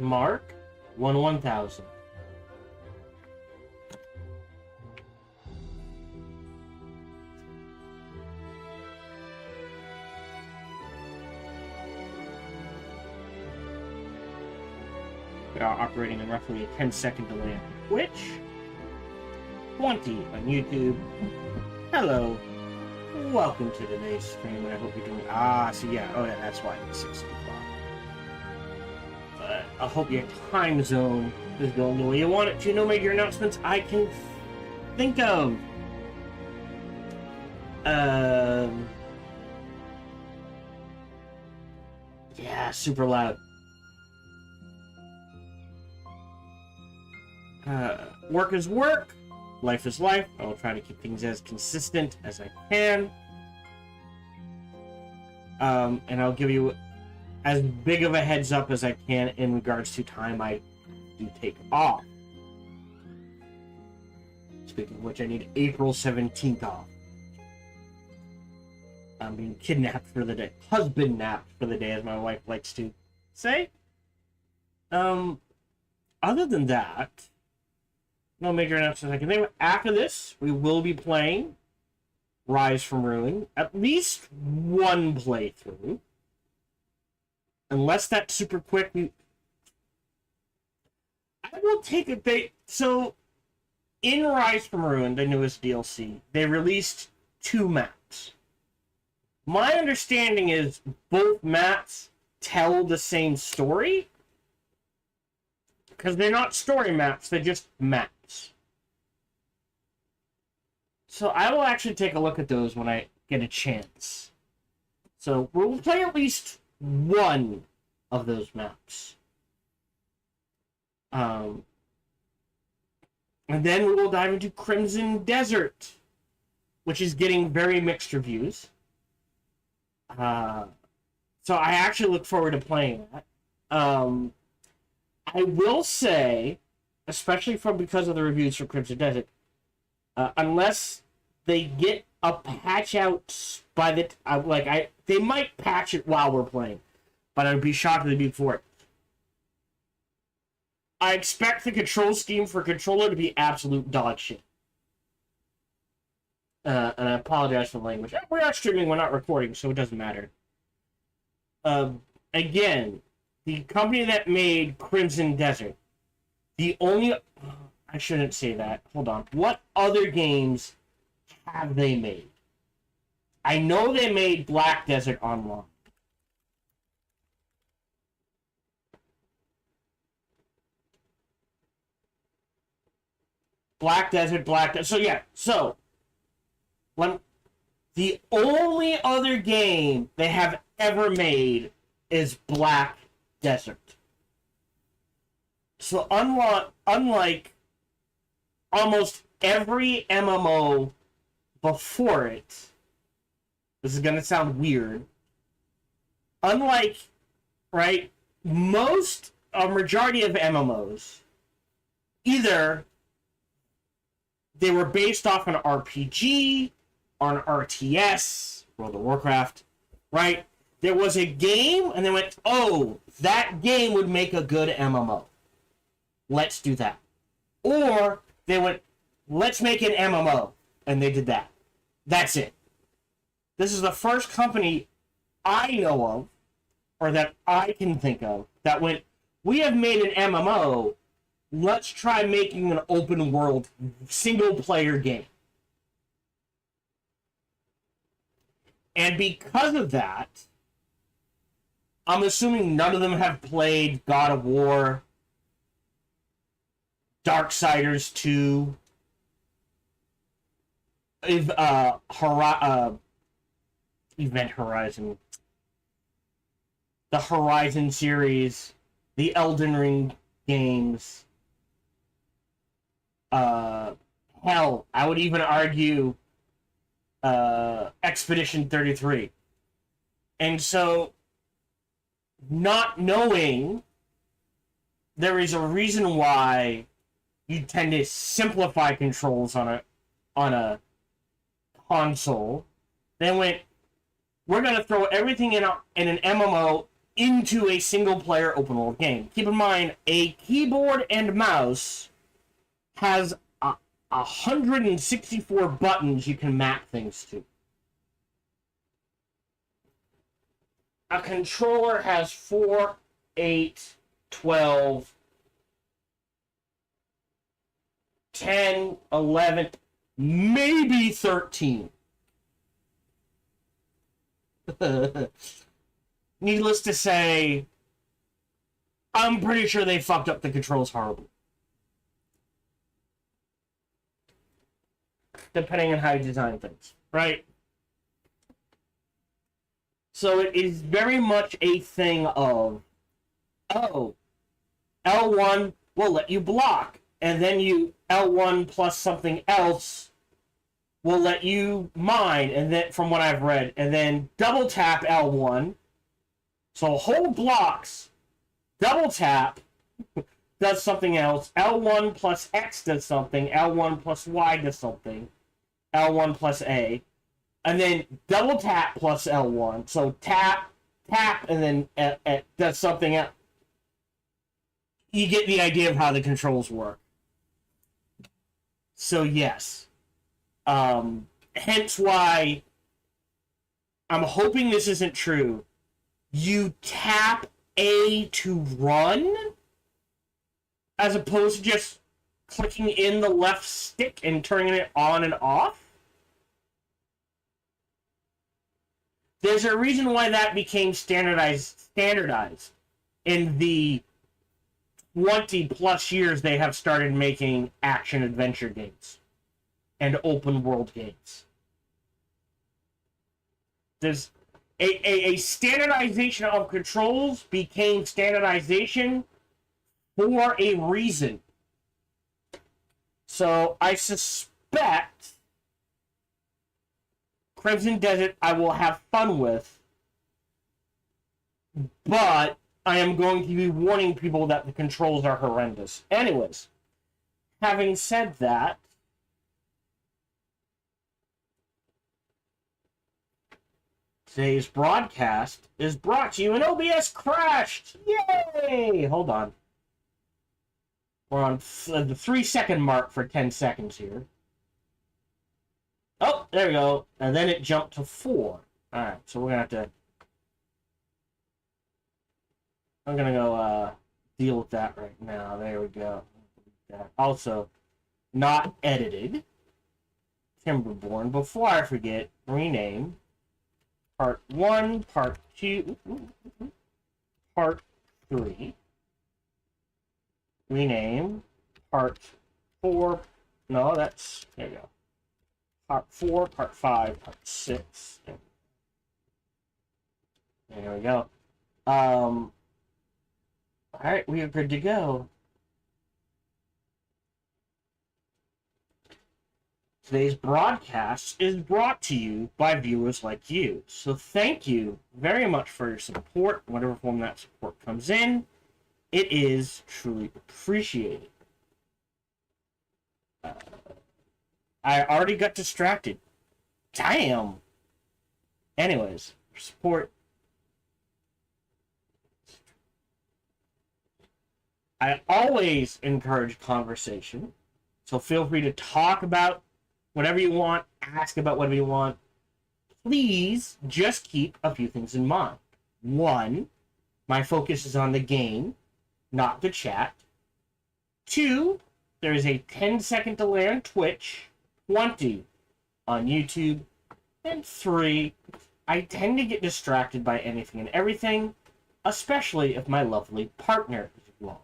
Mark 1000. We are operating in roughly a 10-second delay on Twitch. 20 on YouTube. Hello. Welcome to today's stream, and I hope you're doing... so yeah, oh yeah, that's why it's 6 o'clock. But I hope your time zone is going the way you want it to. No major announcements I can think of. Yeah, super loud. Work is work. Life is life. I will try to keep things as consistent as I can. And I'll give you as big of a heads up as I can in regards to time I do take off. Speaking of which, I need April 17th off. I'm being kidnapped for the day. Husband napped for the day, as my wife likes to say. Other than that, no major announcements I can think of. After this, we will be playing Rise from Ruin. At least one playthrough. Unless that's super quick. I will take a bit. So, in Rise from Ruin, the newest DLC, they released 2 maps. My understanding is both maps tell the same story. Because they're not story maps, they're just maps. So I will actually take a look at those when I get a chance. So we'll play at least one of those maps. And then we will dive into Crimson Desert, which is getting very mixed reviews. So I actually look forward to playing that. I will say, especially because of the reviews for Crimson Desert, unless they get a patch out by the they might patch it while we're playing, but I'd be shocked if they do before it. I expect the control scheme for controller to be absolute dog shit. And I apologize for the language. We're not streaming, we're not recording, so it doesn't matter. Again, the company that made Crimson Desert, the only... I shouldn't say that. Hold on. What other games have they made? I know they made Black Desert Online. Black Desert. So yeah, so... the only other game they have ever made is Black Desert. So unlike almost every MMO before it, this is gonna sound weird. Unlike, right, a majority of MMOs, either they were based off an RPG or an RTS, World of Warcraft, right? There was a game, and they went, oh, that game would make a good MMO. Let's do that. Or they went, let's make an MMO, and they did that. That's it. This is the first company I know of, or that I can think of, that went, we have made an MMO, let's try making an open world, single-player game. And because of that, I'm assuming none of them have played God of War, Darksiders 2, Event Horizon, the Horizon series, the Elden Ring games. Hell, I would even argue Expedition 33. And so, not knowing, there is a reason why you tend to simplify controls on a console. They went, we're going to throw everything in an MMO into a single-player open-world game. Keep in mind, a keyboard and mouse has 164 buttons you can map things to. A controller has 4, 8, 12, 10, 11, maybe 13. Needless to say, I'm pretty sure they fucked up the controls horribly. Depending on how you design things, right? So it is very much a thing of, oh, L1 will let you block, and then you L1 plus something else will let you mine, and then from what I've read, and then double tap L1, so hold blocks, double tap does something else, L1 plus X does something, L1 plus Y does something, L1 plus A, and then double tap plus L1, so tap, and then does something else. You get the idea of how the controls work. So yes. Hence why I'm hoping this isn't true. You tap A to run as opposed to just clicking in the left stick and turning it on and off. There's a reason why that became standardized in the 20 plus years they have started making action adventure games and open world games. There's a standardization of controls became standardization for a reason. So I suspect Crimson Desert I will have fun with, but I am going to be warning people that the controls are horrendous. Anyways, having said that, today's broadcast is brought to you, and OBS crashed! Yay! Hold on. We're on the 3-second mark for 10 seconds here. Oh, there we go. And then it jumped to 4. Alright, so we're going to have to... I'm going to go deal with that right now. There we go. Also, not edited. Timberborn. Before I forget, rename. Part 1, Part 2, Part 3. Rename. Part 4. No, that's... There you go. Part 4, Part 5, Part 6. There we go. Alright, we are good to go. Today's broadcast is brought to you by viewers like you. So thank you very much for your support, whatever form that support comes in. It is truly appreciated. I already got distracted. Damn! Anyways, support. I always encourage conversation, so feel free to talk about whatever you want, ask about whatever you want. Please just keep a few things in mind. 1, my focus is on the game, not the chat. 2, there is a 10-second delay on Twitch, 20 on YouTube. And 3, I tend to get distracted by anything and everything, especially if my lovely partner is along.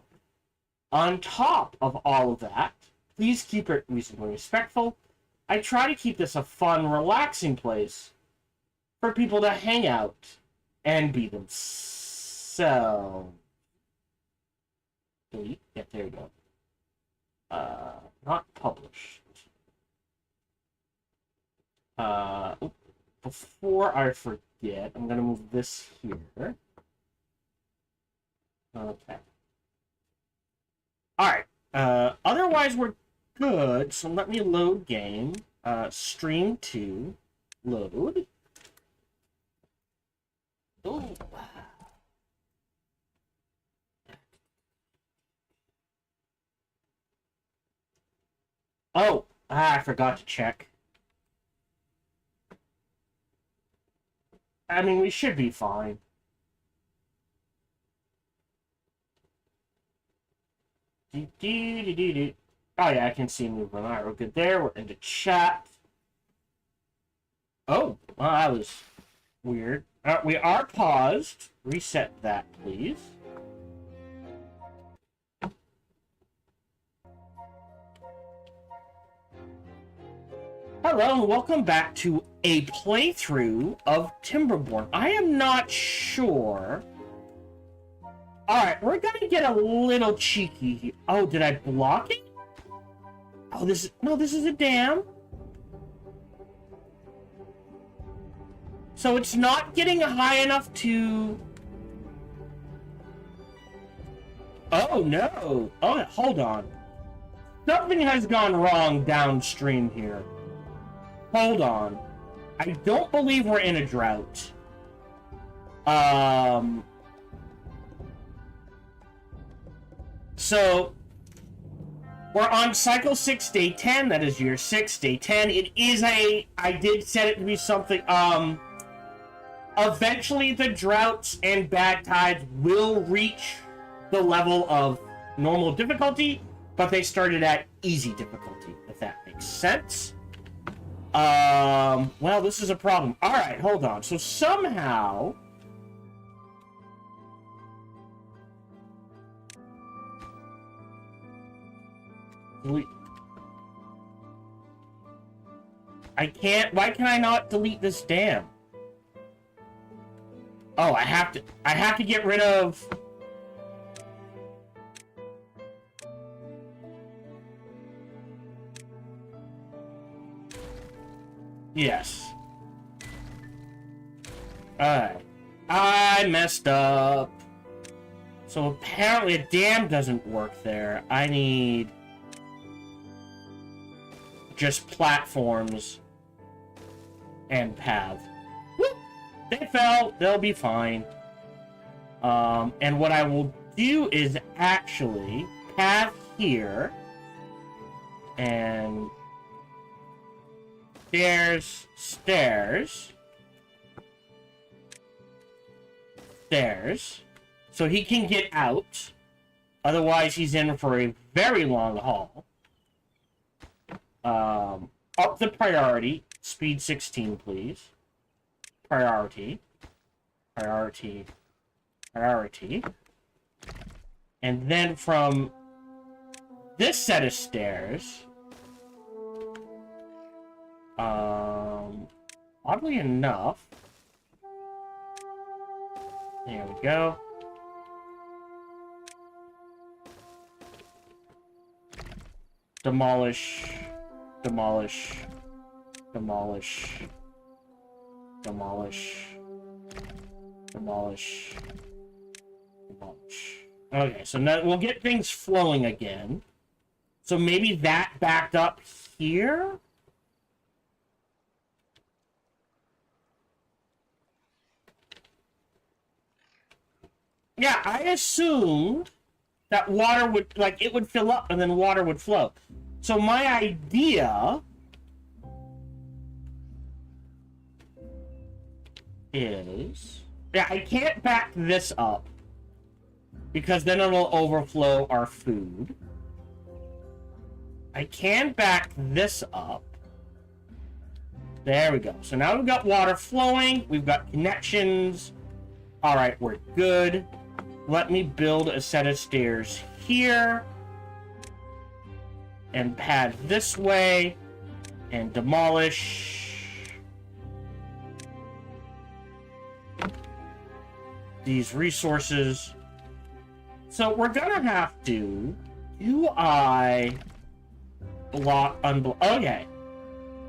On top of all of that, please keep it reasonably respectful. I try to keep this a fun, relaxing place for people to hang out and be themselves. Delete? Yeah, there you go. Not published. Before I forget, I'm going to move this here. Okay. Alright, otherwise we're good, so let me load game, stream 2, load. Ooh. Oh, I forgot to check. I mean, we should be fine. Oh yeah, I can see movement. All right, we're good there. We're into chat. Oh, well, that was weird. We are paused. Reset that, please. Hello, and welcome back to a playthrough of Timberborn. I am not sure. Alright, we're gonna get a little cheeky here. Oh, did I block it? Oh, this is a dam. So it's not getting high enough to... Oh, no. Oh, hold on. Something has gone wrong downstream here. Hold on. I don't believe we're in a drought. So, we're on cycle 6, day 10. That is year 6, day 10. It is I did set it to be something, eventually the droughts and bad tides will reach the level of normal difficulty, but they started at easy difficulty, if that makes sense. Well, this is a problem. Alright, hold on. So somehow... I can't... Why can I not delete this dam? Oh, I have to get rid of... Yes. Alright. I messed up. So apparently a dam doesn't work there. I need... just platforms and paths. Whoop! They fell. They'll be fine. And what I will do is actually path here and stairs, so he can get out. Otherwise, he's in for a very long haul. Up the priority. Speed 16, please. Priority. And then from this set of stairs, oddly enough, there we go. Demolish. Okay, so now we'll get things flowing again. So maybe that backed up here? Yeah, I assumed that water would, like, it would fill up and then water would flow. So my idea is... Yeah, I can't back this up because then it'll overflow our food. I can back this up. There we go. So now we've got water flowing. We've got connections. All right, we're good. Let me build a set of stairs here. And pad this way. And demolish these resources. So we're gonna have to... Do I... block, unblock... Okay.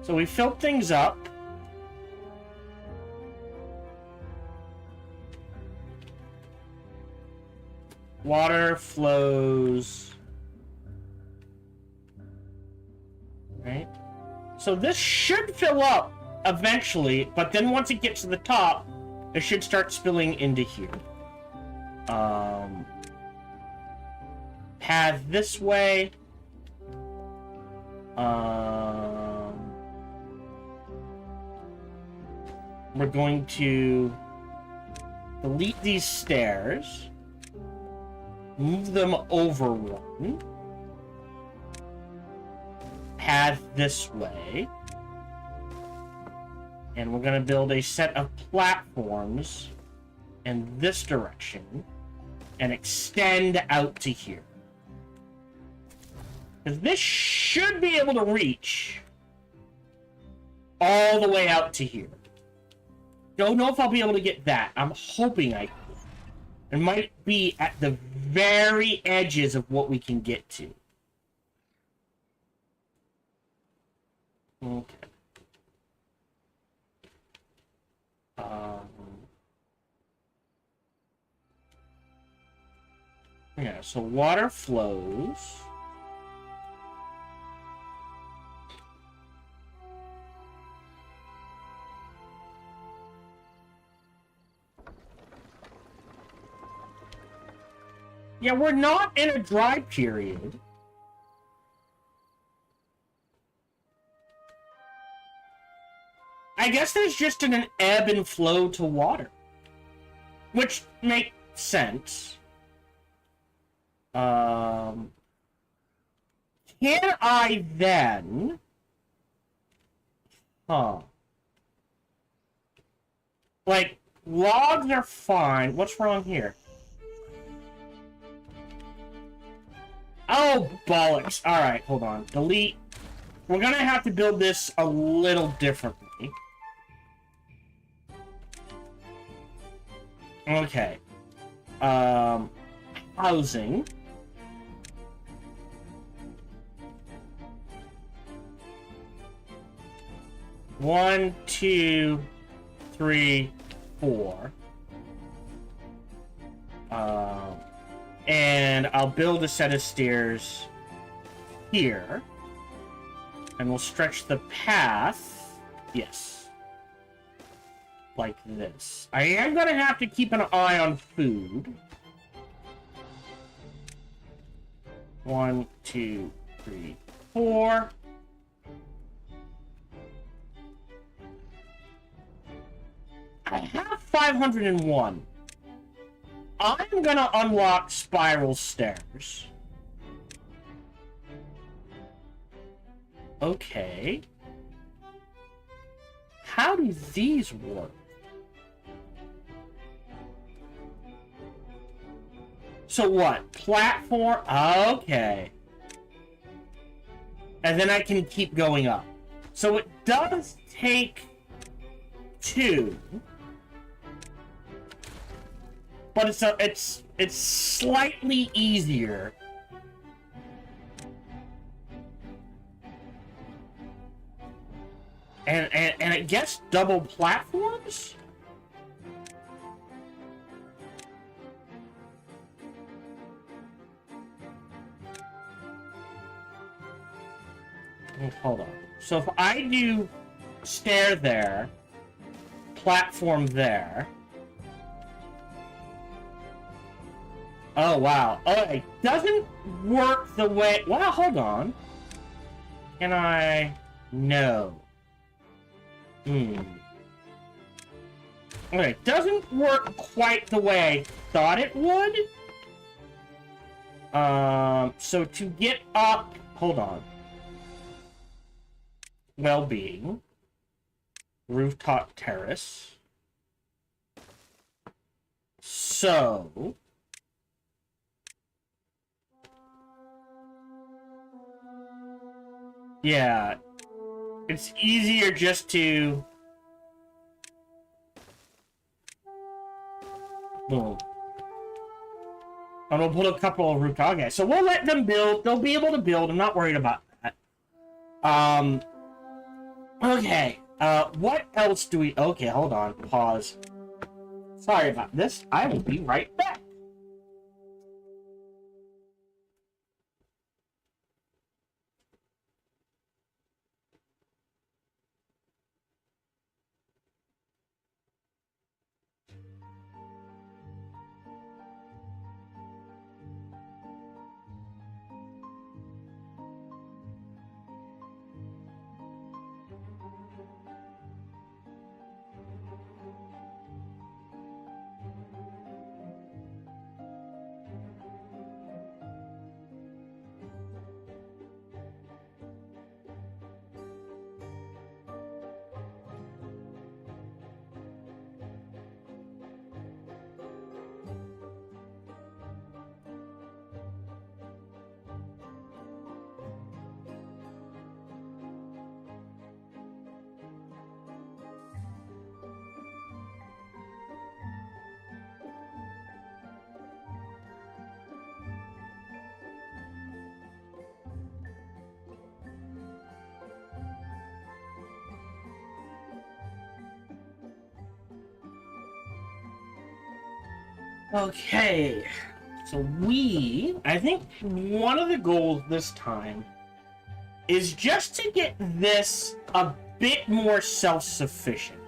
So we filled things up. Water flows... Right? So this should fill up eventually, but then once it gets to the top, it should start spilling into here. Path this way. We're going to delete these stairs, move them over one, path this way, and we're going to build a set of platforms in this direction and extend out to here. Because this should be able to reach all the way out to here. Don't know if I'll be able to get that. I'm hoping I can. It might be at the very edges of what we can get to. Okay. Yeah, so water flows. Yeah, we're not in a dry period. I guess there's just an ebb and flow to water. Which makes sense. Can I then... Like, logs are fine. What's wrong here? Oh, bollocks. Alright, hold on. Delete. We're gonna have to build this a little differently. Okay. Housing. One, two, three, four. And I'll build a set of stairs here. And we'll stretch the path. Yes. Like this. I am going to have to keep an eye on food. 1, 2, 3, 4. I have 501. I'm gonna unlock spiral stairs. Okay. How do these work? So what? Platform? Okay. And then I can keep going up. So it does take 2. But it's slightly easier. And I guess double platforms? Hold on. So if I do stair there, platform there. Oh, wow. Oh, it doesn't work the way... Well, hold on. Can I... No. Okay, it doesn't work quite the way I thought it would. So to get up... Hold on. Well-being. Rooftop terrace. So... Yeah, it's easier just to... Boom. I'm gonna put a couple of rooftop... Okay, so we'll let them build. They'll be able to build. I'm not worried about that. Okay. What else do we... Okay, hold on. Pause. Sorry about this. I will be right back. Okay. So I think one of the goals this time is just to get this a bit more self-sufficient.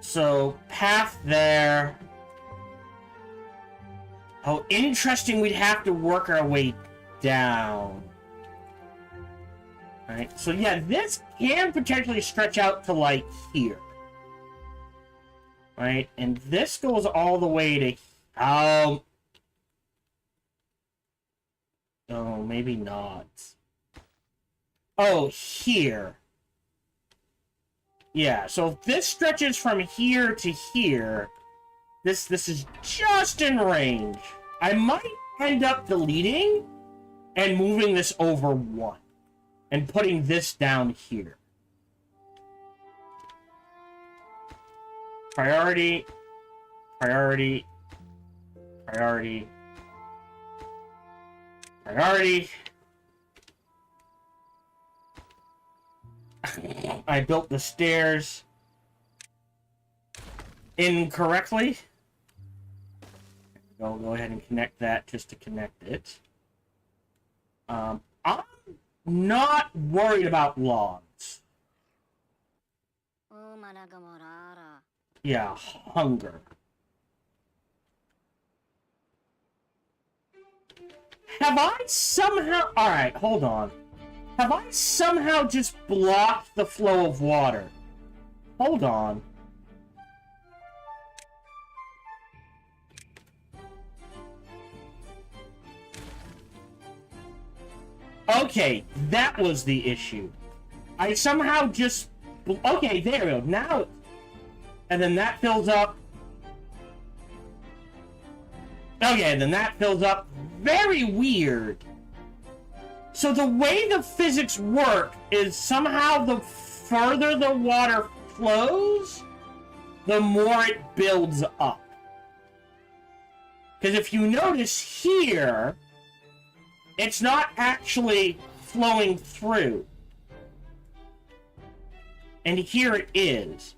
So, path there. Oh, interesting, we'd have to work our way down. Alright, so yeah, this can potentially stretch out to, like, here. Right, and this goes all the way to... Oh, maybe not. Oh, here. Yeah, so if this stretches from here to here, this is just in range. I might end up deleting and moving this over one and putting this down here. Priority, priority, priority, priority. I built the stairs incorrectly. Go ahead and connect that just to connect it. I'm not worried about logs. Yeah, hunger. Have I somehow... Alright, hold on. Have I somehow just blocked the flow of water? Hold on. Okay, that was the issue. I somehow just... Okay, there we go. Now... And then that fills up. Okay, and then that fills up. Very weird. So the way the physics work is somehow the further the water flows, the more it builds up. Because if you notice here, it's not actually flowing through. And here it is.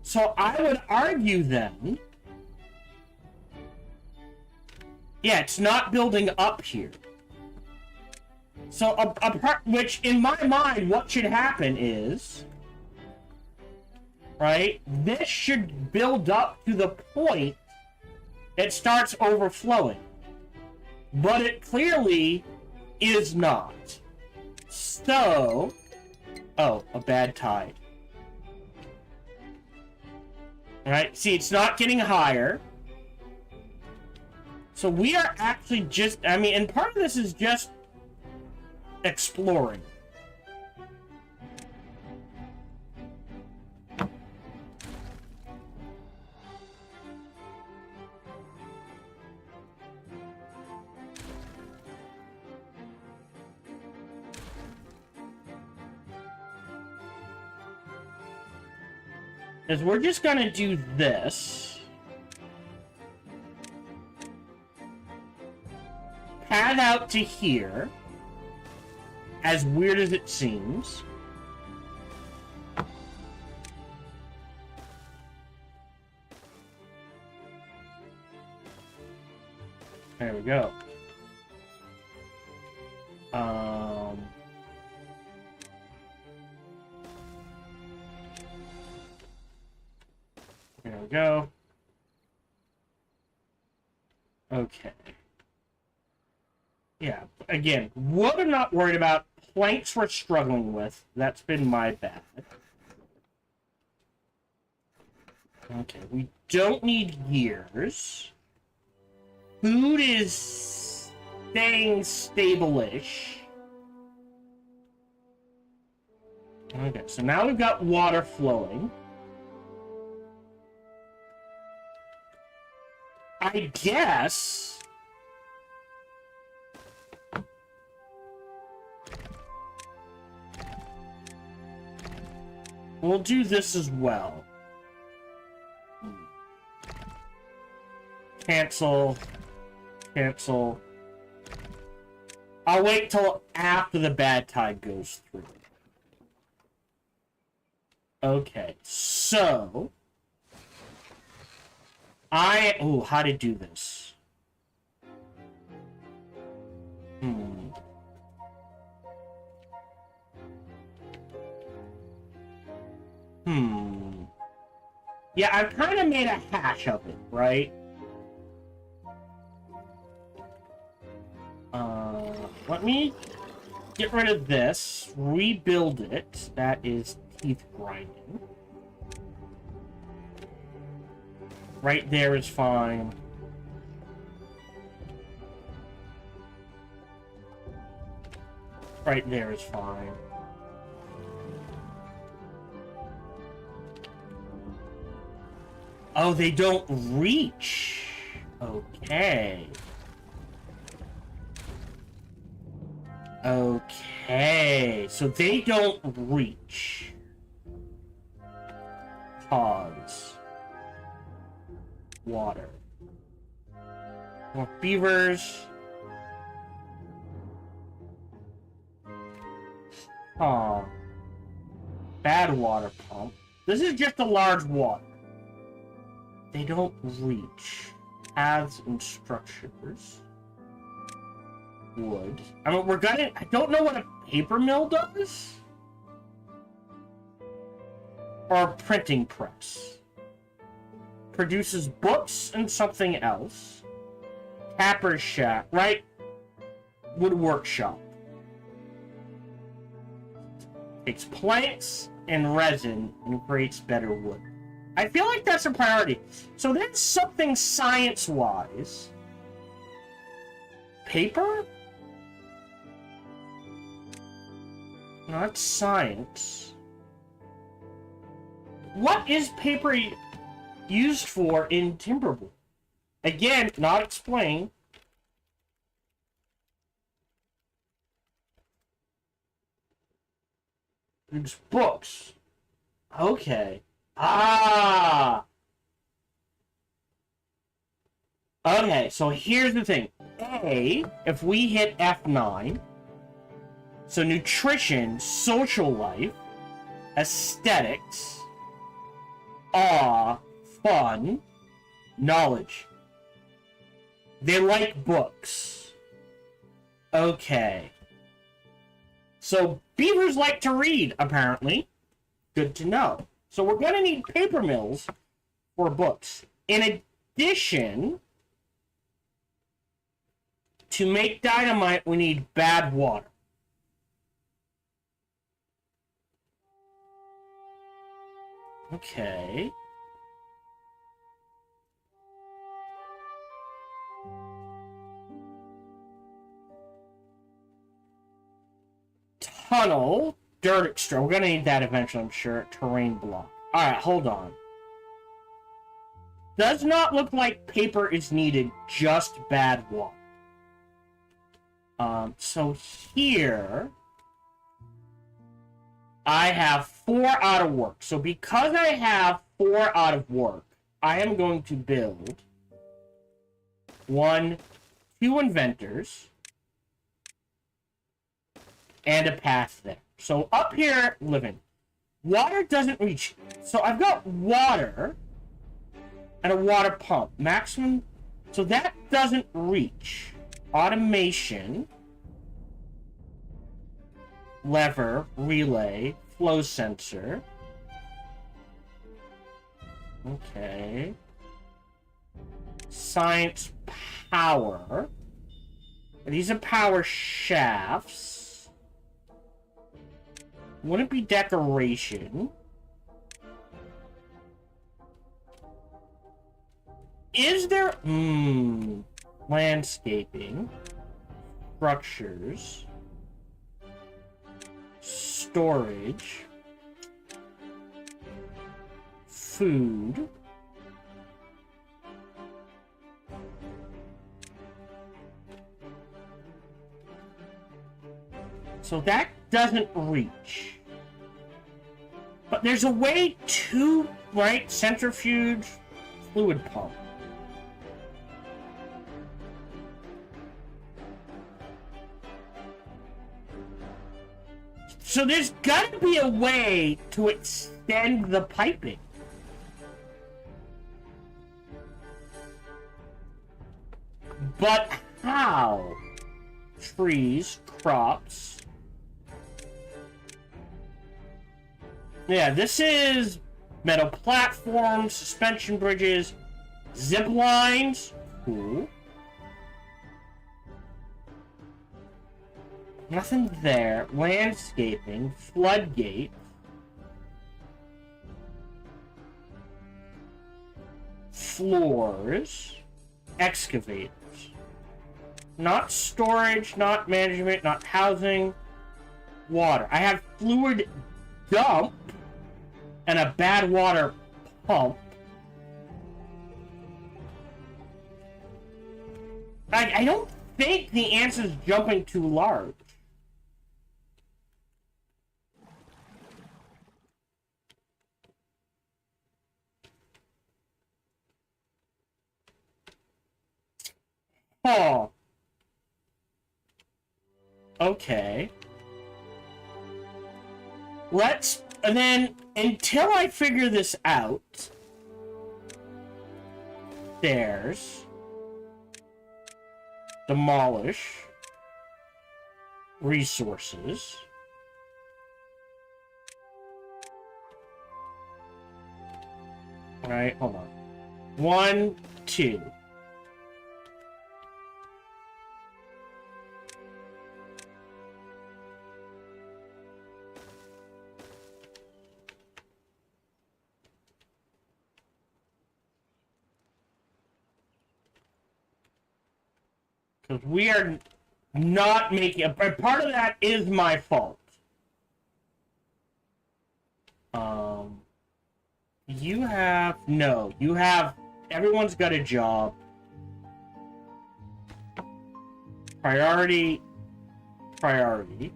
So I would argue then, yeah, it's not building up here. So, which in my mind, what should happen is, right, this should build up to the point it starts overflowing. But it clearly is not. So, oh, a bad tide. Right? See, it's not getting higher. So we are actually just... I mean, and part of this is just exploring. Is we're just gonna do this. Pad out to here. As weird as it seems. There we go. There we go. Okay. Yeah, again, what I'm not worried about, planks we're struggling with. That's been my bad. Okay, we don't need gears. Food is staying stable-ish. Okay, so now we've got water flowing. I guess... we'll do this as well. Cancel. Cancel. I'll wait till after the bad tide goes through. Okay, so... Oh, how to do this. Yeah, I've kind of made a hash of it, right? Let me get rid of this, rebuild it. That is teeth grinding. Right there is fine. Right there is fine. Oh, they don't reach. Okay. Okay. So they don't reach. Pause. Water. More beavers. Huh. Bad water pump. This is just a large water. They don't reach. Paths and structures. Wood. I mean, we're gonna... I don't know what a paper mill does. Or a printing press. Produces books and something else. Tapper's shack, right? Wood workshop. Takes planks and resin and creates better wood. I feel like that's a priority. So that's something science-wise. Paper? No, that's science. What is paper used for in Timberborn? Again, not explained. It's books. Okay. Ah! Okay, so here's the thing. A, if we hit F9, so nutrition, social life, aesthetics, awe, fun, knowledge. They like books. Okay. So beavers like to read, apparently. Good to know. So we're going to need paper mills for books. In addition, to make dynamite, we need bad water. Okay. Tunnel, dirt extra. We're gonna need that eventually, I'm sure. Terrain block. Alright, hold on. Does not look like paper is needed, just bad water. So here... I have 4 out of work. So because I have 4 out of work, I am going to build 2 inventors and a path there. So up here, living. Water doesn't reach. So I've got water and a water pump. Maximum. So that doesn't reach. Automation. Lever, relay, flow sensor. Okay. Science power. These are power shafts. Wouldn't be decoration. Is there... landscaping. Structures. Storage. Food. So that doesn't reach. But there's a way to, right? Centrifuge, fluid pump. So there's gotta be a way to extend the piping. But how? Trees, crops. Yeah, this is metal platforms, suspension bridges, zip lines. Cool. Nothing there. Landscaping, floodgate. Floors, excavators. Not storage, not management, not housing. Water. I have fluid dump and a bad water pump. I don't think the answer's jumping too large. Oh. Okay. And then, until I figure this out, stairs, demolish, resources, alright, hold on, 1, 2. Because we are not making... Part of that is my fault. You have... No. You have... Everyone's got a job. Priority. Priority.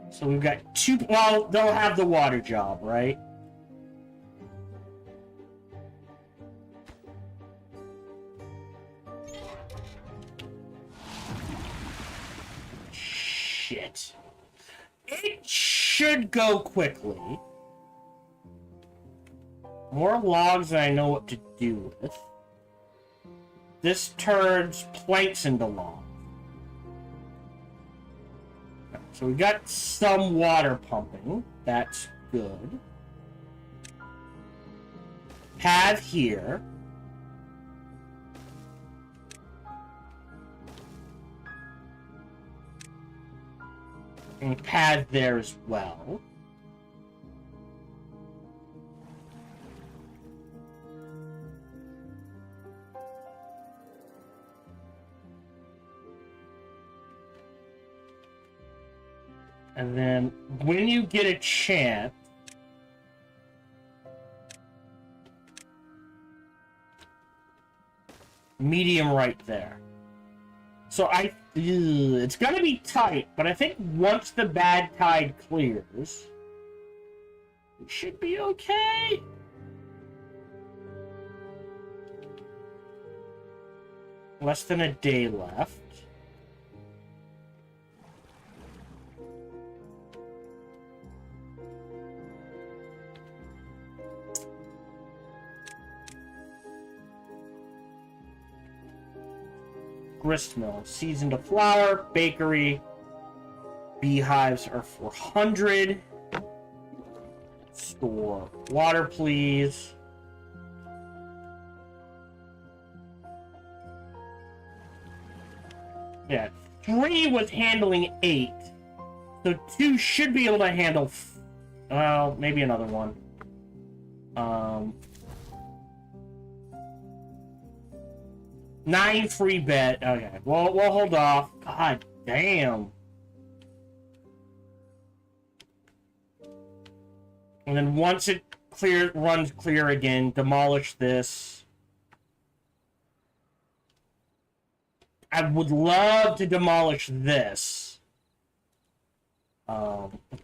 So we've got 2... Well, they'll have the water job, right? Shit. It should go quickly. More logs than I know what to do with. This turns planks into logs. So we got some water pumping. That's good. Path here. And pad there as well. And then when you get a chance, medium right there. So it's gonna be tight, but I think once the bad tide clears, it should be okay. Less than a day left. Grist mill, seasoned to flour, bakery, beehives are 400. Store water, please. Yeah, 3 was handling 8, so 2 should be able to handle. Well, maybe another one. 9 free bet. Okay, well, we'll hold off. God damn. And then once it runs clear again, demolish this. I would love to demolish this.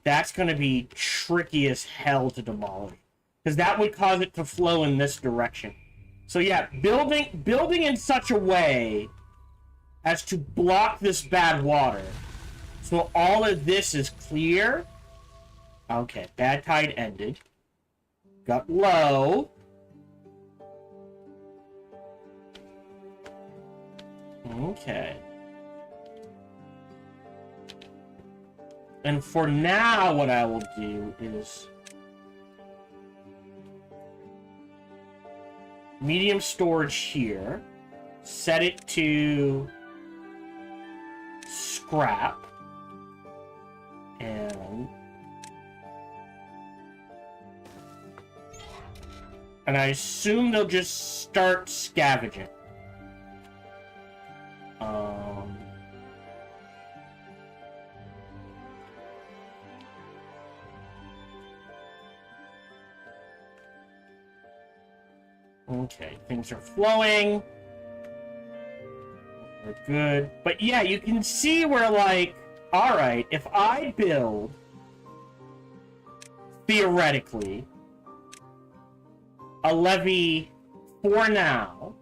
That's going to be tricky as hell to demolish, because that would cause it to flow in this direction. So yeah, building in such a way as to block this bad water. So all of this is clear. Okay, bad tide ended. got low. Okay. And for now, what I will do is medium storage here. Set it to scrap. And I assume they'll just start scavenging. Okay, things are flowing. We're good. But yeah, you can see where, like, alright, if I build, theoretically, a levee for now,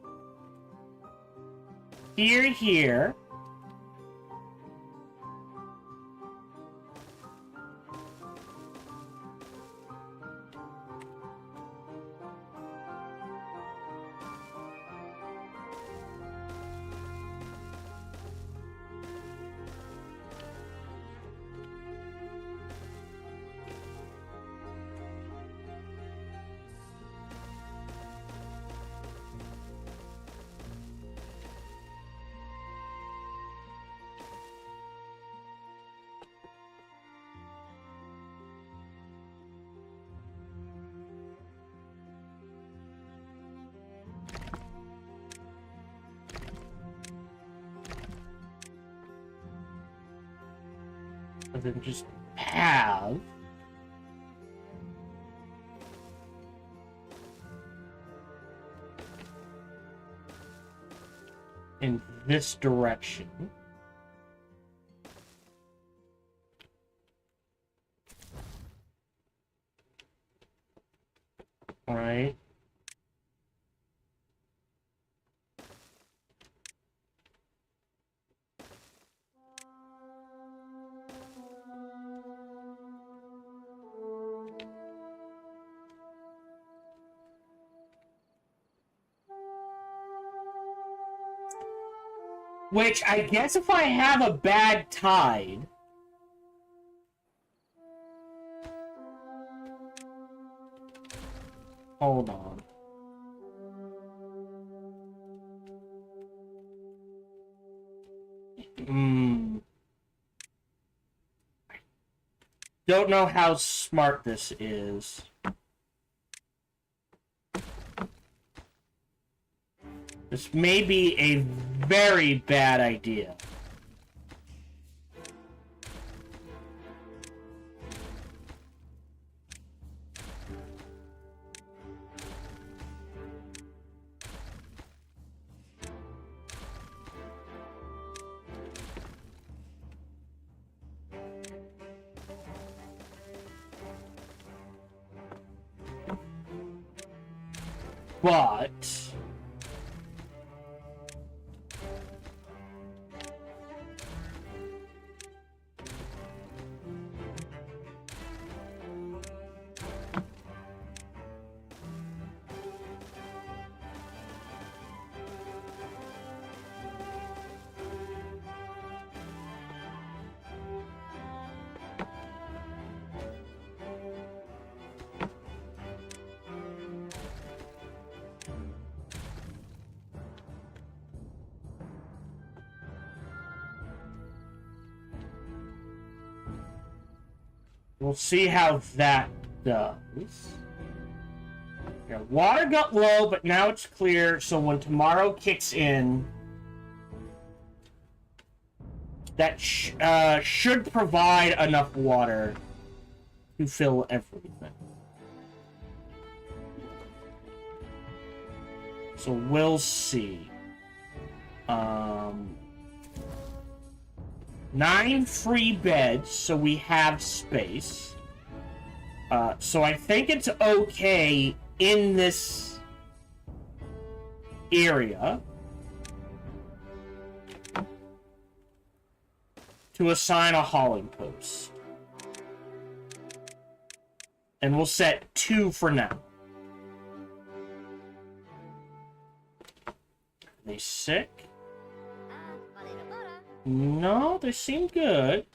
here, and then just have in this direction. Right? Which, I guess if I have a bad tide... Hold on. Don't know how smart this is. This may be a very bad idea. But... we'll see how that does. Yeah, water got low, but now it's clear, so when tomorrow kicks in, that should provide enough water to fill everything. So we'll see. 9 free beds, so we have space. So I think it's okay in this area to assign a hauling post. And we'll set 2 for now. they sick? No, they seem good.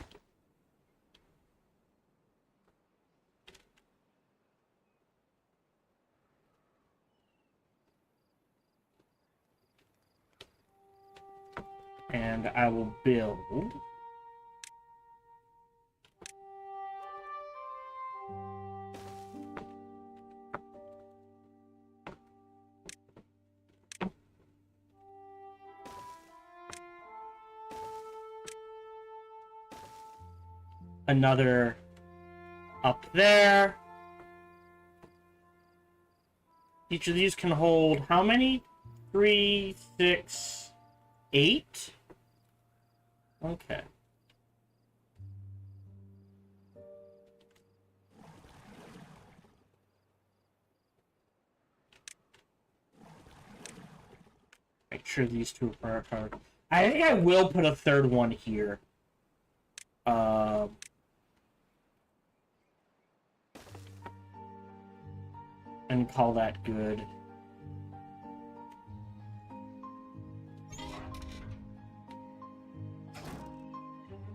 And I will build another up there. Each of these can hold how many? 3, 6, 8? Okay. Make sure these two are covered. I think I will put a third one here. And call that good.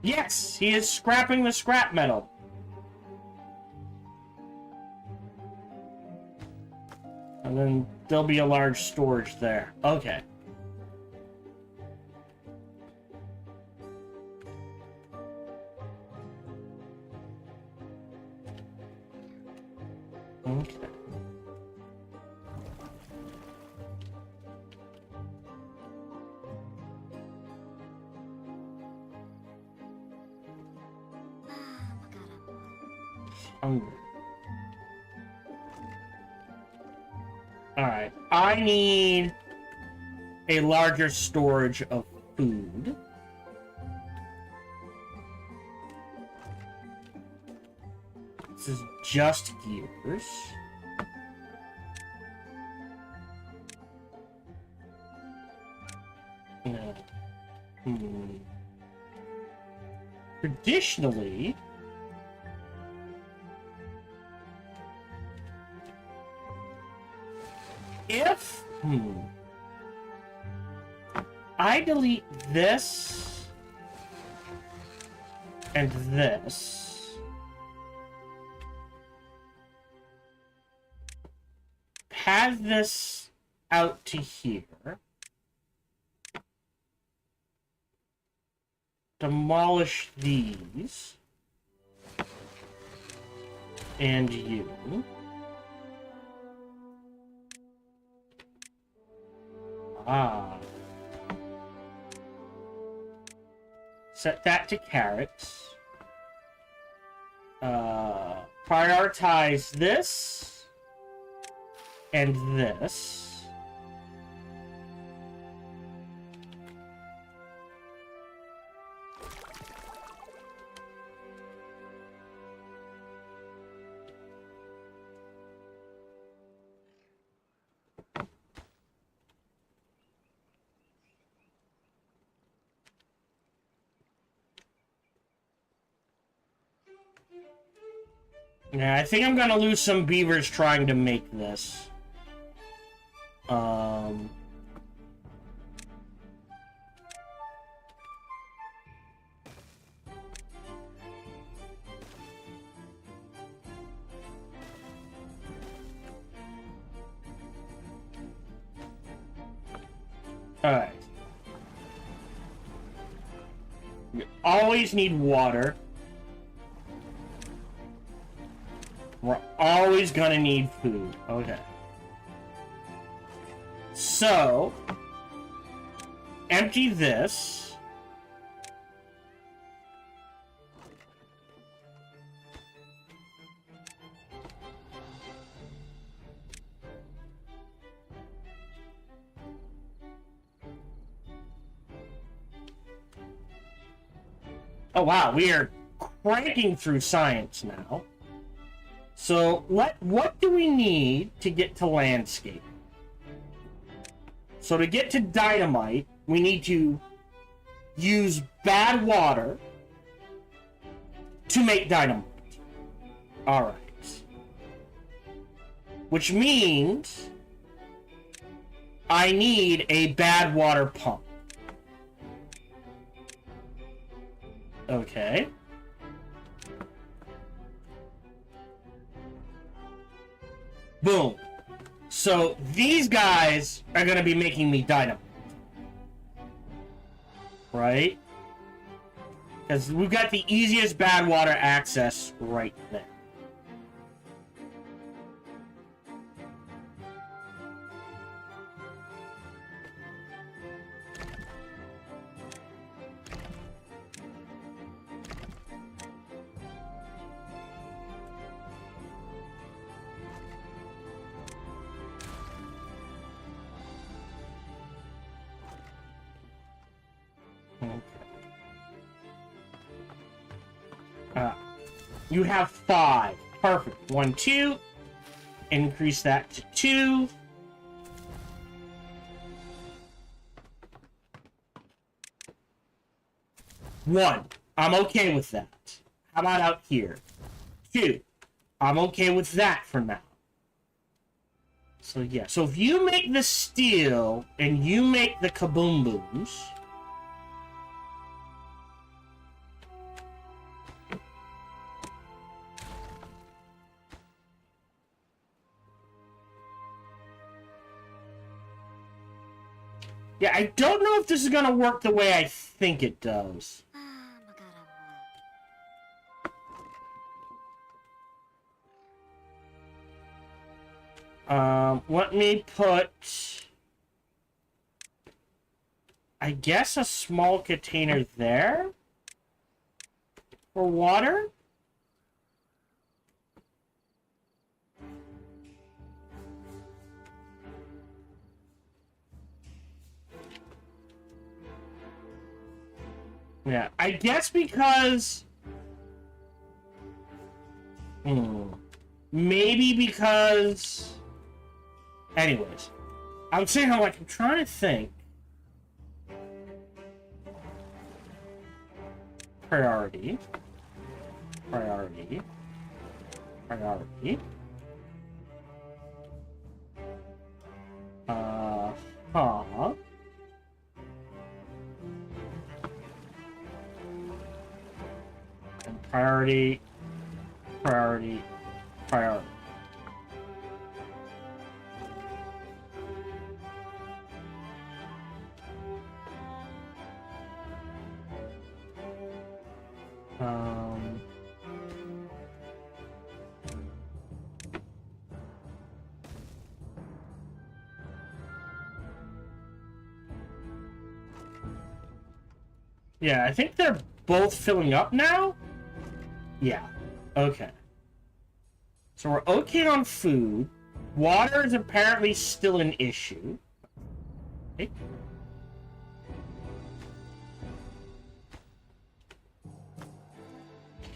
Yes, he is scrapping the scrap metal. And then there'll be a large storage there. Okay. Okay. Hungry. Alright, I need a larger storage of food. This is just gears. No. Traditionally, if I delete this and this, pad this out to here, demolish these, and you. Set that to carrots. Prioritize this and this. Yeah, I think I'm gonna lose some beavers trying to make this. Alright. You always need water. We're always gonna need food. Okay. So, empty this. Oh wow, we are cranking through science now. So, what do we need to get to landscape? So to get to dynamite, we need to use bad water to make dynamite. Alright. Which means I need a bad water pump. Okay. Boom. So these guys are going to be making me dynamite. Right? Because we've got the easiest bad water access right there. You have 5. Perfect. 1, 2. Increase that to 2. One. I'm okay with that. How about out here? 2. I'm okay with that for now. So yeah. So if you make the steel and you make the kaboom booms. Yeah, I don't know if this is gonna work the way I think it does. Let me put, I guess, a small container there for water. Yeah, I guess because... Maybe because... Anyways. I'm saying how, like, I'm trying to think. Priority. Priority. Priority. Huh. And priority. Priority. Priority. Yeah, I think they're both filling up now? Yeah. Okay. So we're okay on food. Water is apparently still an issue. Okay.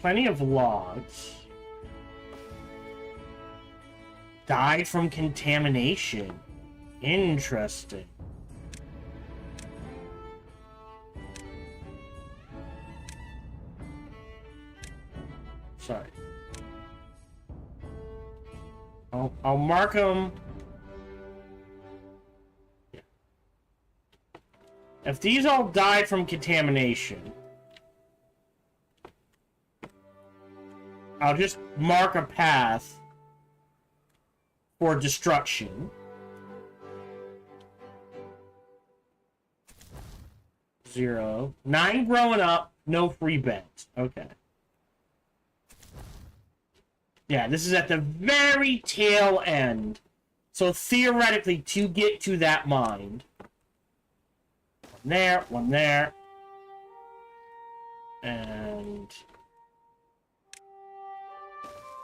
Plenty of logs. Died from contamination. Interesting. Sorry. I'll mark them. Yeah. If these all died from contamination, I'll just mark a path for destruction. 0. 9 growing up, no free beds. Okay. Yeah, this is at the very tail end. So theoretically, to get to that mine. One there. And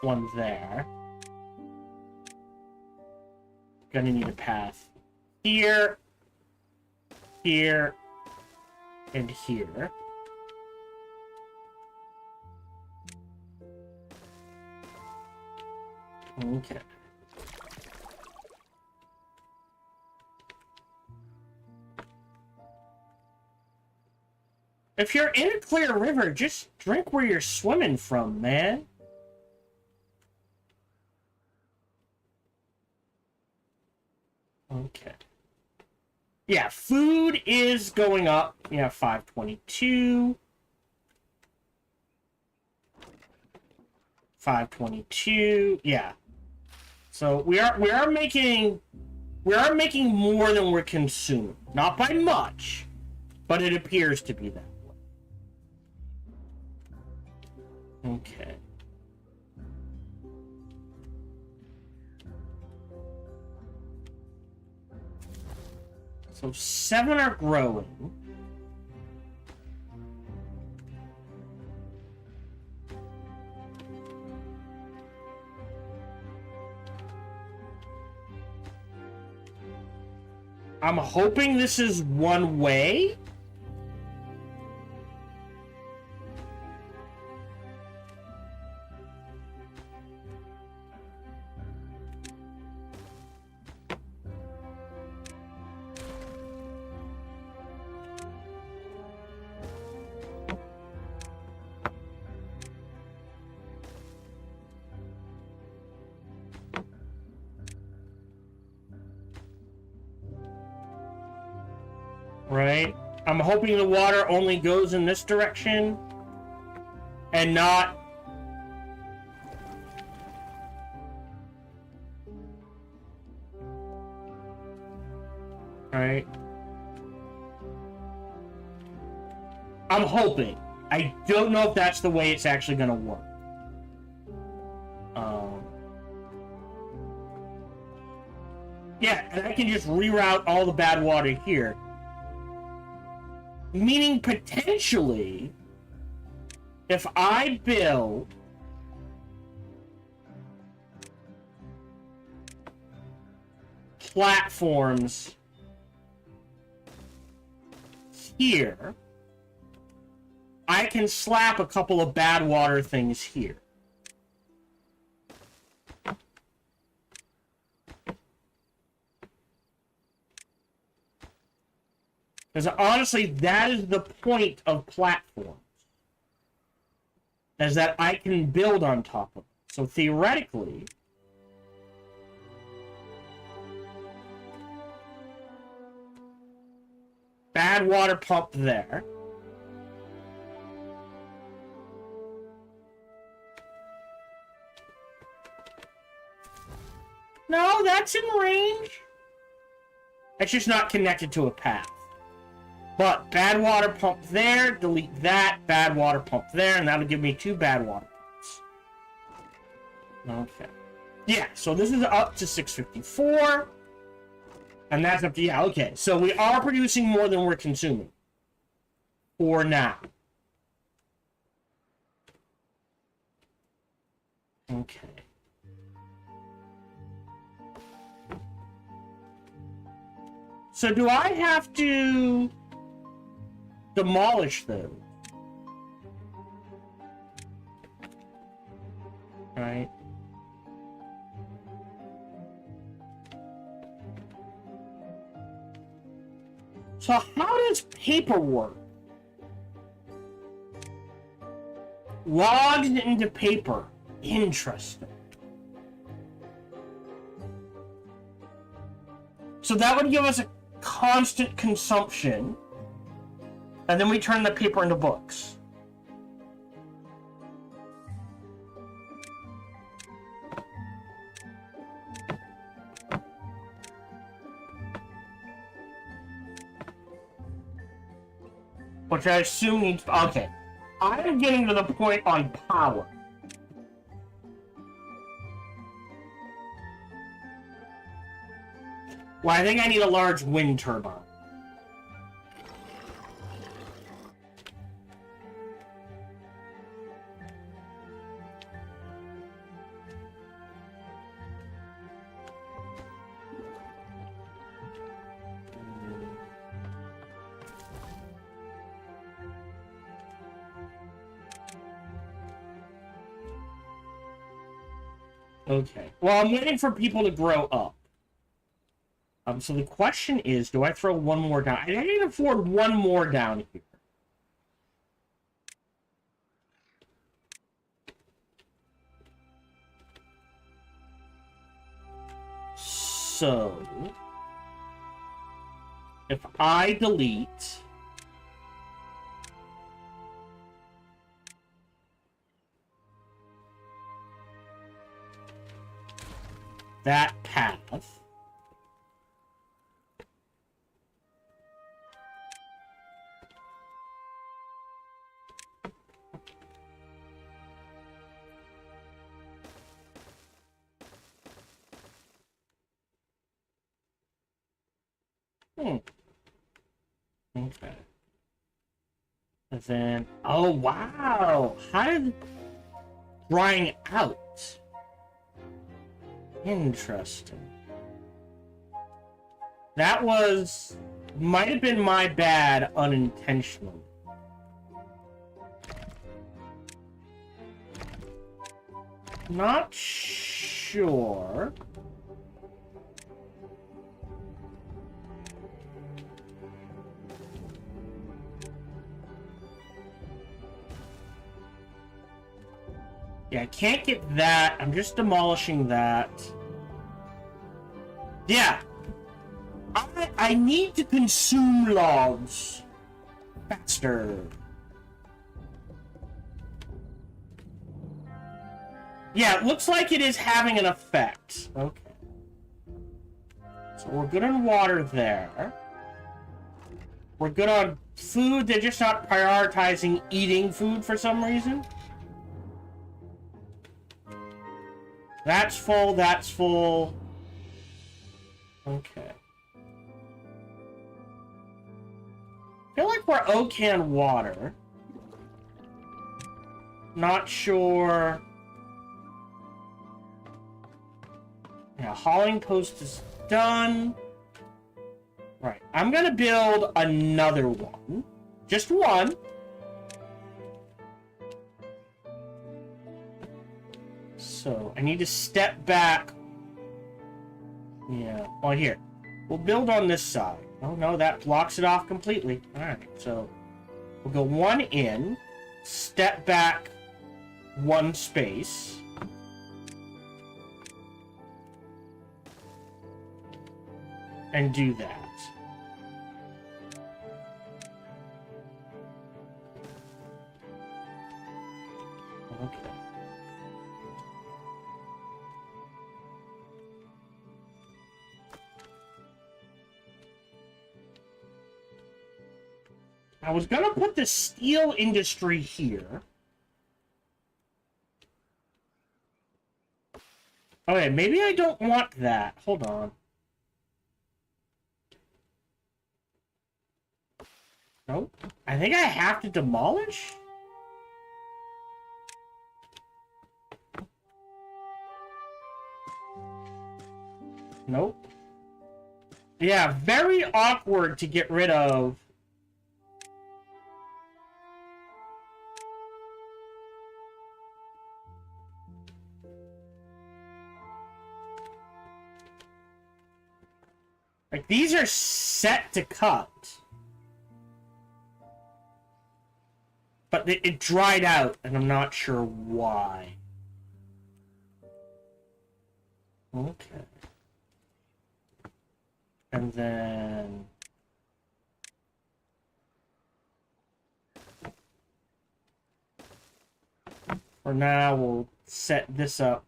one there. Gonna need a path here, here, and here. Okay. If you're in a clear river, just drink where you're swimming from, man. Okay. Yeah, food is going up. Yeah, 522. 522. Yeah. So we are making more than we're consuming. Not by much, but it appears to be that way. Okay. So 7 are growing. I'm hoping this is one way. Right? I'm hoping the water only goes in this direction and not... Right? I'm hoping. I don't know if that's the way it's actually going to work. Yeah, and I can just reroute all the bad water here. Meaning, potentially, if I build platforms here, I can slap a couple of bad water things here. Because honestly, that is the point of platforms. Is that I can build on top of it. So theoretically, bad water pump there. No, that's in range. It's just not connected to a path. But bad water pump there, delete that, bad water pump there, and that'll give me 2 bad water pumps. Okay. Yeah, so this is up to 654. And that's up to, yeah, okay. So we are producing more than we're consuming. For now. Okay. So do I have to demolish those? Right. So how does paper work? Logs into paper. Interesting. So that would give us a constant consumption, and then we turn the paper into books. Which I assume needs... Okay. I'm getting to the point on power. Well, I think I need a large wind turbine. Okay. Well, I'm waiting for people to grow up. So the question is, do I throw one more down? I can afford one more down here. So... if I delete that path, okay. And then, oh wow, how did drying out? Interesting. That might have been my bad unintentionally. Not sure. Yeah, I can't get that. I'm just demolishing that. Yeah. I need to consume logs faster. Yeah, it looks like it is having an effect. Okay. So we're good on water there. We're good on food. They're just not prioritizing eating food for some reason. That's full, that's full. Okay. I feel like we're okay on water. Not sure. Yeah, hauling post is done. Right, I'm gonna build another one. Just one. So, I need to step back. Yeah, well, here. We'll build on this side. Oh, no, that blocks it off completely. Alright, so we'll go one in, step back one space. And do that. Okay. I was gonna put the steel industry here. Okay, maybe I don't want that. Hold on. Nope. I think I have to demolish? Nope. Yeah, very awkward to get rid of. Like, these are set to cut. But it dried out, and I'm not sure why. Okay. And then... for now, we'll set this up.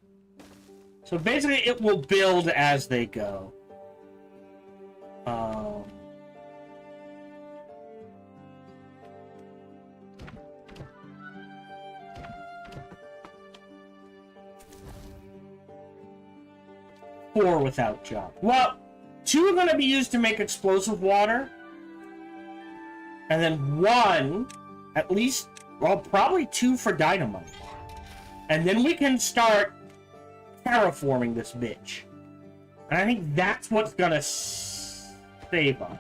So basically, it will build as they go. Four without job. Well, two are going to be used to make explosive water. And then one, at least, well, probably two for dynamite. And then we can start terraforming this bitch. And I think that's what's going to save us.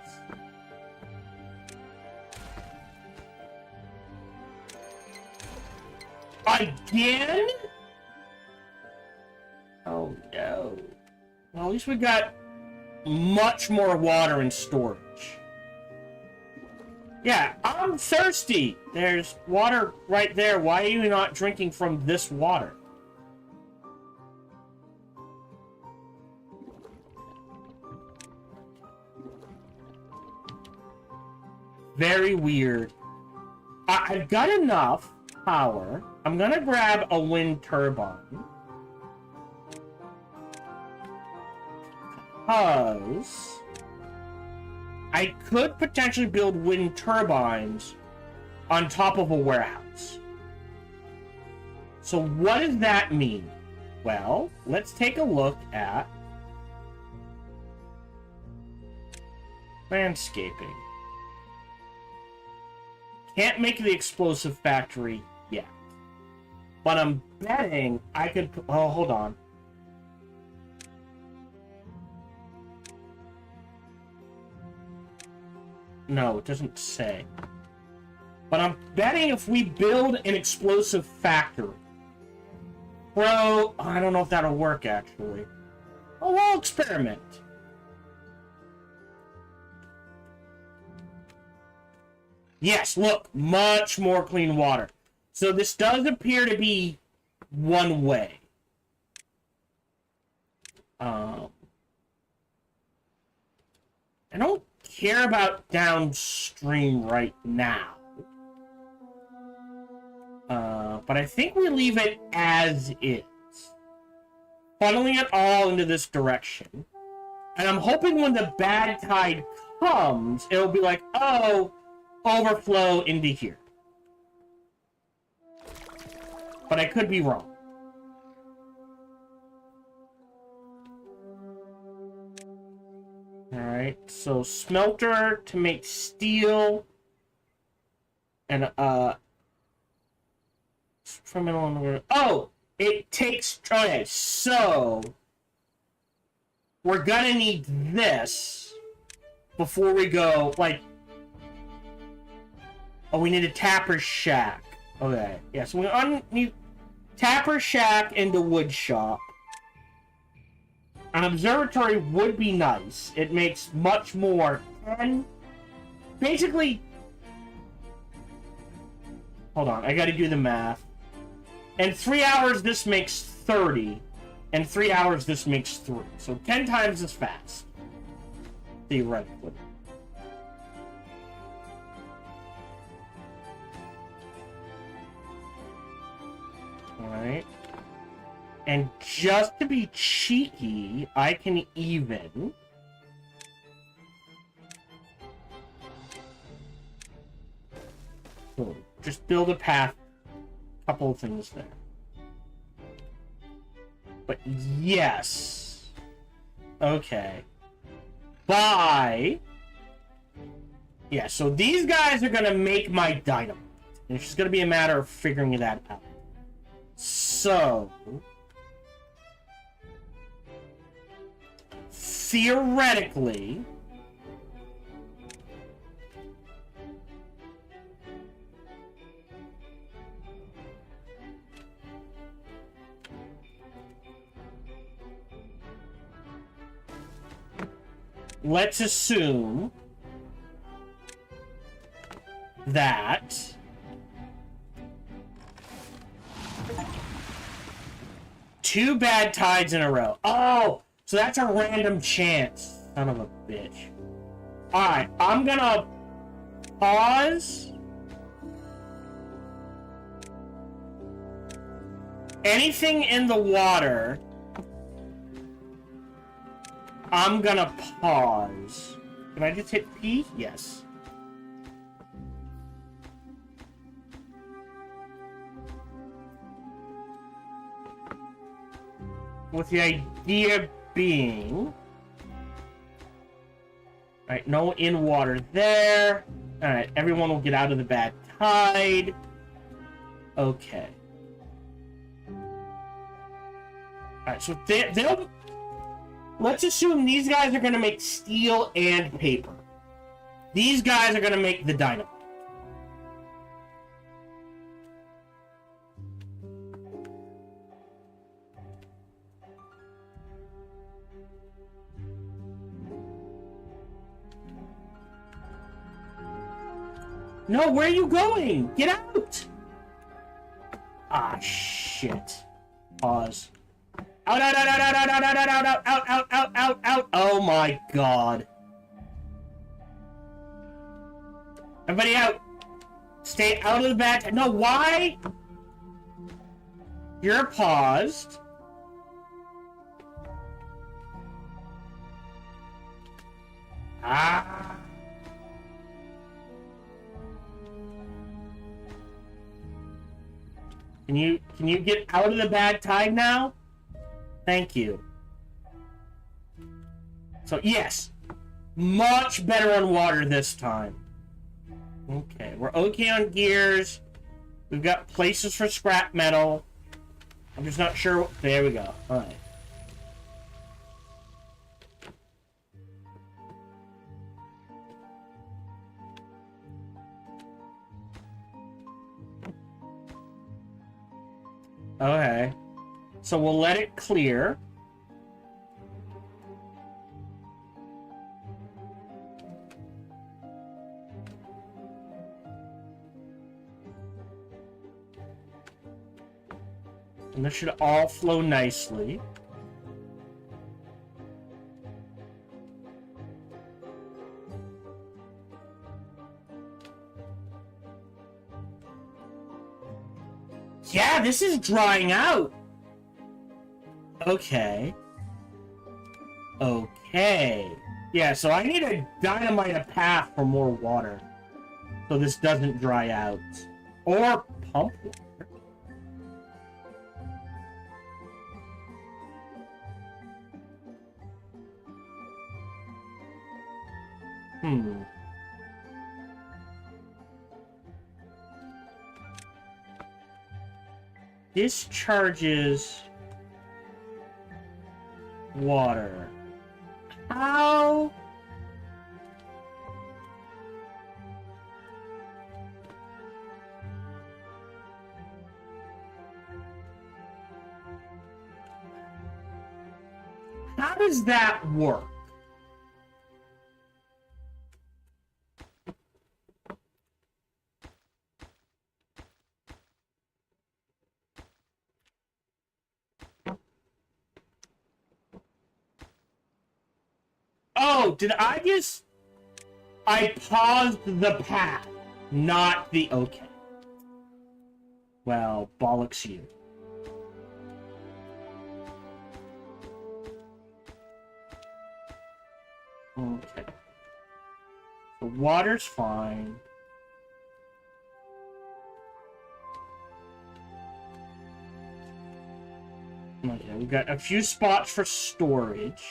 Again? Oh, no. Well, at least we got much more water in storage. Yeah, I'm thirsty. There's water right there. Why are you not drinking from this water? Very weird. I've got enough power. I'm gonna grab a wind turbine. Because I could potentially build wind turbines on top of a warehouse. So what does that mean? Well, let's take a look at landscaping. Can't make the explosive factory yet. But I'm betting I could... Oh, hold on. No, it doesn't say. But I'm betting if we build an explosive factory... Bro, I don't know if that'll work, actually. Oh, we'll experiment. Yes, look, much more clean water. So this does appear to be one way. I don't care about downstream right now. But I think we leave it as is. Funneling it all into this direction. And I'm hoping when the bad tide comes, it'll be like, oh, overflow into here. But I could be wrong. Alright, so smelter to make steel. And, oh! It takes... Okay, so... We're gonna need this before we go, like... Oh, we need a tapper shack. Okay, yeah, so we need tapper shack and a wood shop. An observatory would be nice. It makes much more. And basically... Hold on, I gotta do the math. In 3 hours, this makes 30. In 3 hours, this makes 3. So 10 times as fast. Theoretically. Alright. And just to be cheeky, I can even... So, just build a path. Couple of things there. But yes. Okay. Bye. Yeah, so these guys are gonna make my dynamite. And it's just gonna be a matter of figuring that out. So... Theoretically... Let's assume that two bad tides in a row. Oh, so that's a random chance. Son of a bitch. Alright, I'm gonna pause. Anything in the water... I'm gonna pause. Can I just hit P? Yes. With the idea being... Alright, no in water there. Alright, everyone will get out of the bad tide. Okay. Alright, so they'll... Let's assume these guys are going to make steel and paper. These guys are going to make the dynamite. No, where are you going? Get out! Ah, shit. Pause. Out, out, out, out, out, out, out, out, out, out, out, out, out, out. Oh my god. Everybody out! Stay out of the bad... No, why? You're paused. Ah. Can you get out of the bad tide now? Thank you. So, yes. Much better on water this time. Okay, we're okay on gears. We've got places for scrap metal. I'm just not sure. There we go. Alright. Okay. So we'll let it clear. And this should all flow nicely. Yeah, this is drying out. Okay. Okay. Yeah, so I need to dynamite a path for more water. So this doesn't dry out. Or pump water. Discharges water. How? How does that work? Oh, did I just... I paused the path, not the... Okay. Well, bollocks you. Okay. The water's fine. Okay, we've got a few spots for storage.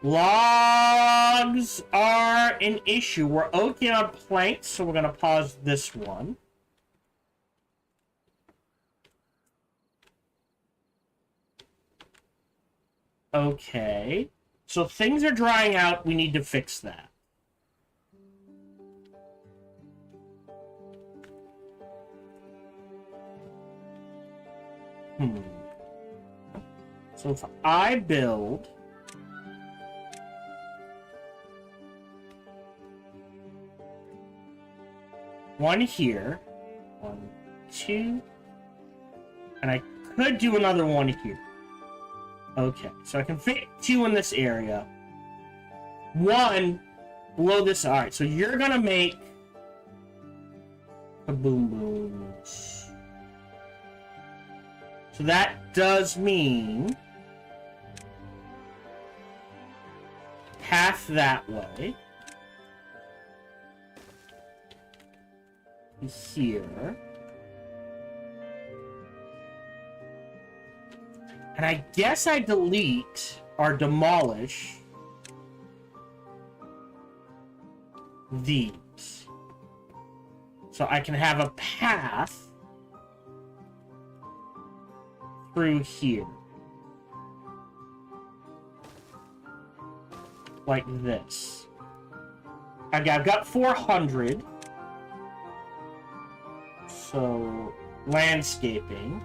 Logs are an issue. We're okay on planks, so we're going to pause this one. Okay. So things are drying out. We need to fix that. So if I build... one here. 1, 2. And I could do another one here. Okay, so I can fit 2 in this area. 1 below this. Alright, so you're gonna make a boom booms. So that does mean half that way. Here. And I guess I delete or demolish these. So I can have a path through here. Like this. I've got 400. So, landscaping.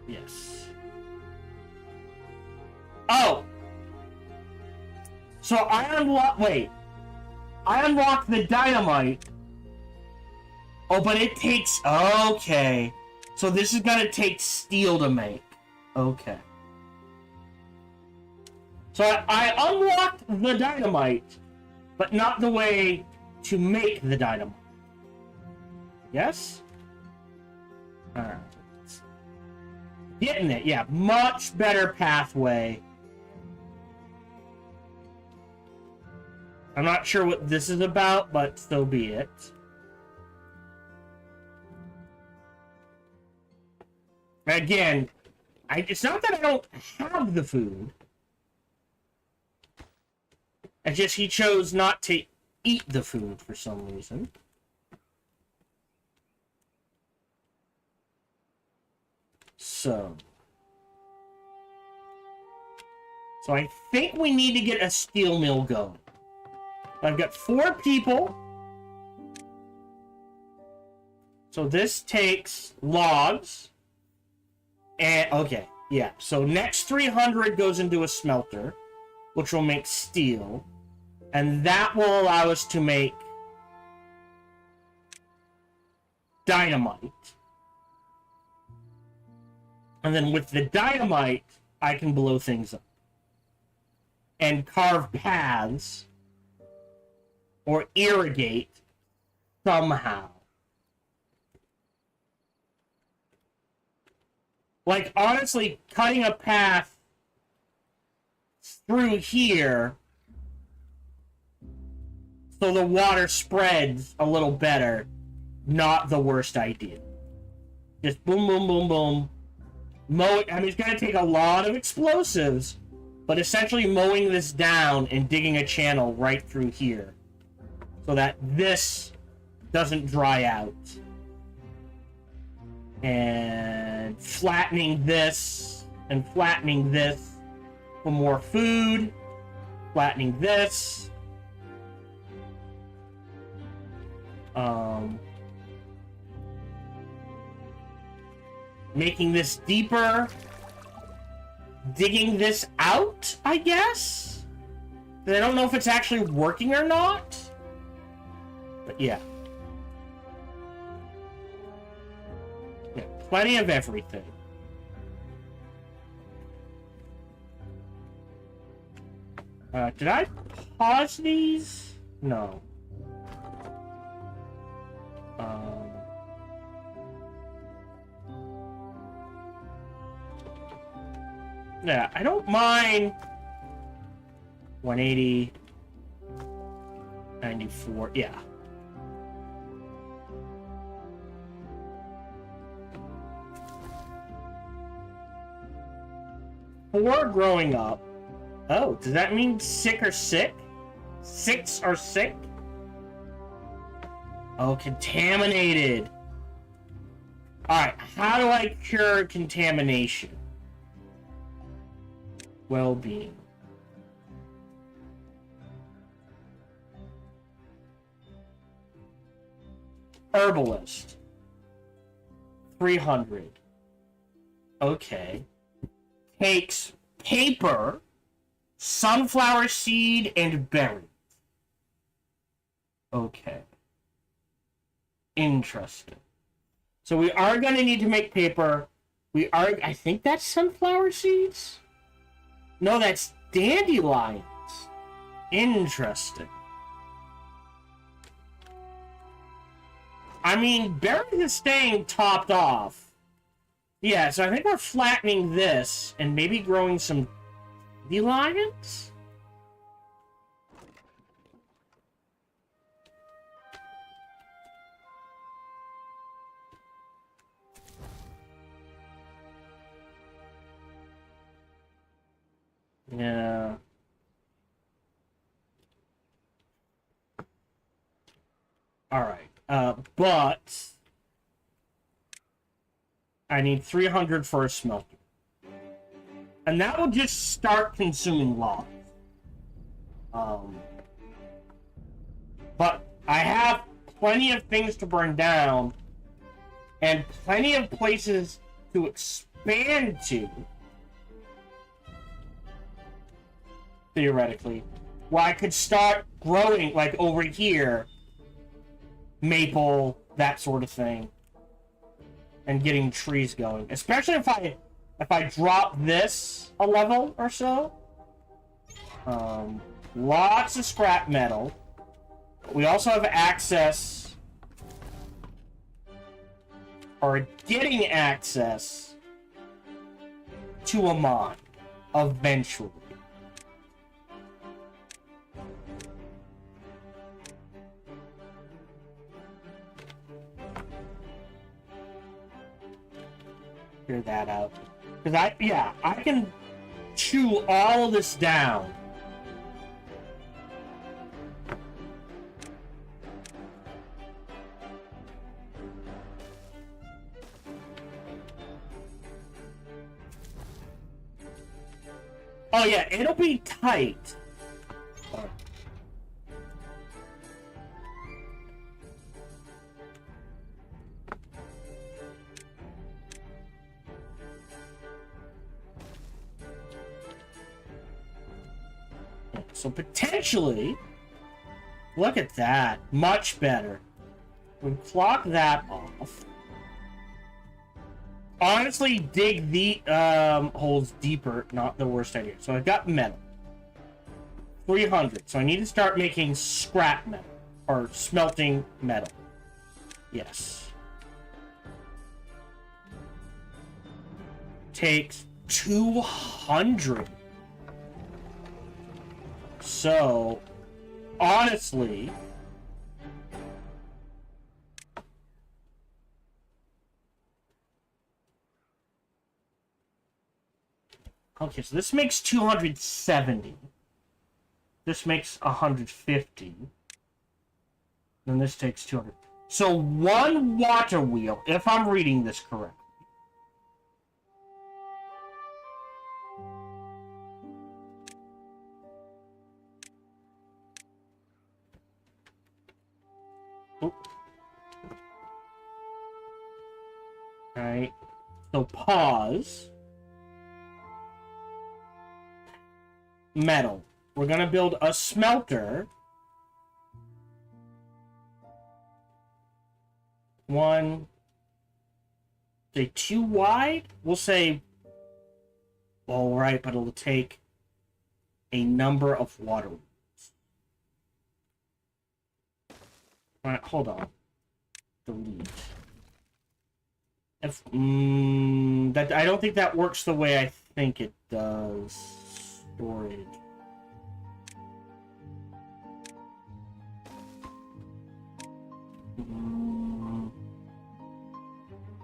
Yes. Oh! So I unlock... Wait. I unlock the dynamite. Oh, but it takes... Okay. So this is gonna take steel to make. Okay. So I unlocked the dynamite, but not the way to make the dynamite. Yes? Alright. Getting it, yeah. Much better pathway. I'm not sure what this is about, but so be it. Again, it's not that I don't have the food. It's just he chose not to eat the food for some reason. So I think we need to get a steel mill going. I've got 4 people. So this takes logs. And, okay, yeah. So next 300 goes into a smelter, which will make steel. And that will allow us to make dynamite. And then with the dynamite, I can blow things up. And carve paths. Or irrigate somehow. Like, honestly, cutting a path through here so the water spreads a little better, not the worst idea. Just boom, boom, boom, boom. Mow it. I mean, it's going to take a lot of explosives, but essentially mowing this down and digging a channel right through here so that this doesn't dry out. And flattening this and flattening this for more food. Flattening this. Making this deeper. Digging this out, I guess? I don't know if it's actually working or not. But yeah. Yeah, plenty of everything. Did I pause these? No. Yeah, I don't mind 180, 94, yeah. Four growing up. Oh, does that mean sick or sick? 6 are sick? Oh, contaminated. Alright, how do I cure contamination? Well-being. Herbalist. 300. Okay. Takes paper, sunflower seed, and berries. Okay. Interesting. So we are going to need to make paper. I think that's sunflower seeds? No, that's dandelions. Interesting. I mean, berries is staying topped off. Yeah, so I think we're flattening this and maybe growing some dandelions? Yeah. Alright. But I need 300 for a smelter. And that will just start consuming logs. But I have plenty of things to burn down and plenty of places to expand to. Theoretically. Well, I could start growing, like, over here. Maple, that sort of thing. And getting trees going. Especially if I drop this a level or so. Lots of scrap metal. We also have access, or getting access, to a mine, eventually. Figure that out. Because I can chew all of this down. Oh yeah, it'll be tight. So potentially, look at that, much better. We clock that off. Honestly, dig the holes deeper, not the worst idea. So I've got metal. 300. So I need to start making scrap metal. Or smelting metal. Yes. Takes 200. So, honestly... Okay, so this makes 270. This makes 150. Then this takes 200. So one water wheel, if I'm reading this correctly. Alright. So pause. Metal. We're gonna build a smelter. One. Say 2 wide? We'll say... Alright, but it'll take a number of water wheels. Alright, hold on. Delete. If, that, I don't think that works the way I think it does. Storage.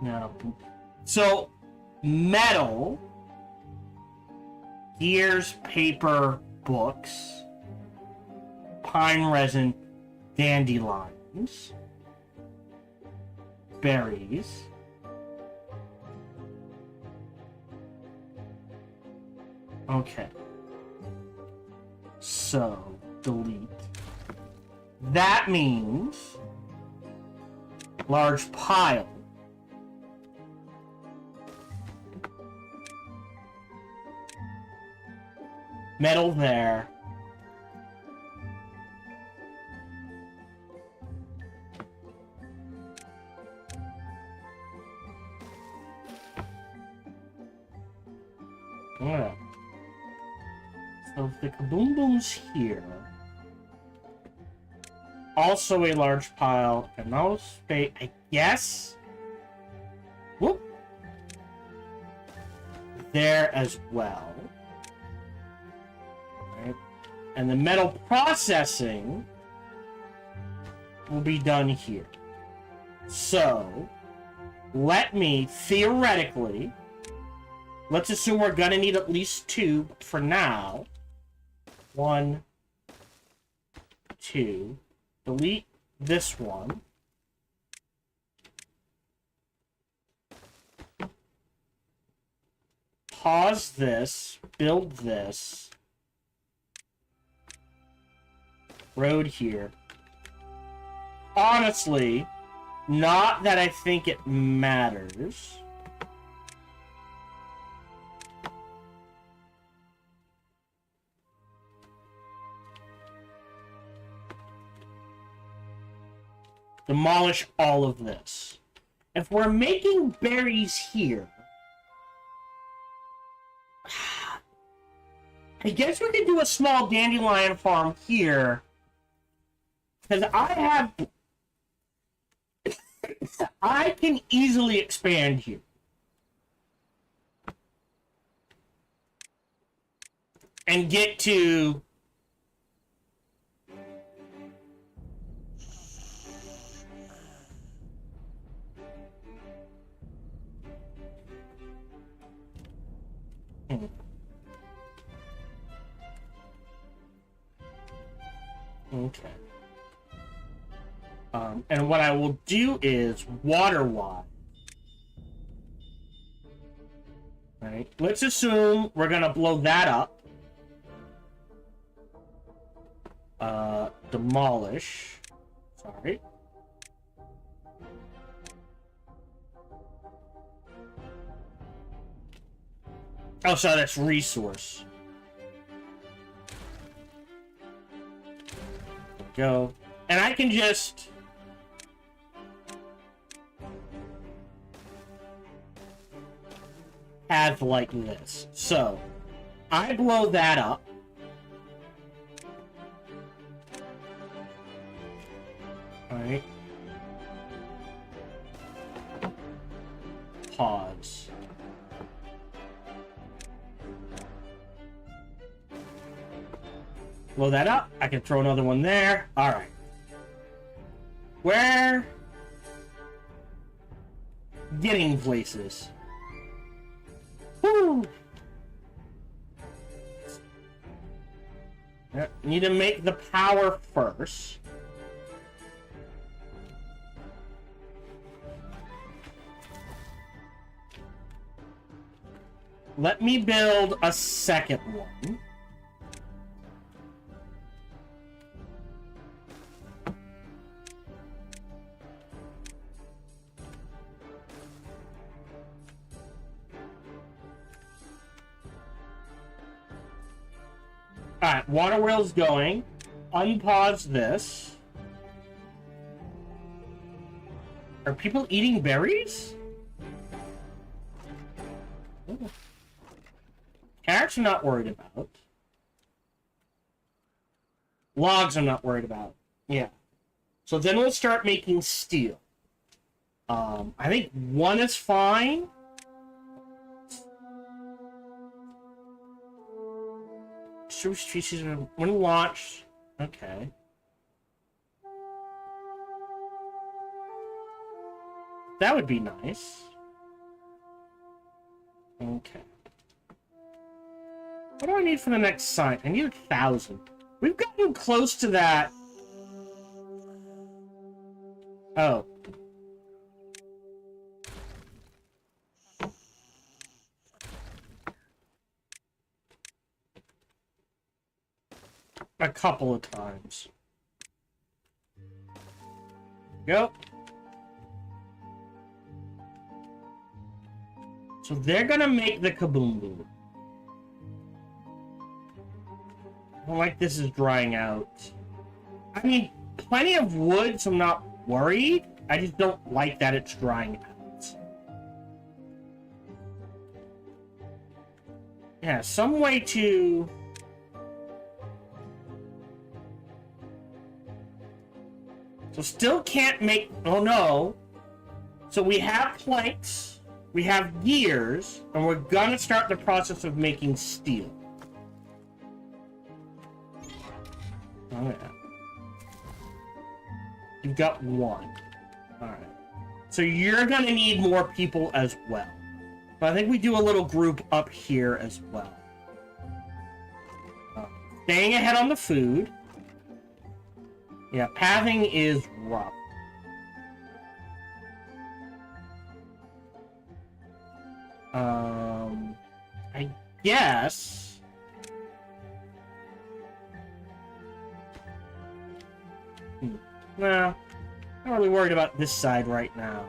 No. So, metal, gears, paper, books, pine resin, dandelions, berries, okay. So, delete. That means large pile. Metal there. Yeah. So if the kaboom boom's here, also a large pile, and no space, I guess. Whoop. There as well. Right. And the metal processing will be done here. So, let me, theoretically, let's assume we're gonna need at least 2 for now. 1, 2. Delete this one. Pause this. Build this. Road here. Honestly, not that I think it matters. Demolish all of this. If we're making berries here, I guess we could do a small dandelion farm here. Because I can easily expand here. And get to... Okay. And what I will do is water-wise. Right. Let's assume we're gonna blow that up. Demolish. Sorry. Oh, sorry, that's resource. There we go. And I can just... have like this. So, I blow that up. Alright. Pause. Blow that up. I can throw another one there. Alright. Where? Getting places. Woo! Need to make the power first. Let me build a second one. Alright, water wheel's going. Unpause this. Are people eating berries? Ooh. Carrots I'm not worried about. Logs I'm not worried about. Yeah. So then we'll start making steel. I think one is fine. Species when launched. Okay. That would be nice. Okay. What do I need for the next site? I need 1,000. We've gotten close to that. Oh. A couple of times. Go. So they're gonna make the kaboom boom. I don't like this is drying out. I mean, plenty of wood, so I'm not worried. I just don't like that it's drying out. Yeah, some way to... So still can't make... Oh no. So we have planks, we have gears, and we're gonna start the process of making steel. Oh yeah. You've got one. Alright. So you're gonna need more people as well. But I think we do a little group up here as well. Staying ahead on the food. Yeah, pathing is rough. I guess... Nah, not really worried about this side right now.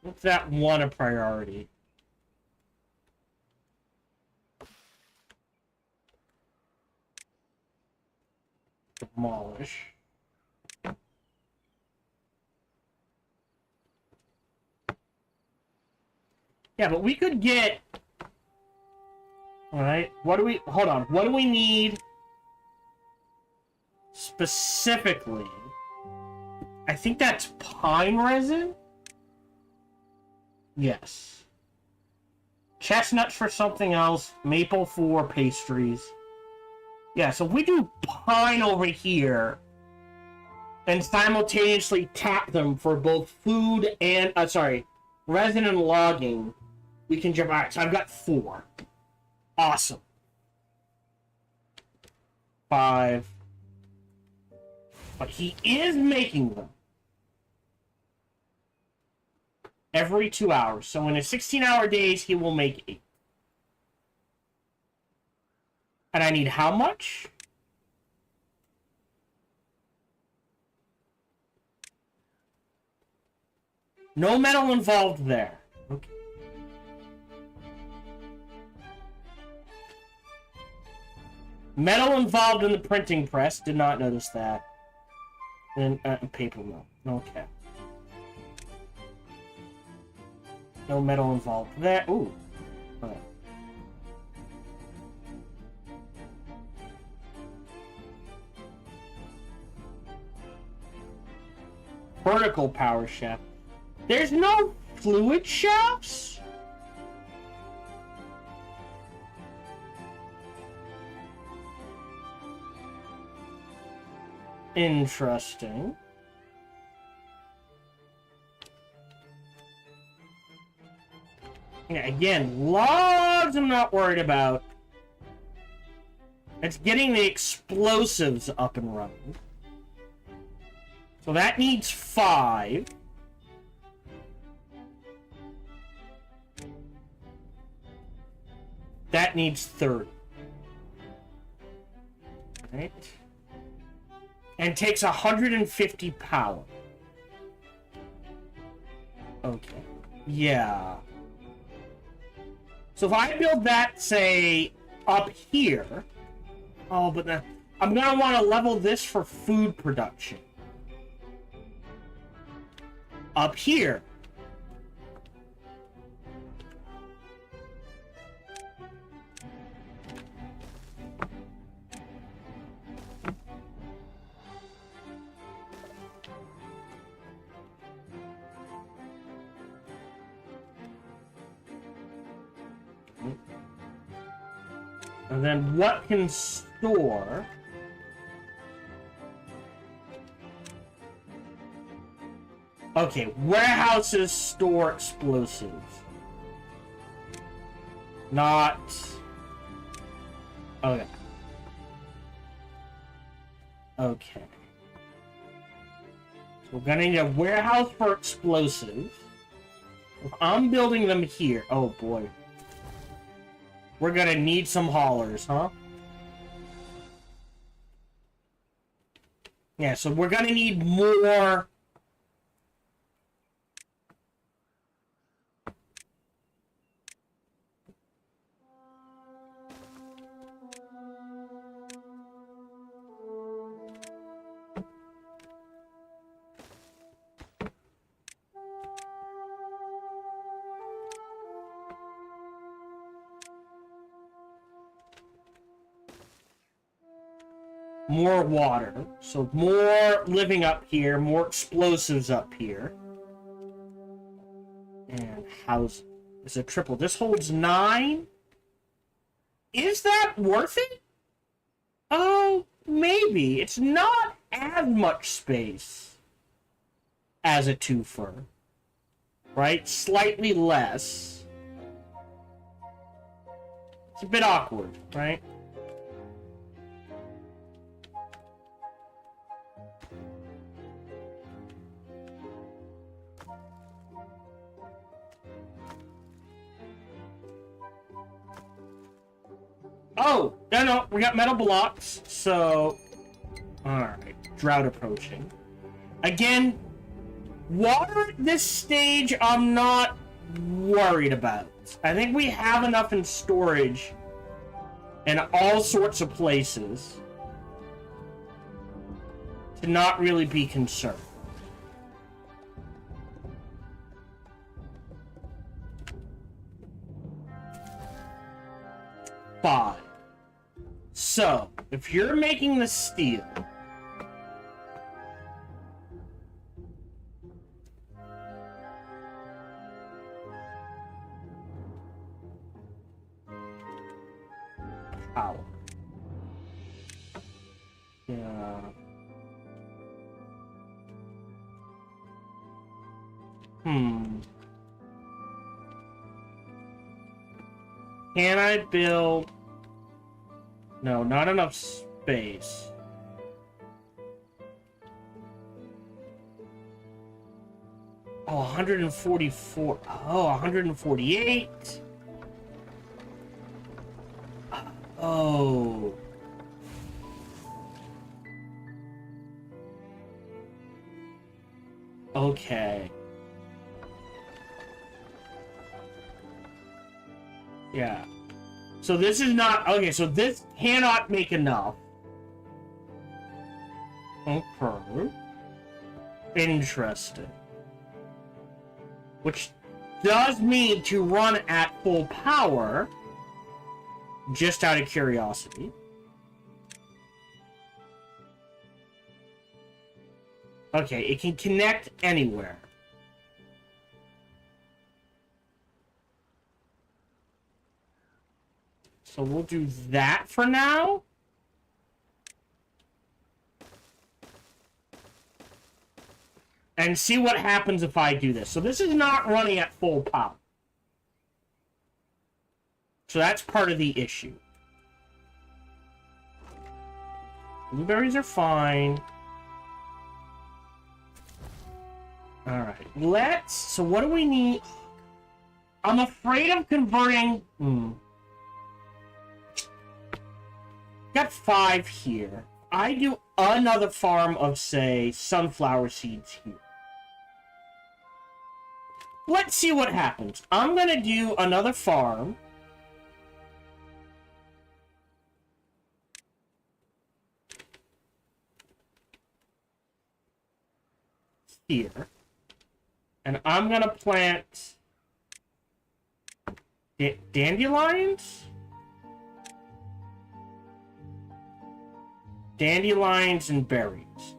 What's that one a priority? Demolish. Yeah, but we could get... Alright, what do we... Hold on. What do we need specifically? I think that's pine resin? Yes. Chestnuts for something else. Maple for pastries. Yeah, so we do pine over here and simultaneously tap them for both food and... resin and logging. We can jump... Alright, so I've got 4. Awesome. 5. But he is making them. Every 2 hours. So in his 16-hour days, he will make 8. And I need how much? No metal involved there. Okay. Metal involved in the printing press. Did not notice that. And paper mill. Okay. No metal involved there. Ooh. Okay. Vertical power shaft. There's no fluid shafts? Interesting. Yeah, again, logs I'm not worried about. It's getting the explosives up and running. So that needs 5. That needs 30. Right. And takes 150 power. Okay. Yeah. So if I build that, say, up here... Oh, but now... I'm going to want to level this for food production. Up here. And then what can store... Okay, warehouses store explosives. Not... Okay. Okay. So we're gonna need a warehouse for explosives. If I'm building them here... Oh, boy. We're gonna need some haulers, huh? Yeah, so we're gonna need more... More water. So more living up here, more explosives up here. And house is a triple. This holds 9. Is that worth it? Oh, maybe. It's not as much space as a twofer. Right? Slightly less. It's a bit awkward, right? Oh, no, we got metal blocks, so... Alright, drought approaching. Again, water at this stage I'm not worried about. I think we have enough in storage in all sorts of places. to not really be concerned. Five. So, if you're making the steel, power. Yeah. Can I build? No, not enough space. Oh, 144. Oh, 148. Oh. Okay. Yeah. So this is not... Okay, so this cannot make enough. Okay. Interesting. Which does mean to run at full power. Just out of curiosity. Okay, it can connect anywhere. So we'll do that for now. And see what happens if I do this. So this is not running at full power. So that's part of the issue. Blueberries are fine. Alright, so what do we need? I'm afraid of converting... Got 5 here. I do another farm of, say, sunflower seeds here. Let's see what happens. I'm gonna do another farm. Here. And I'm gonna plant... dandelions? Dandelions and berries.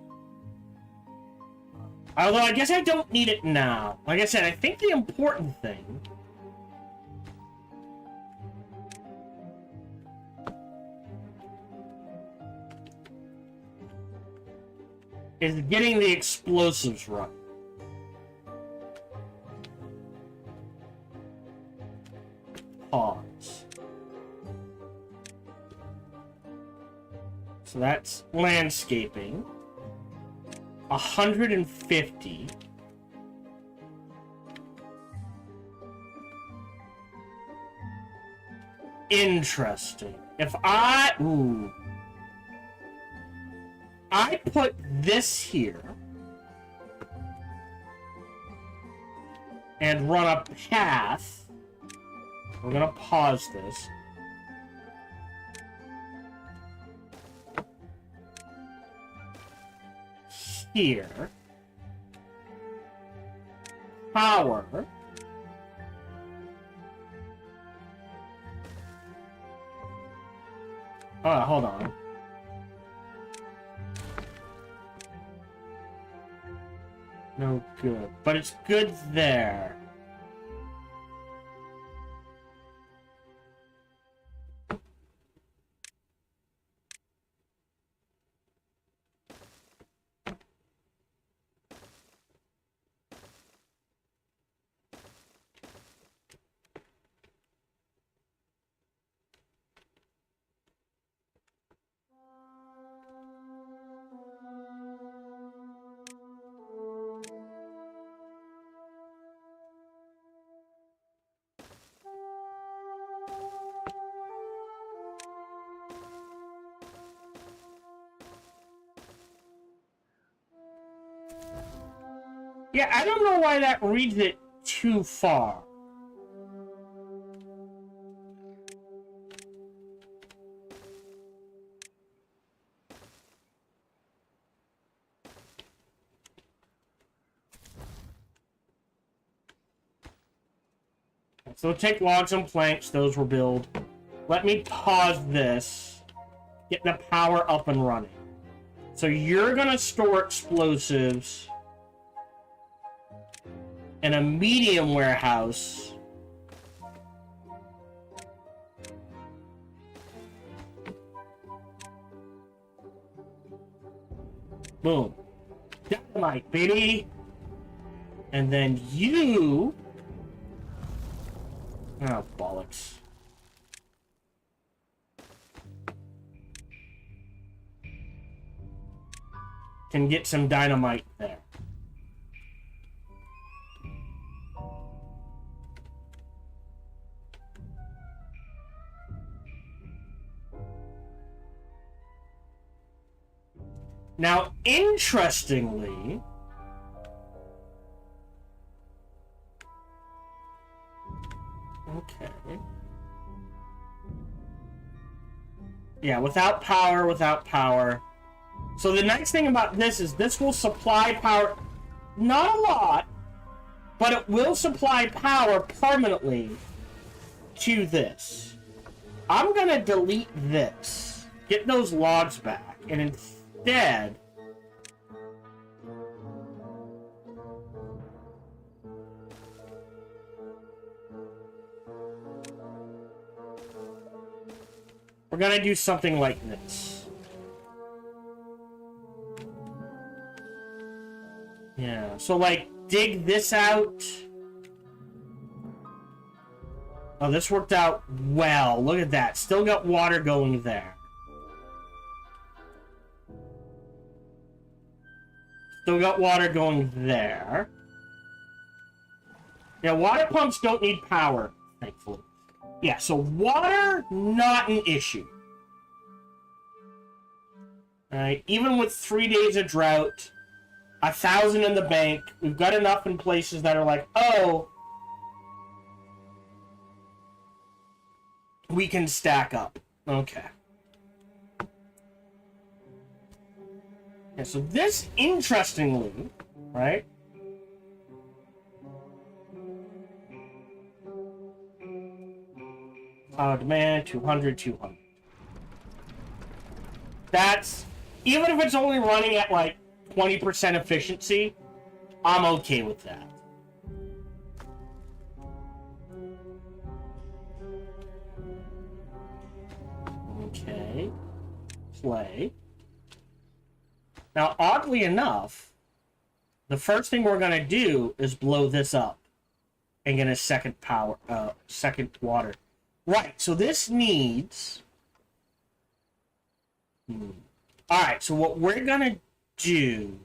Although I guess I don't need it now. Like I said, I think the important thing is getting the explosives right. Pause. So that's landscaping. 150. Interesting. If I... Ooh. I put this here. And run a path. We're gonna pause this. Here. Power. Oh, hold on. No good. But it's good there. Yeah, I don't know why that reads it too far. So we'll take logs and planks. Those will build. Let me pause this. Get the power up and running. So you're going to store explosives in a medium warehouse. Boom. Dynamite, baby. And then you... Oh, bollocks. Can get some dynamite there. Now, interestingly, okay. Yeah, without power. So the nice thing about this is this will supply power, not a lot, but it will supply power permanently to this. I'm gonna delete this, get those logs back, and instead we're gonna do something like this. Yeah, so like dig this out. Oh, this worked out well. Look at that. Still got water going there. Still got water going there. Yeah, water pumps don't need power, thankfully. Yeah, so water, not an issue. Alright, even with 3 days of drought, 1,000 in the bank, we've got enough in places that are like, oh, we can stack up. Okay. Yeah, so this, interestingly, right? Demand 200, 200. That's, even if it's only running at like 20% efficiency, I'm okay with that. Okay. Play. Now, oddly enough, the first thing we're going to do is blow this up and get a second second water. Right, so this needs... Alright, so what we're going to do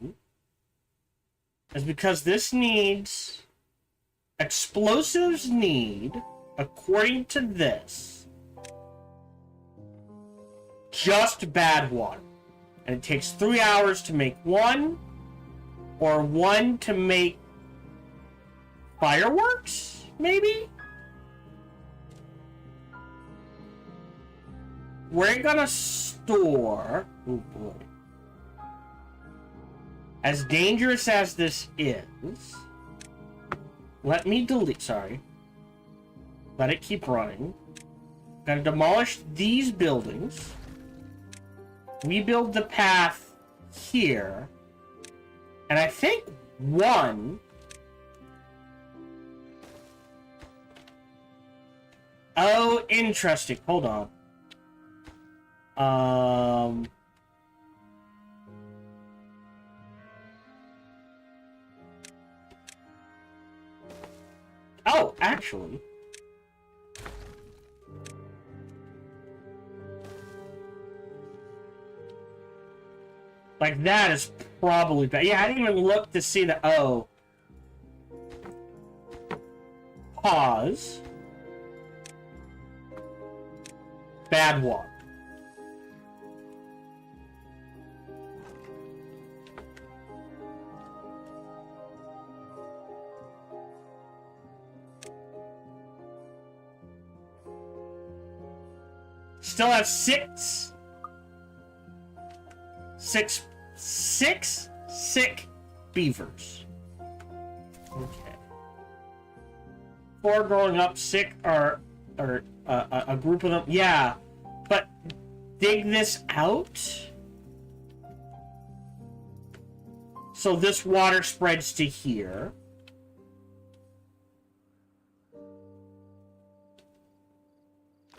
is, because this needs... Explosives need, according to this, just bad water. And it takes 3 hours to make one, or 1 to make fireworks, maybe? We're gonna store... Oh boy. As dangerous as this is... Let me delete... Sorry. Let it keep running. Gonna demolish these buildings. We build the path here. And I think 1... Oh, interesting. Hold on. Oh, actually. Like, that is probably bad. Yeah, I didn't even look to see the... Oh. Pause. Bad water. Still have six sick beavers. Okay. 4 growing up sick, or a group of them. Yeah, but dig this out. So this water spreads to here.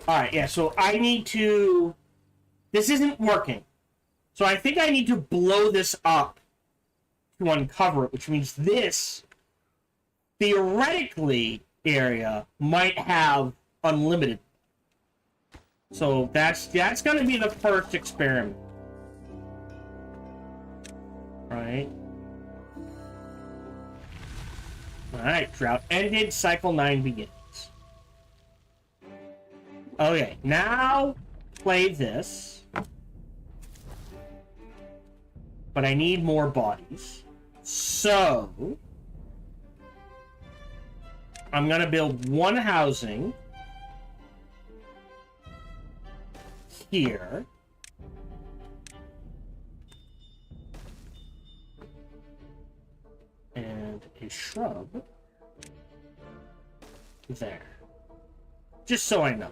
Alright, yeah, so I need to... This isn't working. So I think I need to blow this up to uncover it, which means this, theoretically, area might have unlimited. So that's going to be the first experiment. Right. Alright, drought ended, cycle 9 begins. Okay, now play this. But I need more bodies. So I'm gonna build one housing here. And a shrub there. Just so I know.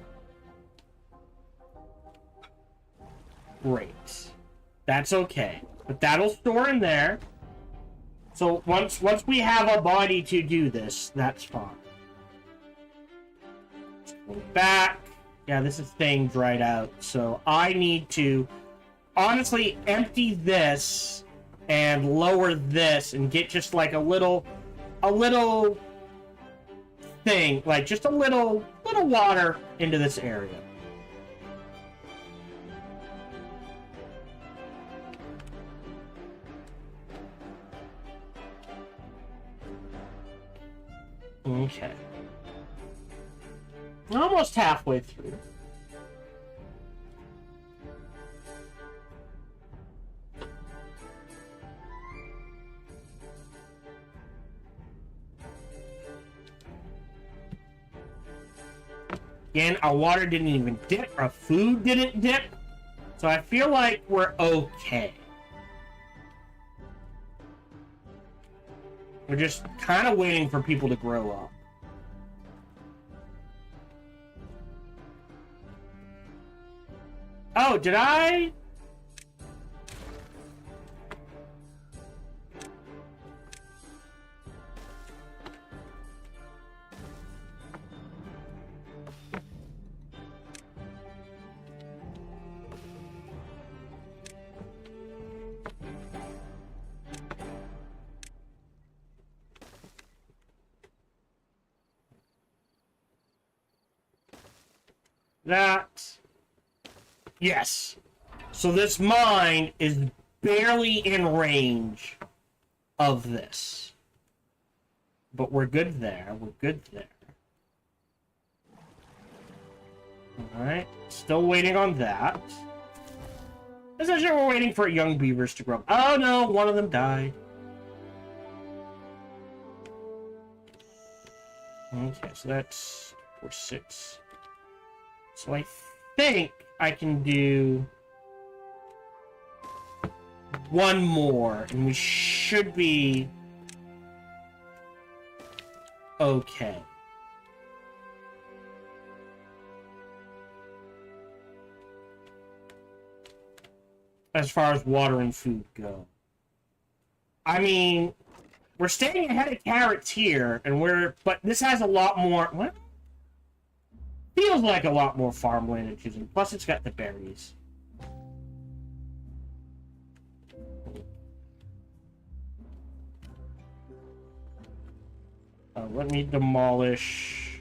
Great. That's okay. But that'll store in there. So once we have a body to do this, that's fine. Go back. Yeah, this is staying dried out. So I need to honestly empty this and lower this and get just like a little thing, like just a little water into this area. Okay. Almost halfway through. Again, our water didn't even dip, our food didn't dip, so I feel like we're okay. We're just kind of waiting for people to grow up. Oh, did I? That. Yes. So this mine is barely in range of this. But we're good there. We're good there. Alright. Still waiting on that. Essentially, we're waiting for young beavers to grow up. Oh no, one of them died. Okay, so that's 4, 6. So I think I can do one more, and we should be okay. As far as water and food go. I mean, we're staying ahead of carrots here, and but this has a lot more, what? Feels like a lot more farmland and choosing. Plus, it's got the berries. Let me demolish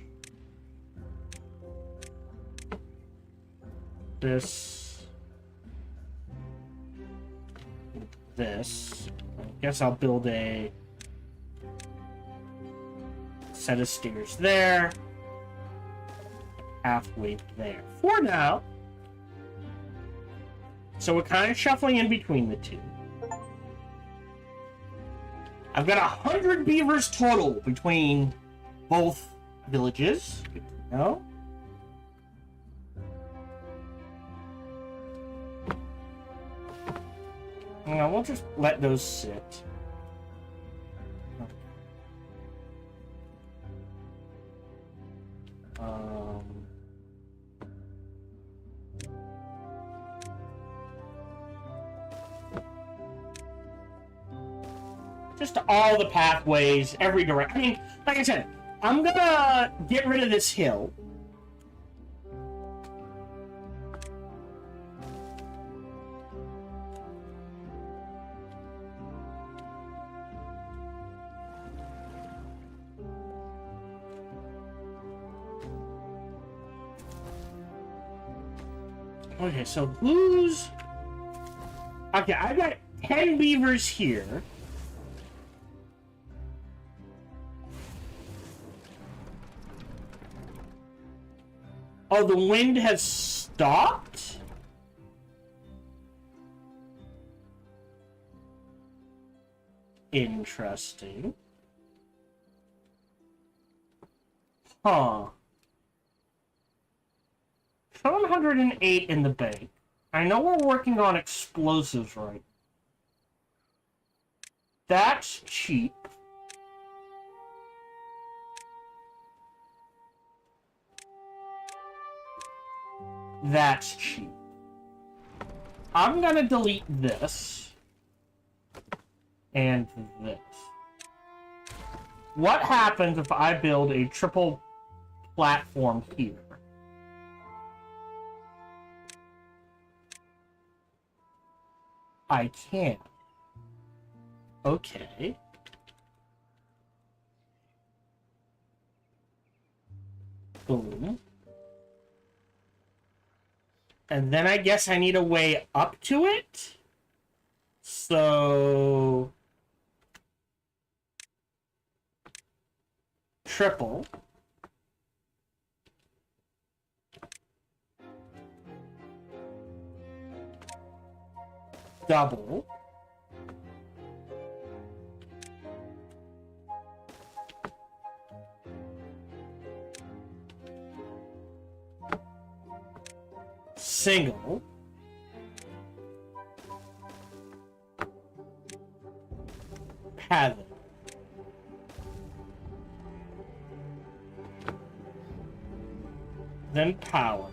this. This. I guess I'll build a set of stairs there. Halfway there for now. So we're kind of shuffling in between the two. I've got 100 beavers total between both villages. Good to know. No, we'll just let those sit. Um, just all the pathways, every direction. I mean, like I said, I'm gonna get rid of this hill. Okay, so who's... Okay, I've got 10 beavers here. Oh, the wind has stopped? Interesting. Huh. 708 in the bank. I know we're working on explosives right. That's cheap. That's cheap. I'm gonna delete this. And this. What happens if I build a triple platform here? I can. Okay. Boom. And then I guess I need a way up to it. So... triple. Double. Single. Pattern. Then power.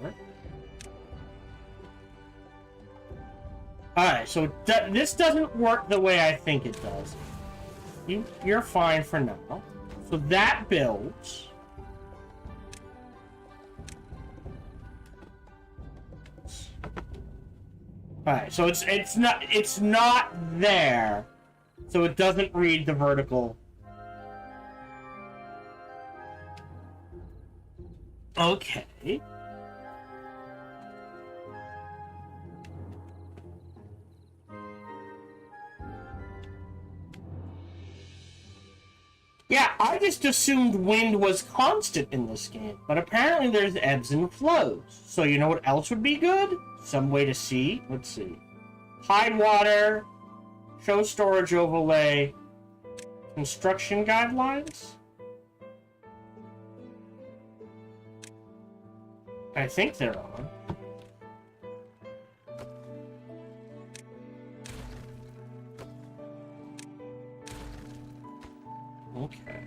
Alright, so this doesn't work the way I think it does. You're fine for now. So that builds. Alright, so it's not there. So it doesn't read the vertical. Okay. Yeah, I just assumed wind was constant in this game, but apparently there's ebbs and flows. So you know what else would be good? Some way to see. Let's see. Hide water, show storage overlay, construction guidelines. I think they're on. Okay.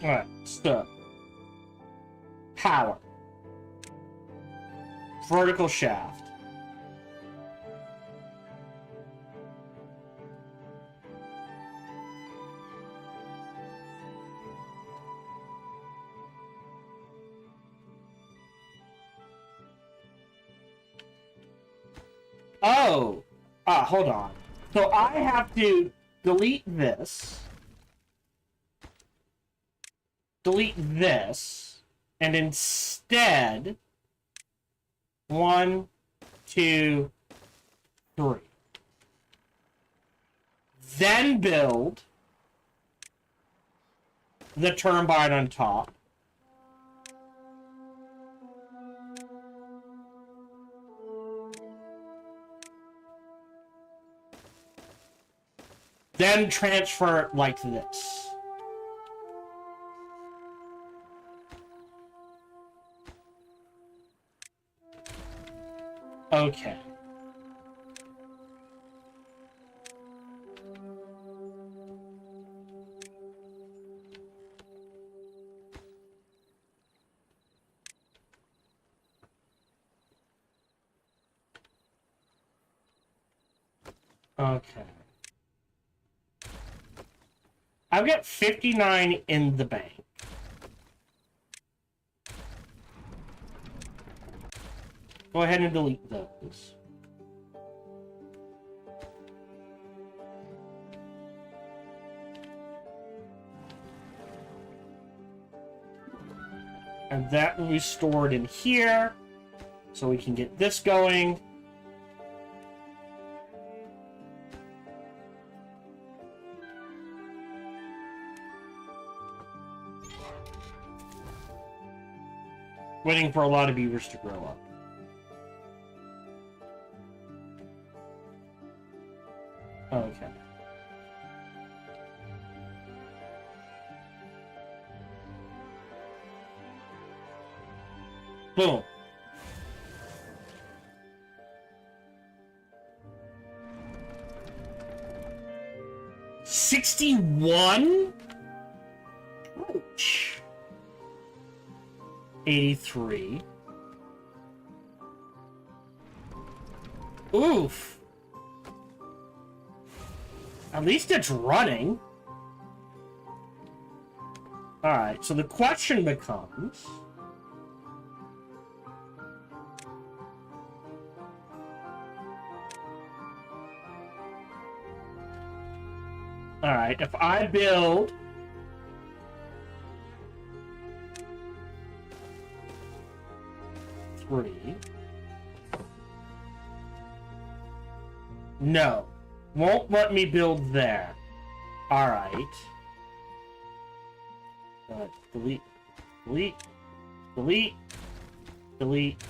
Alright, so. Power. Vertical shaft. Oh! Hold on. So I have to delete this. Delete this. And instead... 1, 2, 3. Then build the turbine on top. Then transfer it like this. Okay. Okay. I've got 59 in the bank. Go ahead and delete those. And that will be stored in here. So we can get this going. Waiting for a lot of beavers to grow up. Okay. Boom. $61? Ouch. 83. Oof. At least it's running. Alright, so the question becomes... Alright, if I build... Three... No. Won't let me build there. Alright. Delete. Delete. Delete. Delete.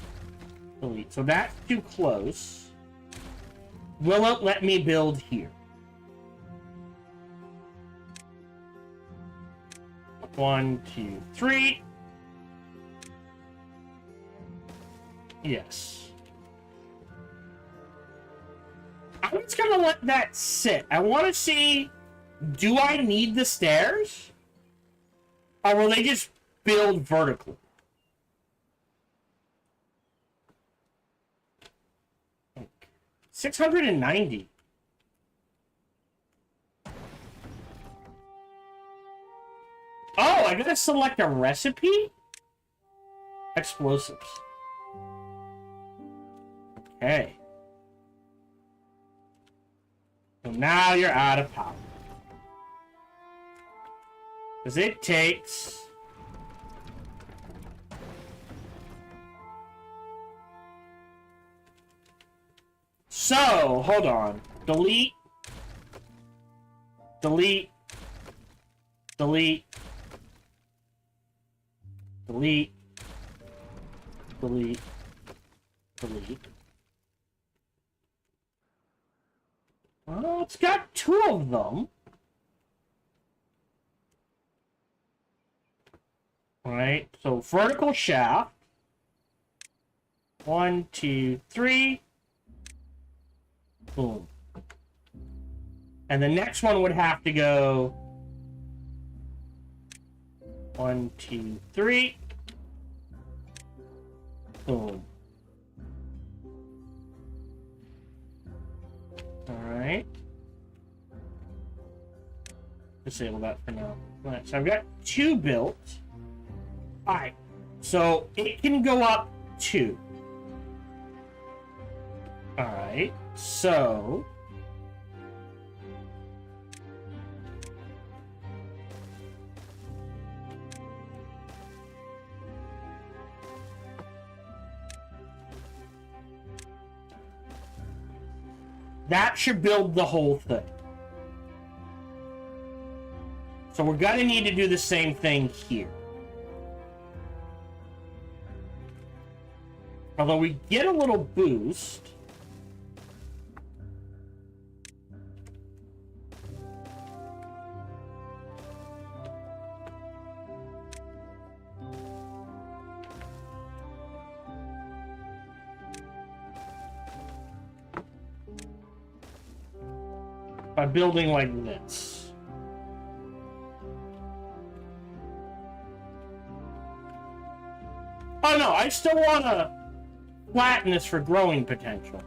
Delete. So that's too close. Will it let me build here? 1, 2, 3. Yes. I'm just gonna let that sit. I want to see, do I need the stairs? Or will they just build vertically? Okay. 690. Oh, I gotta select a recipe? Explosives. Okay. So now you're out of power. Because it takes... So, hold on. Delete. Delete. Delete. Delete. Delete. Delete. Well, it's got 2 of them. Alright, so vertical shaft. 1, 2, 3. Boom. And the next one would have to go 1, 2, 3. Boom. Alright. Disable that for now. Alright, so I've got 2 built. Alright. So it can go up 2. Alright. So that should build the whole thing. So we're gonna need to do the same thing here. Although we get a little boost. By building like this. Oh no, I still want to flatten this for growing potential.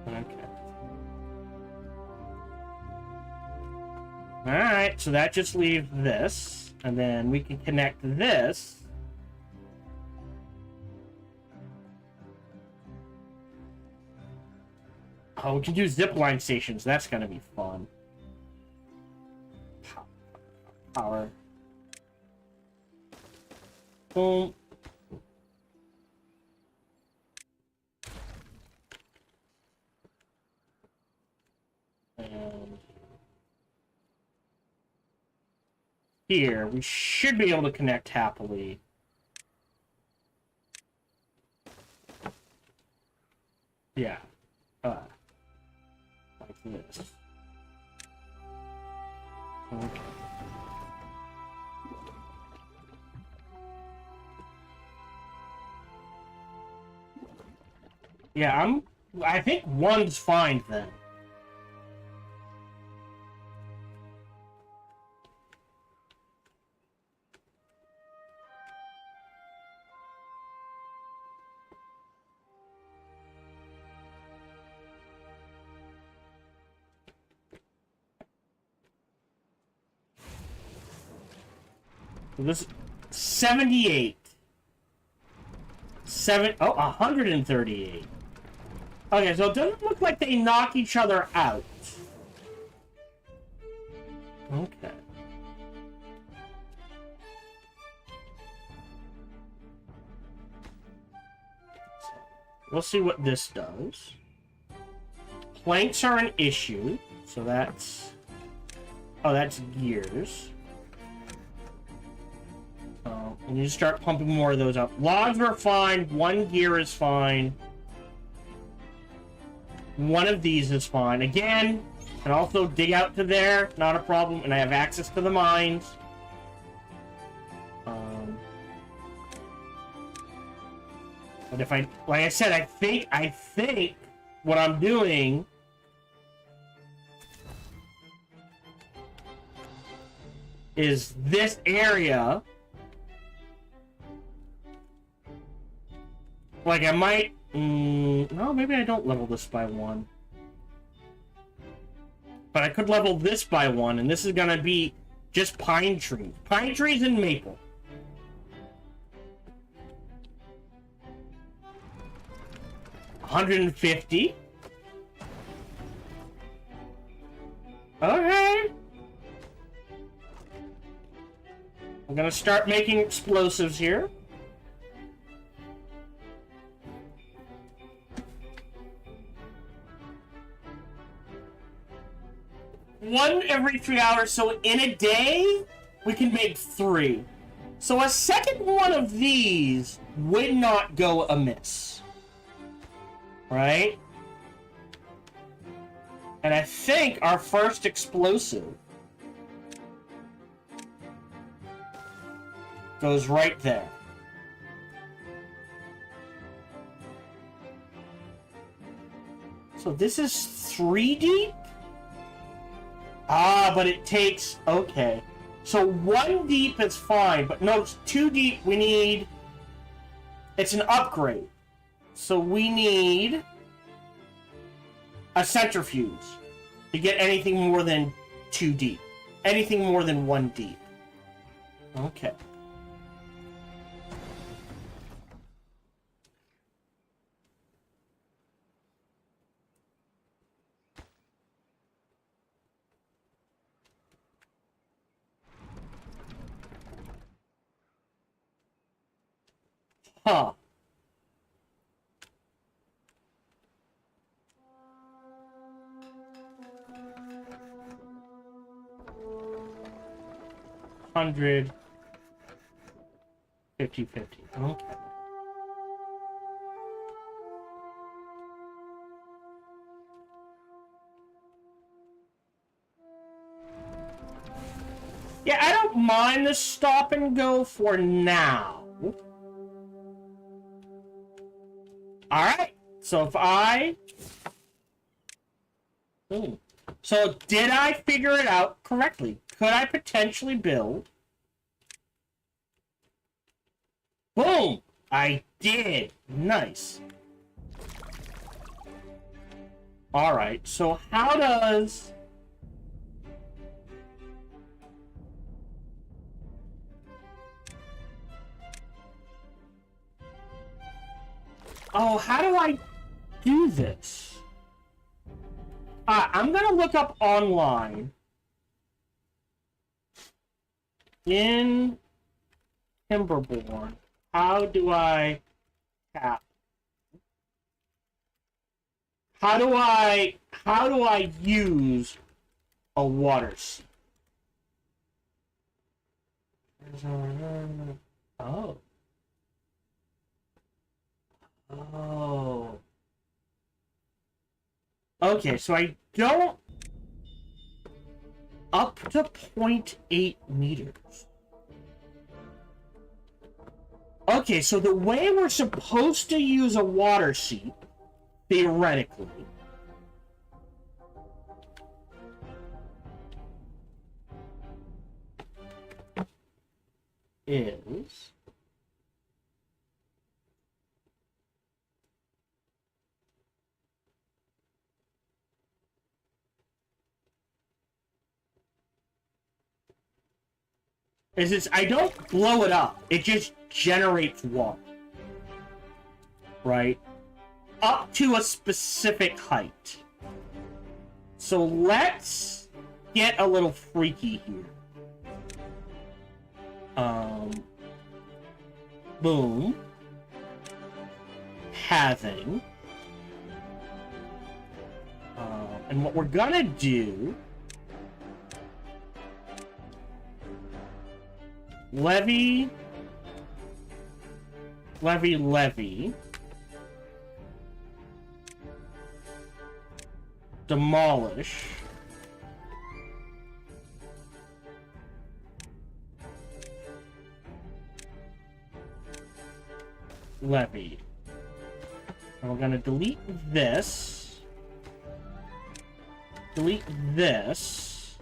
Okay. Alright, so that just leaves this. And then we can connect this. Oh, we can do zipline stations. That's gonna be fun. Power. Boom. And here, we should be able to connect happily. Yeah. Like this. Okay. Yeah, I think one's fine then. So this 78. 138. Okay, so it doesn't look like they knock each other out. Okay. We'll see what this does. Planks are an issue, so that's... Oh, that's gears. And you start pumping more of those up. Logs are fine. One gear is fine. One of these is fine. Again, can also dig out to there. Not a problem. And I have access to the mines. But if I... Like I said, I think what I'm doing... is this area... Like, I might... no, maybe I don't level this by 1. But I could level this by 1, and this is gonna be just pine trees. Pine trees and maple. $150. Okay. I'm gonna start making explosives here. One every 3 hours, so in a day, we can make 3. So a second one of these would not go amiss. Right? And I think our first explosive goes right there. So this is 3 deep? Ah, but it takes... Okay. So 1 deep is fine, but no, 2 deep we need... It's an upgrade. So we need... a centrifuge to get anything more than 2 deep. Anything more than 1 deep. Okay. Huh. $100 50 50. Okay. Yeah, I don't mind the stop and go for now. Alright, so if I... Ooh. So did I figure it out correctly? Could I potentially build... Boom! I did! Nice. Alright, so how does... Oh, how do I do this? I'm gonna look up online. In Timberborn, how do I tap? How do I use a water seat? Oh. Oh. Okay, so I don't... Up to 0.8 meters. Okay, so the way we're supposed to use a water seat, theoretically, is... I don't blow it up. It just generates water. Right? Up to a specific height. So let's get a little freaky here. Boom. Having. And what we're gonna do... Levy. Demolish. Levy. And we're gonna delete this. Delete this.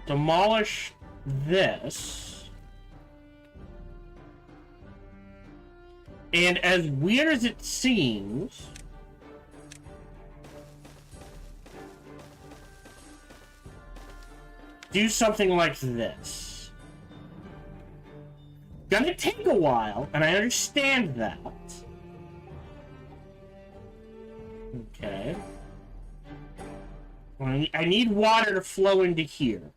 Demolish this. And as weird as it seems, do something like this. Gonna take a while, and I understand that. Okay. I need water to flow into here.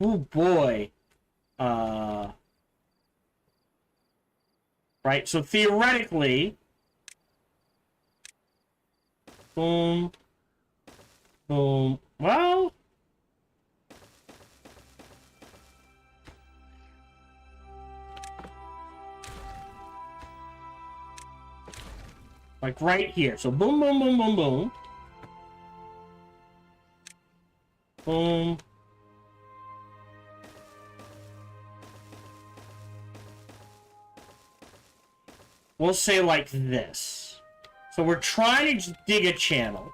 Oh boy. Right, so theoretically... Boom. Boom. Well... Like right here. So boom, boom, boom, boom, boom. Boom. We'll say like this. So we're trying to just dig a channel.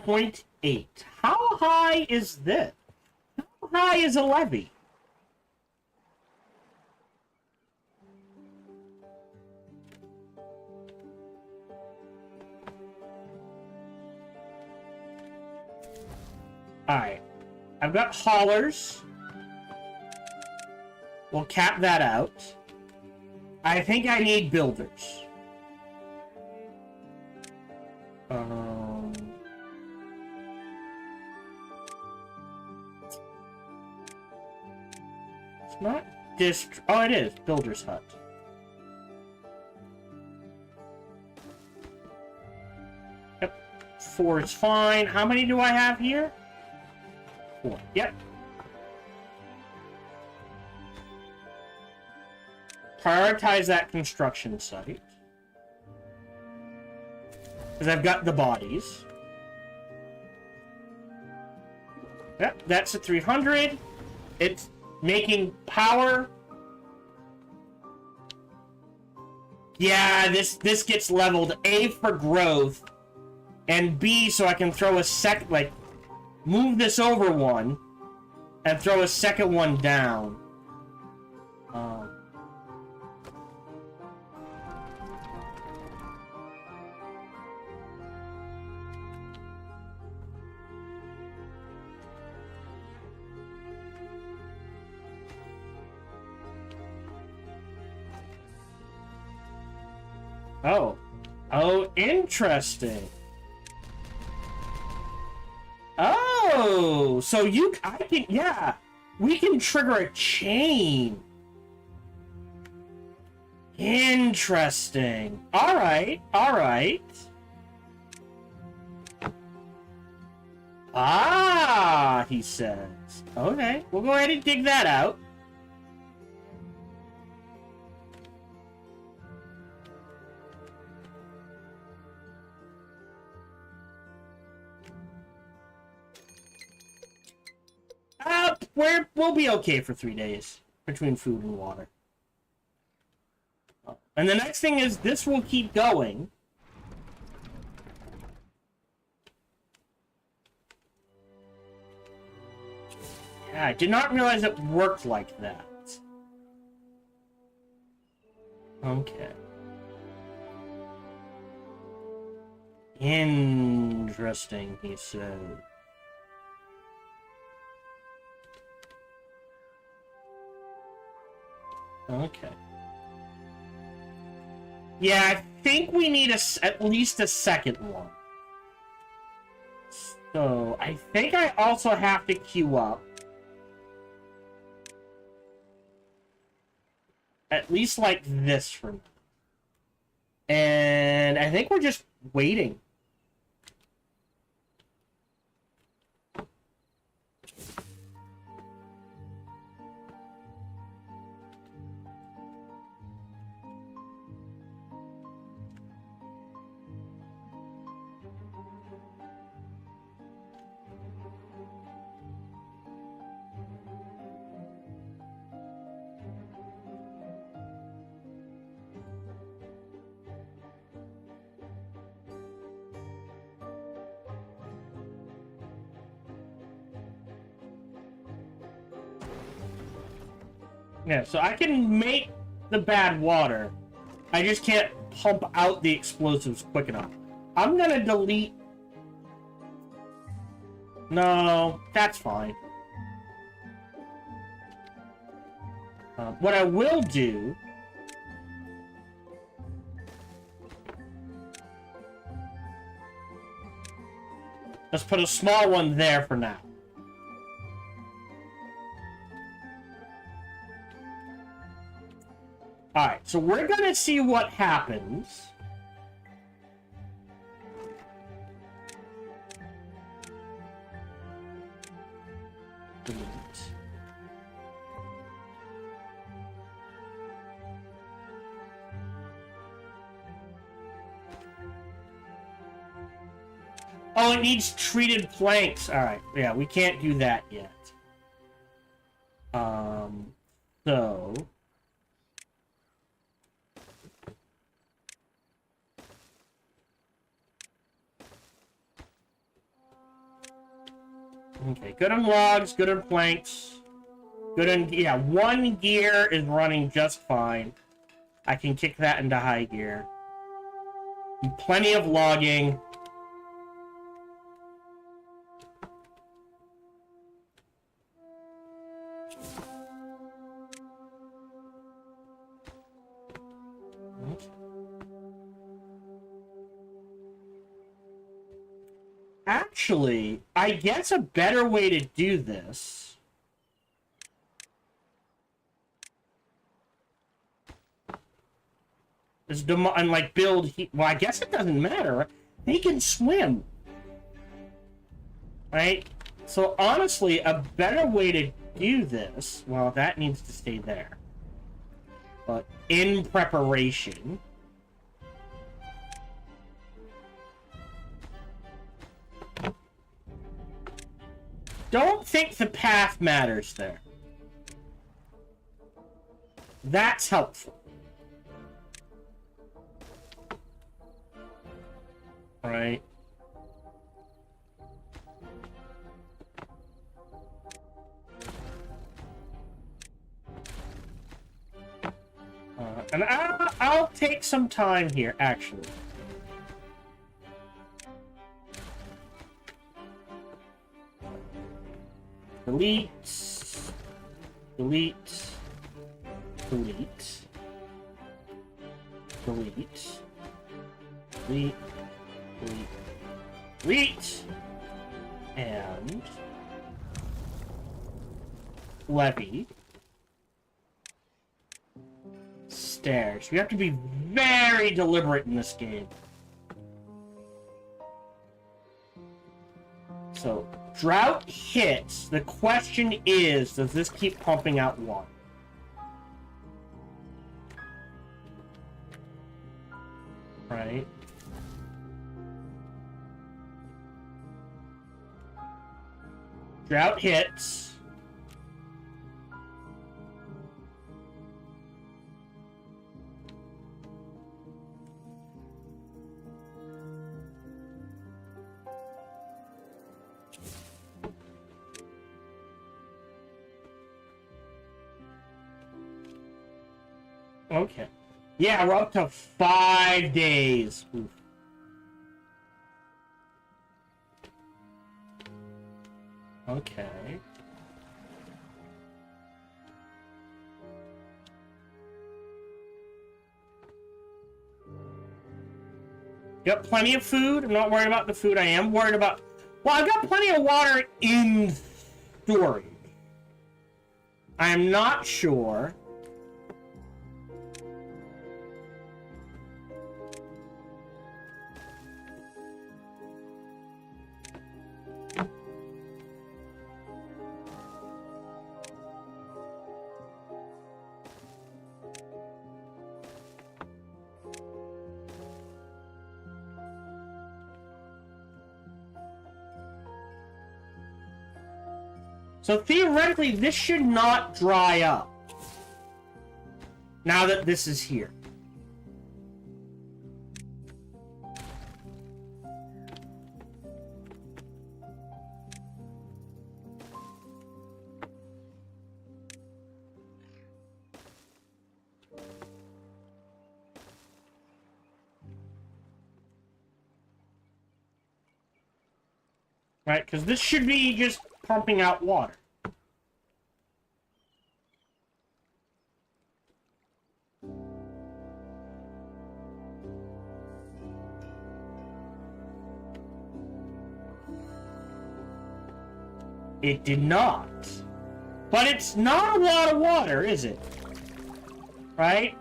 .8. How high is this? How high is a levee? Alright. I've got haulers. We'll cap that out. I think I need builders. It's not oh, it is. Builder's hut. Yep. 4 is fine. How many do I have here? 4. Yep. Prioritize that construction site. Because I've got the bodies. Yep, that's at 300. It's making power. Yeah, this gets leveled. A for growth. And B so I can throw a like, move this over one. and throw a second one down. Oh, interesting. Oh, so we can trigger a chain. Interesting. All right. Ah, he says. Okay, we'll go ahead and dig that out. We'll be okay for 3 days between food and water. And the next thing is this will keep going. Yeah, I did not realize it worked like that. Okay. Interesting, he said. Okay. Yeah, I think we need at least a second one. So, I think I also have to queue up at least like this for now. And I think we're just waiting. Yeah, so I can make the bad water. I just can't pump out the explosives quick enough. I'm gonna delete... No, that's fine. What I will do... Let's put a small one there for now. Alright, so we're gonna see what happens. Oh, it needs treated planks. Alright, yeah, we can't do that yet. So... Okay, good on logs, good on planks. Good on... Yeah, one gear is running just fine. I can kick that into high gear. Plenty of logging. Actually, I guess a better way to do this is to like build. Well, I guess it doesn't matter. They can swim, right? So honestly, a better way to do this. Well, that needs to stay there. But in preparation. Don't think the path matters there. That's helpful. Right. And I'll take some time here, actually. Delete. Delete. Delete. Delete. Delete. Delete. Delete. And levy. Stairs. You have to be very deliberate in this game. So, drought hits. The question is, does this keep pumping out water? Right? Drought hits. Okay. Yeah, we're up to 5 days. Oof. Okay. Got plenty of food. I'm not worried about the food. I am worried about... Well, I've got plenty of water in storage. I am not sure... So theoretically, this should not dry up. Now that this is here. Right, because this should be just pumping out water. It did not. But it's not a lot of water, is it? Right?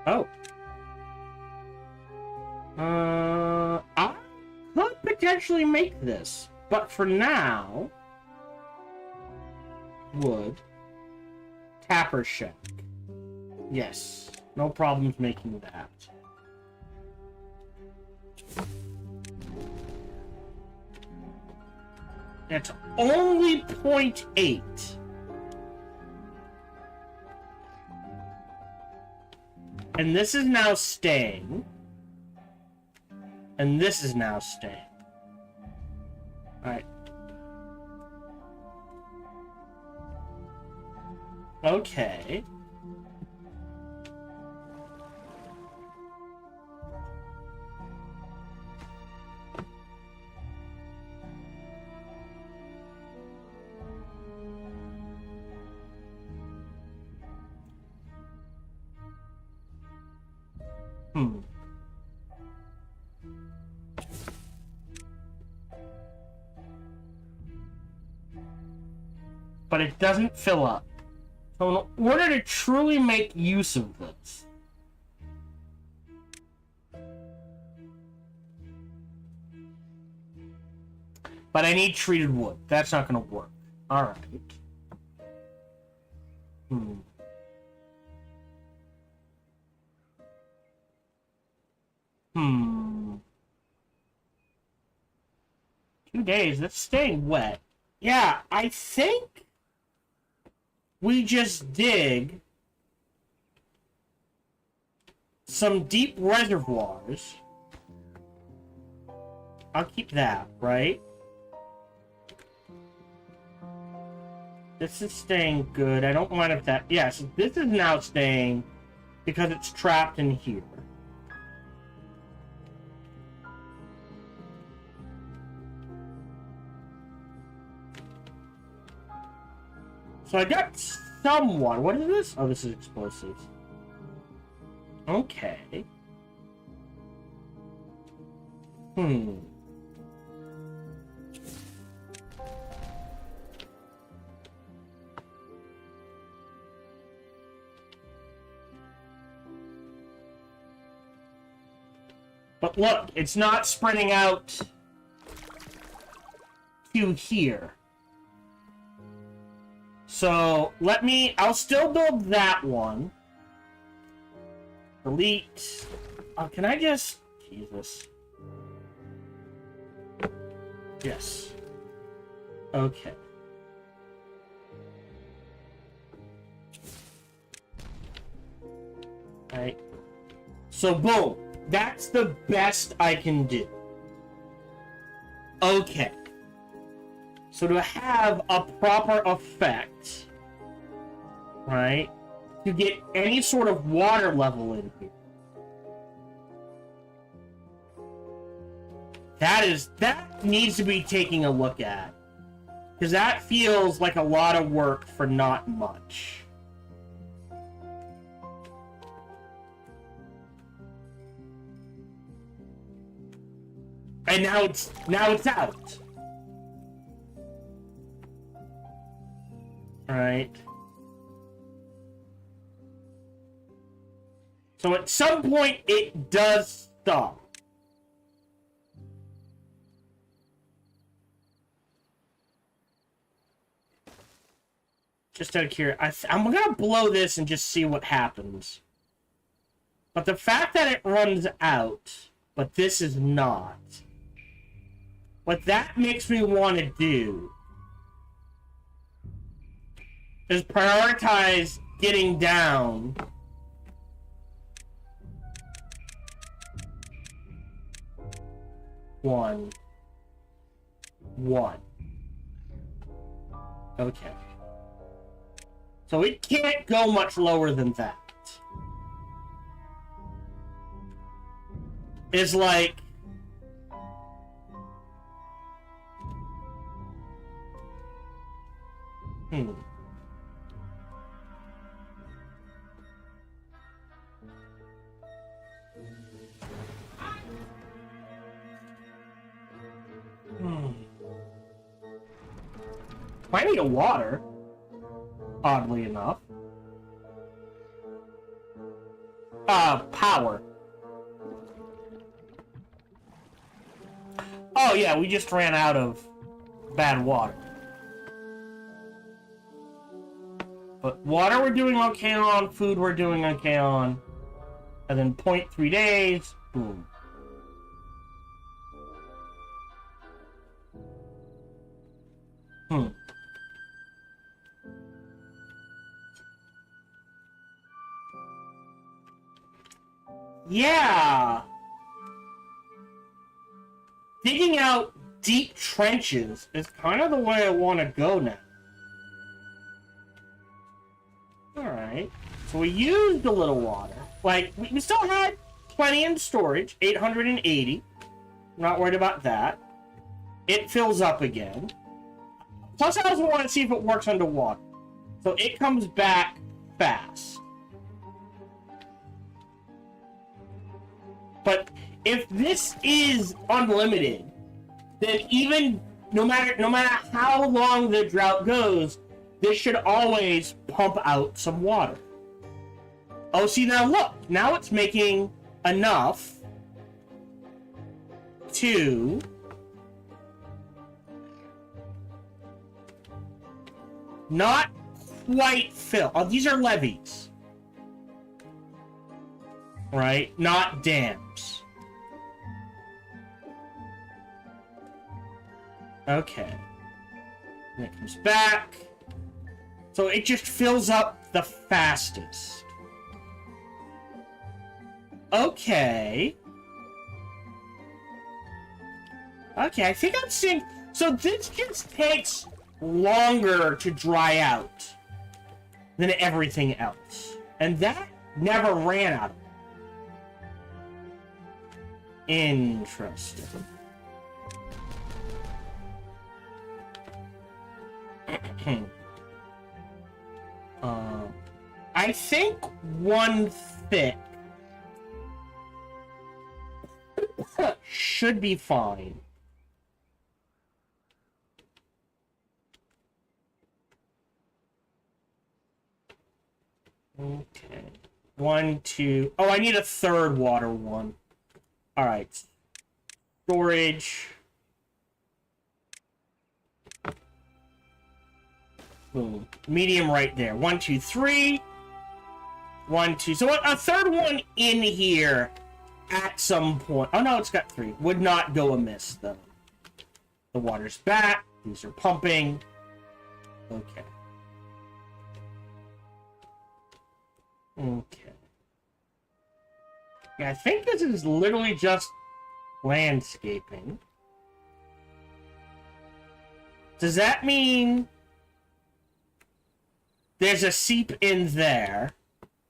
Oh. I could potentially make this, but for now, wood, tapper shack. Yes, no problems making that. It's only 0.8. And this is now staying. And this is now staying. Alright. Okay. But it doesn't fill up. So in order to truly make use of this, but I need treated wood. That's not going to work. Alright. 2 days. That's staying wet. Yeah, I think we just dig some deep reservoirs. I'll keep that, right? This is staying good. I don't mind if that... Yes, this is now staying because it's trapped in here. So I got somewhat... What is this? Oh, this is explosives. Okay. But look, it's not spreading out to here. So, I'll still build that one. Delete. Oh, can I just... Jesus. Yes. Okay. Right. So, boom. That's the best I can do. Okay. So to have a proper effect, right, to get any sort of water level in here, that needs to be taking a look at. Because that feels like a lot of work for not much. And now it's out. Alright. So at some point it does stop. Just out of curiosity, I'm gonna blow this and just see what happens. But the fact that it runs out, but this is not, what that makes me want to do is prioritize getting down one. Okay. So it can't go much lower than that. It's like... Plenty of water, oddly enough. Power. Oh yeah, we just ran out of bad water. But water we're doing okay on, food we're doing okay on. And then 0.3 days, boom. Yeah! Digging out deep trenches is kind of the way I want to go now. Alright. So we used a little water. Like, we still had plenty in storage. 880. Not worried about that. It fills up again. Plus, I also want to see if it works underwater. So it comes back fast. But if this is unlimited, then even no matter how long the drought goes, this should always pump out some water. Oh, see, now look. Now it's making enough to... not quite fill. Oh, these are levees. Right? Not dams. Okay. And it comes back. So it just fills up the fastest. Okay. Okay, I think I'm seeing... So this just takes longer to dry out than everything else. And that never ran out of it. Interesting. I think one thick should be fine. Okay. 1, 2... Oh, I need a third water one. Alright. Storage. Boom. Medium right there. 1, 2, 3. 1, 2... So a third one in here at some point. Oh, no, it's got 3. Would not go amiss, though. The water's back. These are pumping. Okay. Okay. Yeah, I think this is literally just landscaping. Does that mean there's a seep in there?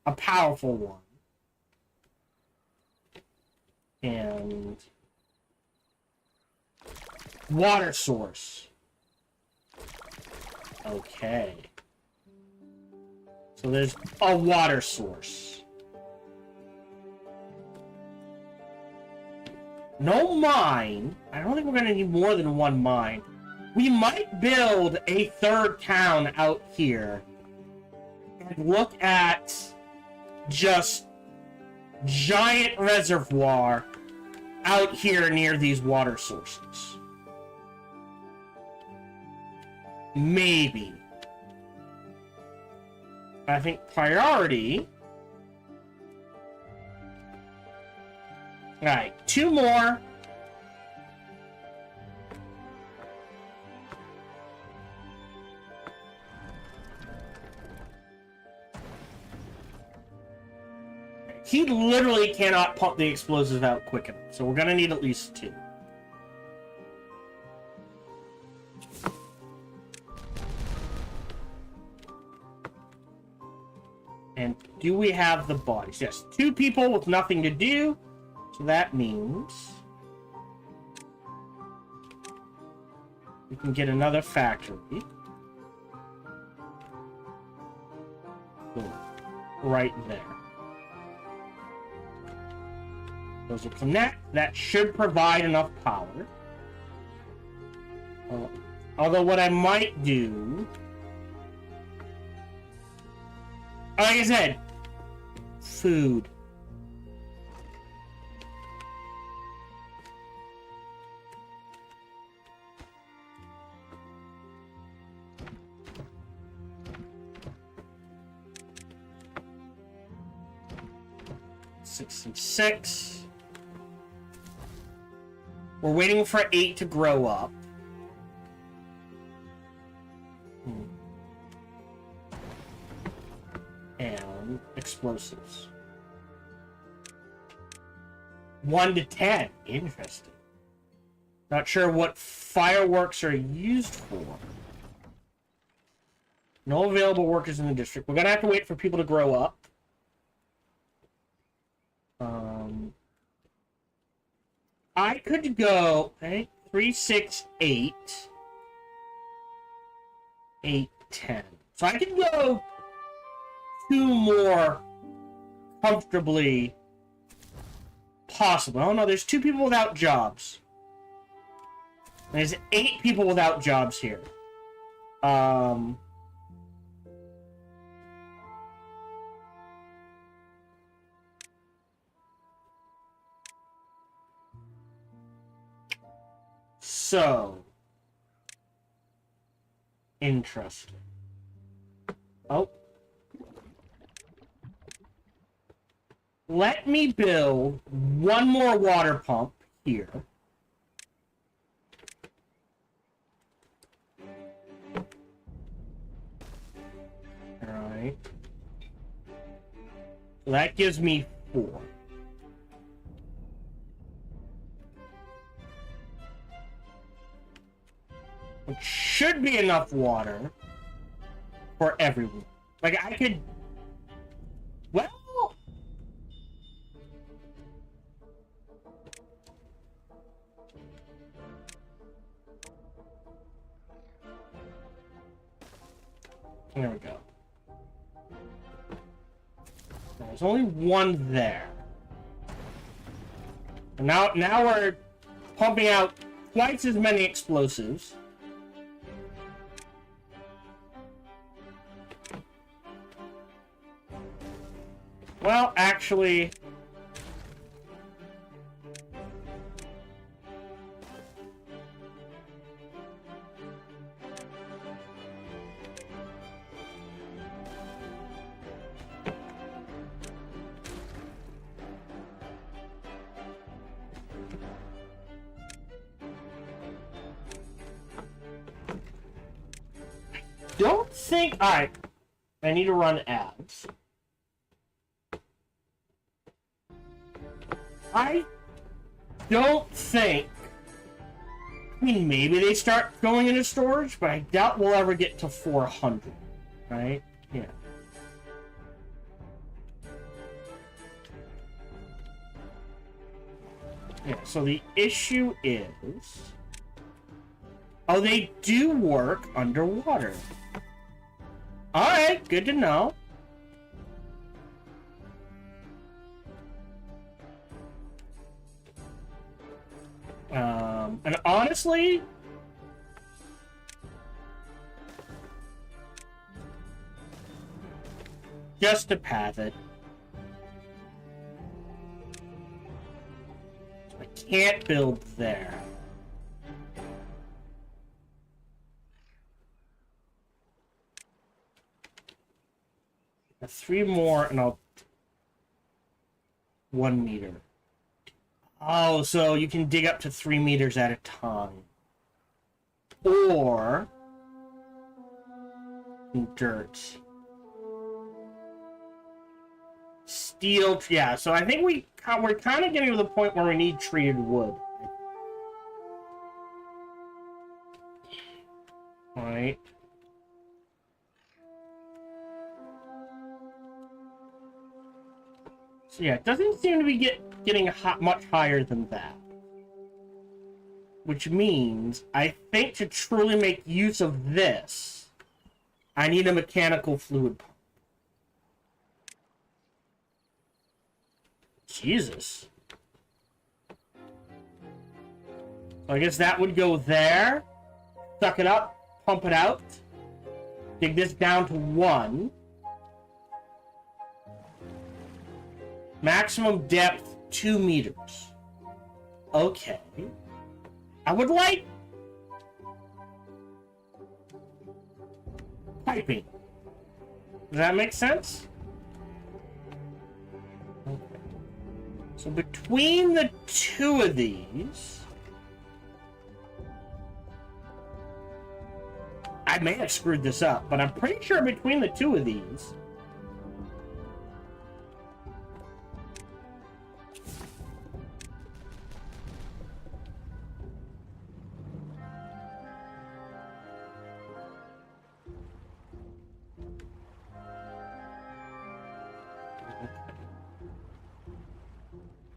A powerful one. And water source. Okay. So there's a water source. No mine. I don't think we're going to need more than one mine. We might build a third town out here. And look at just giant reservoir out here near these water sources. Maybe. I think priority... Alright, 2 more. He literally cannot pump the explosives out quick enough, so we're gonna need at least 2. And do we have the bodies? Yes, 2 people with nothing to do. So that means we can get another factory. Boom. Right there. Those will connect. That should provide enough power. Although what I might do... Like I said, food. Six and 6. We're waiting for 8 to grow up. And explosives. 1 to 10. Interesting. Not sure what fireworks are used for. No available workers in the district. We're gonna have to wait for people to grow up. I could go 3, 6, 8. 8, 10. So I could go 2 more comfortably possible. Oh no, there's 2 people without jobs. There's 8 people without jobs here. So, interesting. Oh. Let me build 1 more water pump here. So that gives me 4. Which should be enough water for everyone. Like, I could... Well... There we go. There's only one there. And now we're pumping out twice as many explosives. Well, actually... don't think... Alright. I need to run ads. I don't think... I mean, maybe they start going into storage, but I doubt we'll ever get to 400. Right? Yeah. Yeah, so the issue is... Oh, they do work underwater. Alright, good to know. And honestly... Just to path it. I can't build there. Three more, and I'll... 1 meter. Oh, so you can dig up to 3 meters at a time. Or... dirt. Steel, yeah, so I think we're kind of getting to the point where we need treated wood. Alright. So yeah, it doesn't seem to be getting much higher than that. Which means, I think to truly make use of this, I need a mechanical fluid pump. Jesus. So I guess that would go there. Suck it up, pump it out. Dig this down to 1. Maximum depth, 2 meters. Okay. I would like... piping. Does that make sense? Okay. So between the 2 of these... I may have screwed this up, but I'm pretty sure between the 2 of these...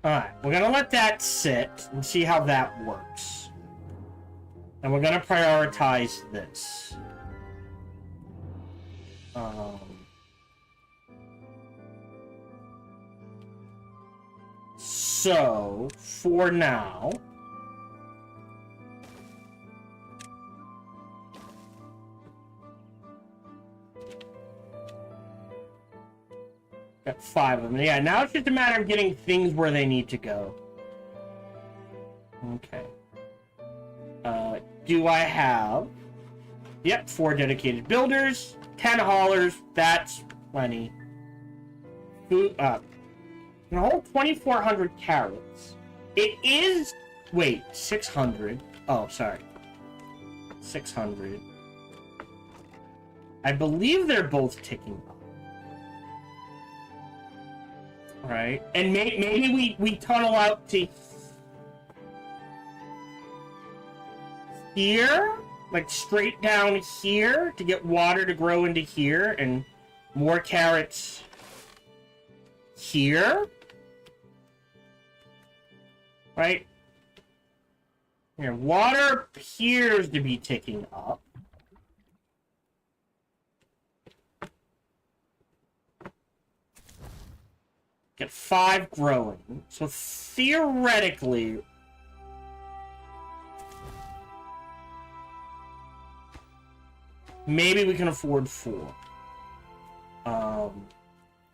Alright, we're gonna let that sit and see how that works. And we're gonna prioritize this. So, for now... Got 5 of them. Yeah, now it's just a matter of getting things where they need to go. Okay. Do I have... Yep, 4 dedicated builders, 10 haulers, that's plenty. Food, can hold 2,400 carrots. It is... Wait, 600. Oh, sorry. 600. I believe they're both ticking up. Right? And maybe we tunnel out to here, like straight down here to get water to grow into here, and more carrots here. Right? Here, water appears to be ticking up. Get 5 growing. So theoretically, maybe we can afford 4.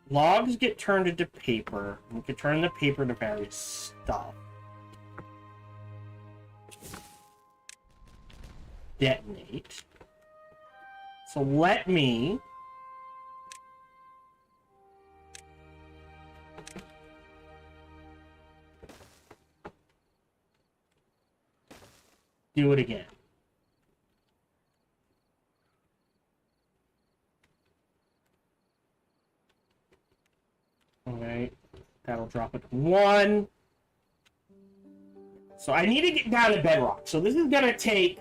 Logs get turned into paper. We can turn the paper into various stuff. Detonate. So let me do it again. Alright. That'll drop it to 1. So I need to get down to bedrock. So this is gonna take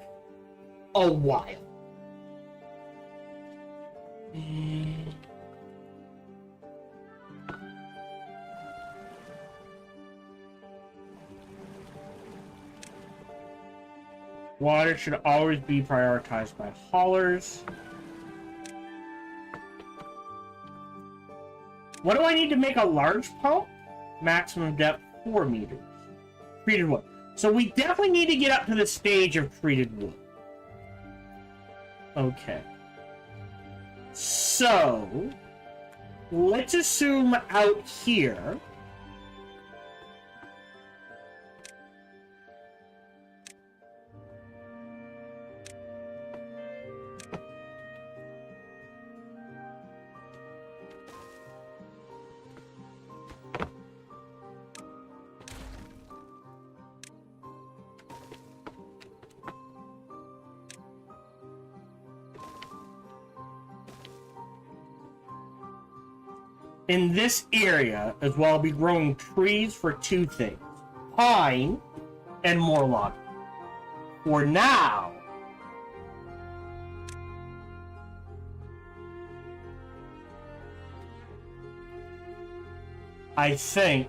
a while. Water should always be prioritized by haulers. What do I need to make a large pump? Maximum depth 4 meters. Treated wood. So we definitely need to get up to the stage of treated wood. Okay. So, let's assume out here in this area as well, I'll be growing trees for 2 things. Pine and more log. For now, I think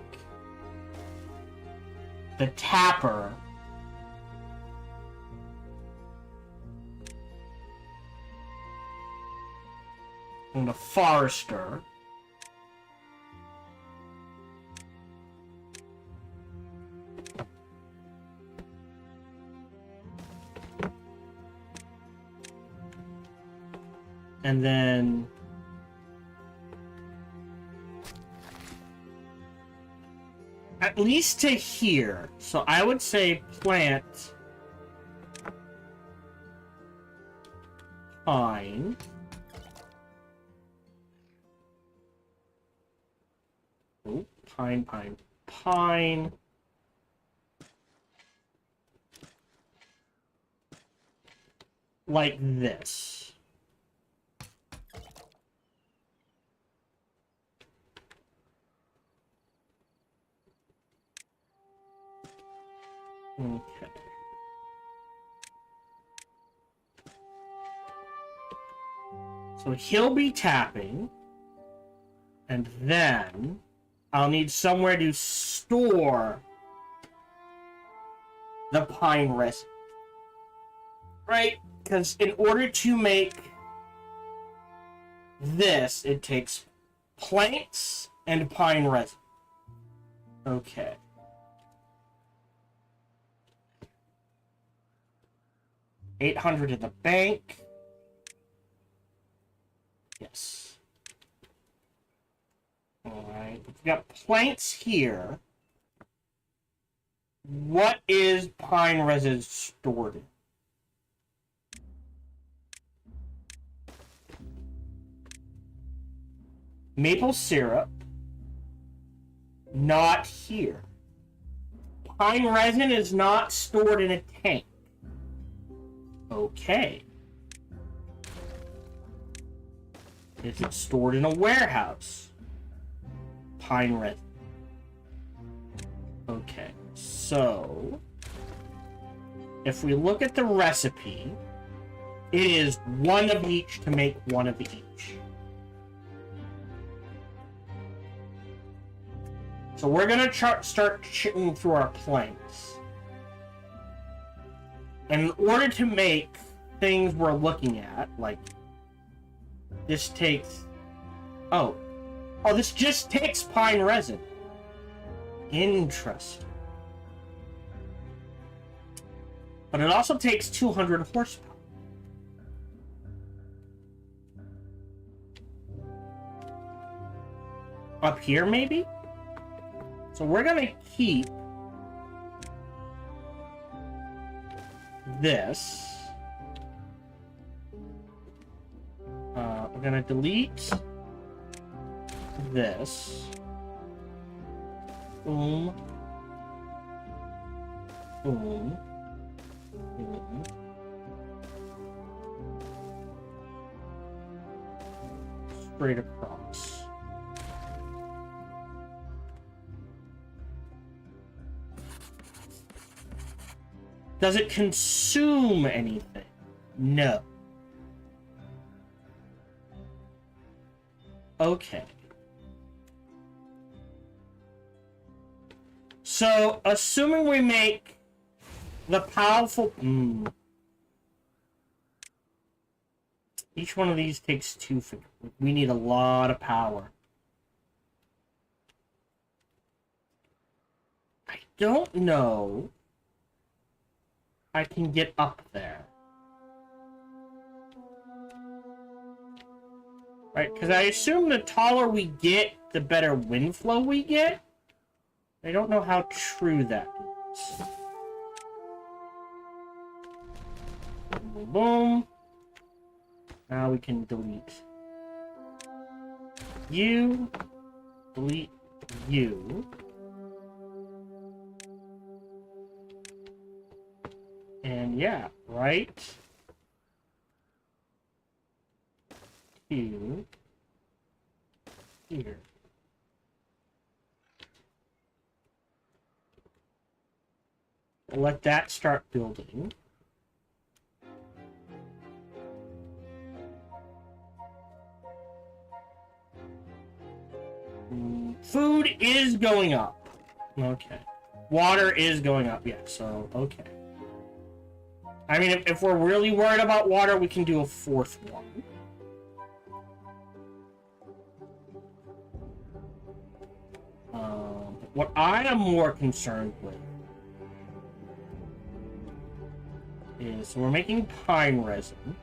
the tapper and the forester and then at least to here. So I would say plant pine. Oh, pine, pine, pine. Like this. Okay. So he'll be tapping, and then I'll need somewhere to store the pine resin. Right? Because in order to make this, it takes planks and pine resin. Okay. $800 in the bank. Yes. Alright. We've got planks here. What is pine resin stored in? Maple syrup. Not here. Pine resin is not stored in a tank. Okay. Is it stored in a warehouse? Pine resin. Okay, so if we look at the recipe, it is one of each to make one of each. So we're gonna start chipping through our planks. And in order to make things we're looking at, like this takes... Oh, this just takes pine resin. Interesting. But it also takes 200 horsepower. Up here, maybe? So we're gonna keep this. We're gonna delete this. Boom. Boom. Boom. Straight across. Does it consume anything? No. Okay. So, assuming we make the powerful... Each one of these takes 2 fingers. We need a lot of power. I don't know I can get up there. Right, because I assume the taller we get, the better wind flow we get. I don't know how true that is. Boom, boom, boom. Now we can delete you. Delete you. And yeah, right to here. Let that start building. Food is going up. Okay. Water is going up, yeah, so, okay. I mean, if we're really worried about water, we can do a 4th one. What I am more concerned with is, so we're making pine resin.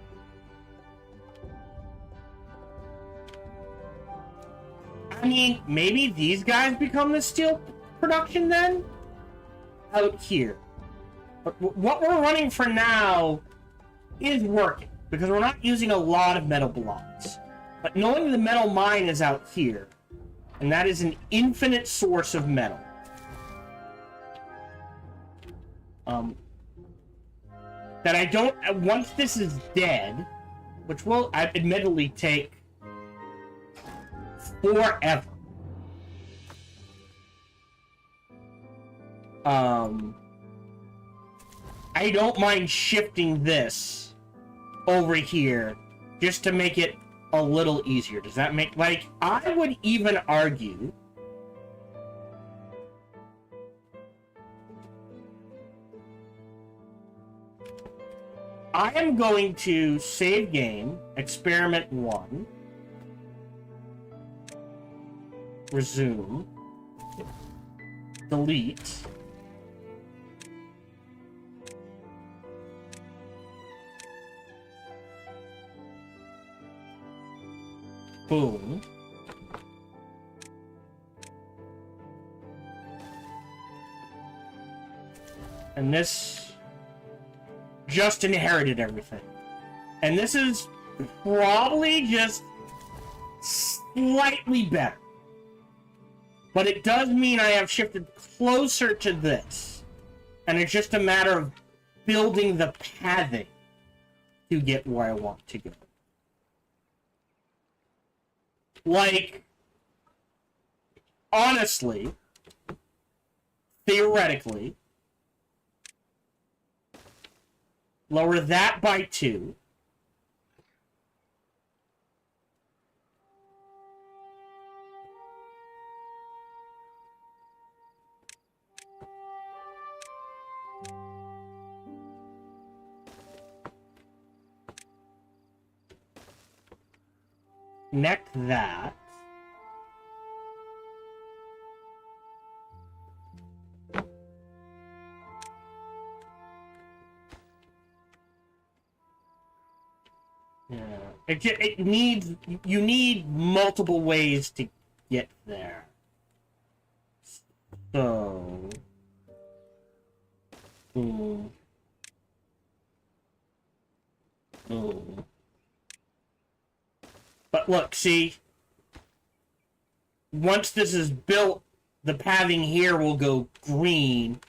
I mean, maybe these guys become the steel production then? Out here. But what we're running for now is working, because we're not using a lot of metal blocks. But knowing the metal mine is out here, and that is an infinite source of metal. That I don't... Once this is dead, which will admittedly take forever. I don't mind shifting this over here just to make it a little easier. Does that make... Like, I would even argue... I am going to save game, experiment 1, resume, delete, boom, and this just inherited everything. And this is probably just slightly better. But it does mean I have shifted closer to this. And it's just a matter of building the pathing to get where I want to go. Like, honestly, theoretically. Lower that by 2. Connect that. Yeah. It needs... You need multiple ways to get there. So... But look, see? Once this is built, the pathing here will go green,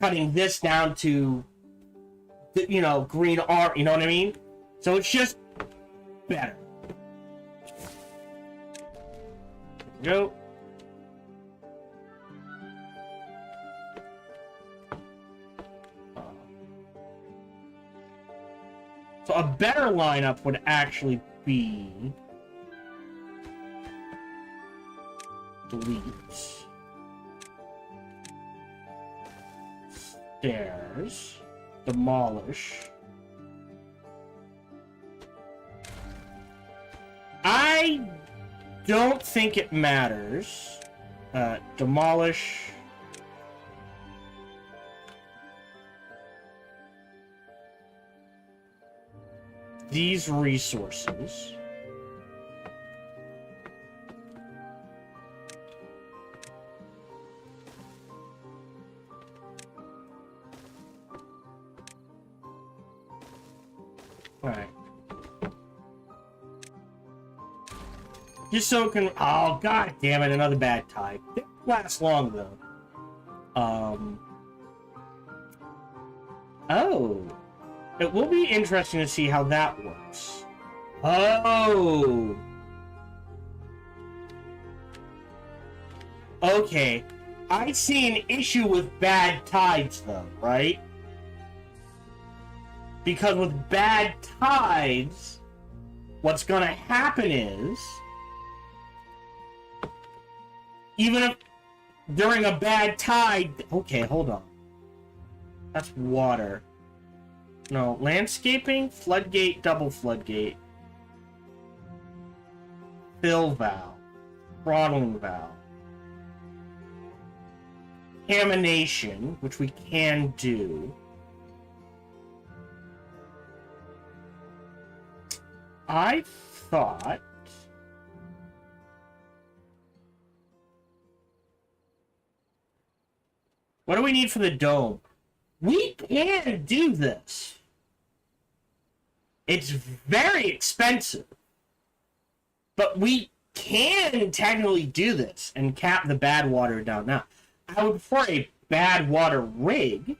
cutting this down to, you know, green art, you know what I mean? So it's just better. Go. So a better lineup would actually be... Delete. Stairs. Demolish. I don't think it matters. Demolish. These resources. Alright. Just so it can... Oh, god damn it, another bad tide. It didn't last long, though. Oh. It will be interesting to see how that works. Oh. Okay. I see an issue with bad tides, though, right? Because with bad tides, what's gonna happen is... Even if during a bad tide... Okay, hold on. That's water. No, landscaping, floodgate, double floodgate. Fill valve. Throttling valve. Contamination, which we can do. I thought... What do we need for the dome? We can do this. It's very expensive. But we can technically do this and cap the bad water down now. I would prefer a bad water rig.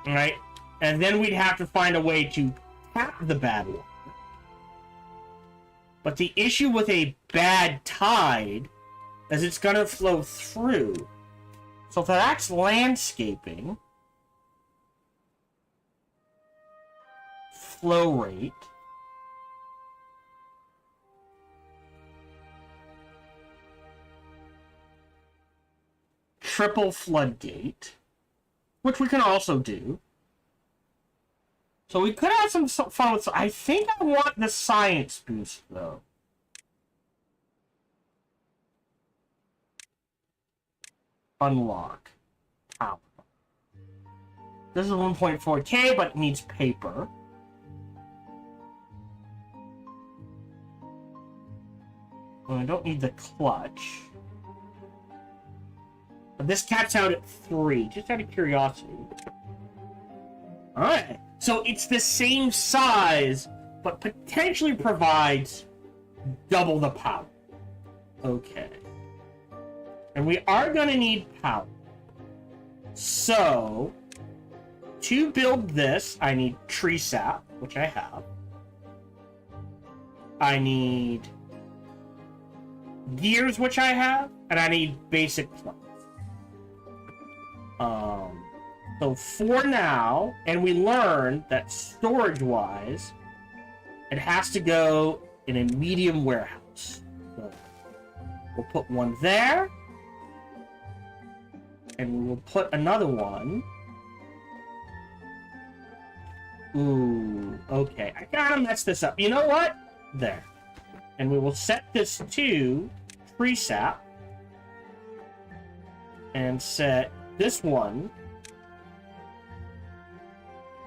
Alright? And then we'd have to find a way to tap the bad water. But the issue with a bad tide is it's going to flow through. So if that's landscaping, flow rate, triple floodgate, which we can also do. So we could have some fun with... I think I want the science boost, though. Unlock. Power. This is 1.4K, but it needs paper. Well, I don't need the clutch. But this caps out at 3, just out of curiosity. Alright. So it's the same size, but potentially provides double the power. Okay. And we are going to need power. So, to build this, I need tree sap, which I have. I need gears, which I have, and I need basic planks. So for now, and we learned that storage-wise, it has to go in a medium warehouse. So we'll put one there, and we will put another one. Ooh, okay. I gotta mess this up. You know what? There. And we will set this to tree sap. And set this one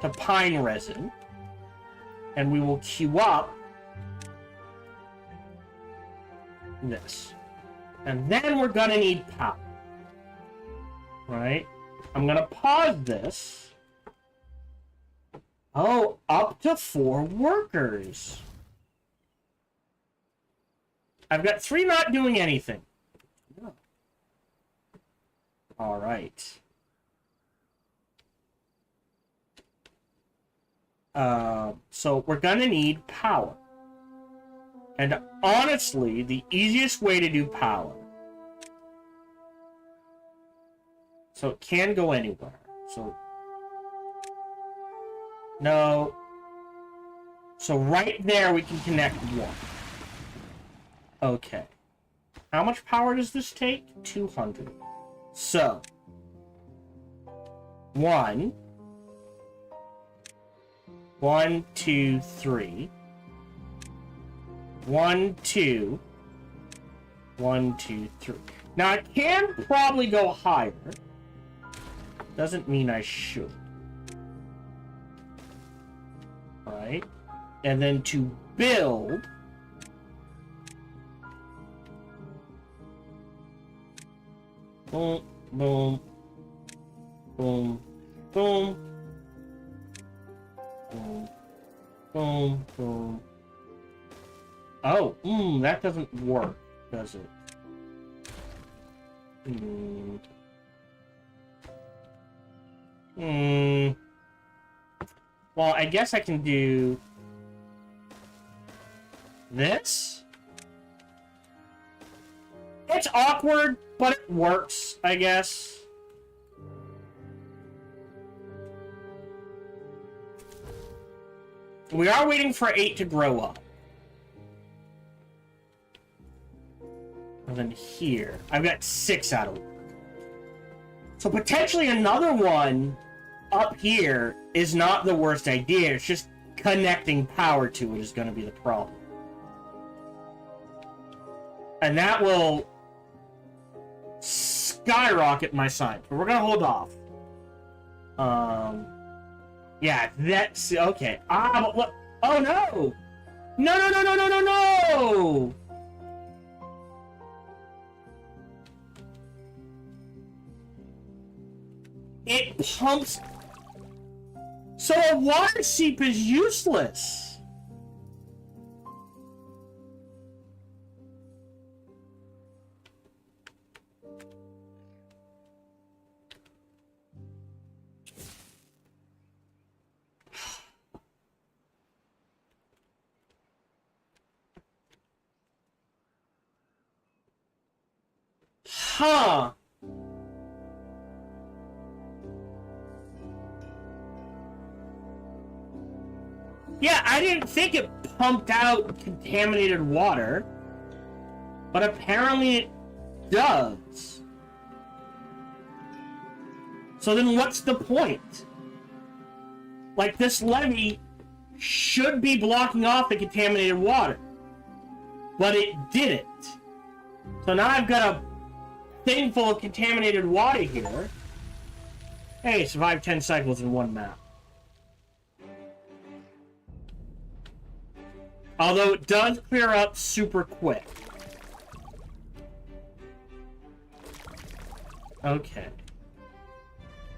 to pine resin. And we will queue up this. And then we're gonna need power. Right? I'm gonna pause this. Oh, up to 4 workers. I've got 3 not doing anything. Oh. All right. So we're gonna need power. And honestly, the easiest way to do power, so it can go anywhere. So no. So right there we can connect 1. Okay. How much power does this take? 200. So 1, 2, 3. 1, 2. 1, 2, 3. Now I can probably go higher. Doesn't mean I should. Right? And then to build, boom, boom, boom, boom, boom, boom, boom. Oh, that doesn't work, does it? Well, I guess I can do this. It's awkward, but it works, I guess. We are waiting for 8 to grow up. And then here, I've got 6 out of work. So potentially another one up here is not the worst idea. It's just connecting power to it is going to be the problem. And that will skyrocket my side. But we're going to hold off. Yeah, that's... Okay. But what? Oh, no! No, no, no, no, no, no, no! It pumps... So a water seep is useless. Huh. Yeah, I didn't think it pumped out contaminated water, but apparently it does. So then what's the point? Like, this levee should be blocking off the contaminated water, but it didn't. So now I've got a thing full of contaminated water here. Hey, survived 10 cycles in 1 map. Although it does clear up super quick. Okay.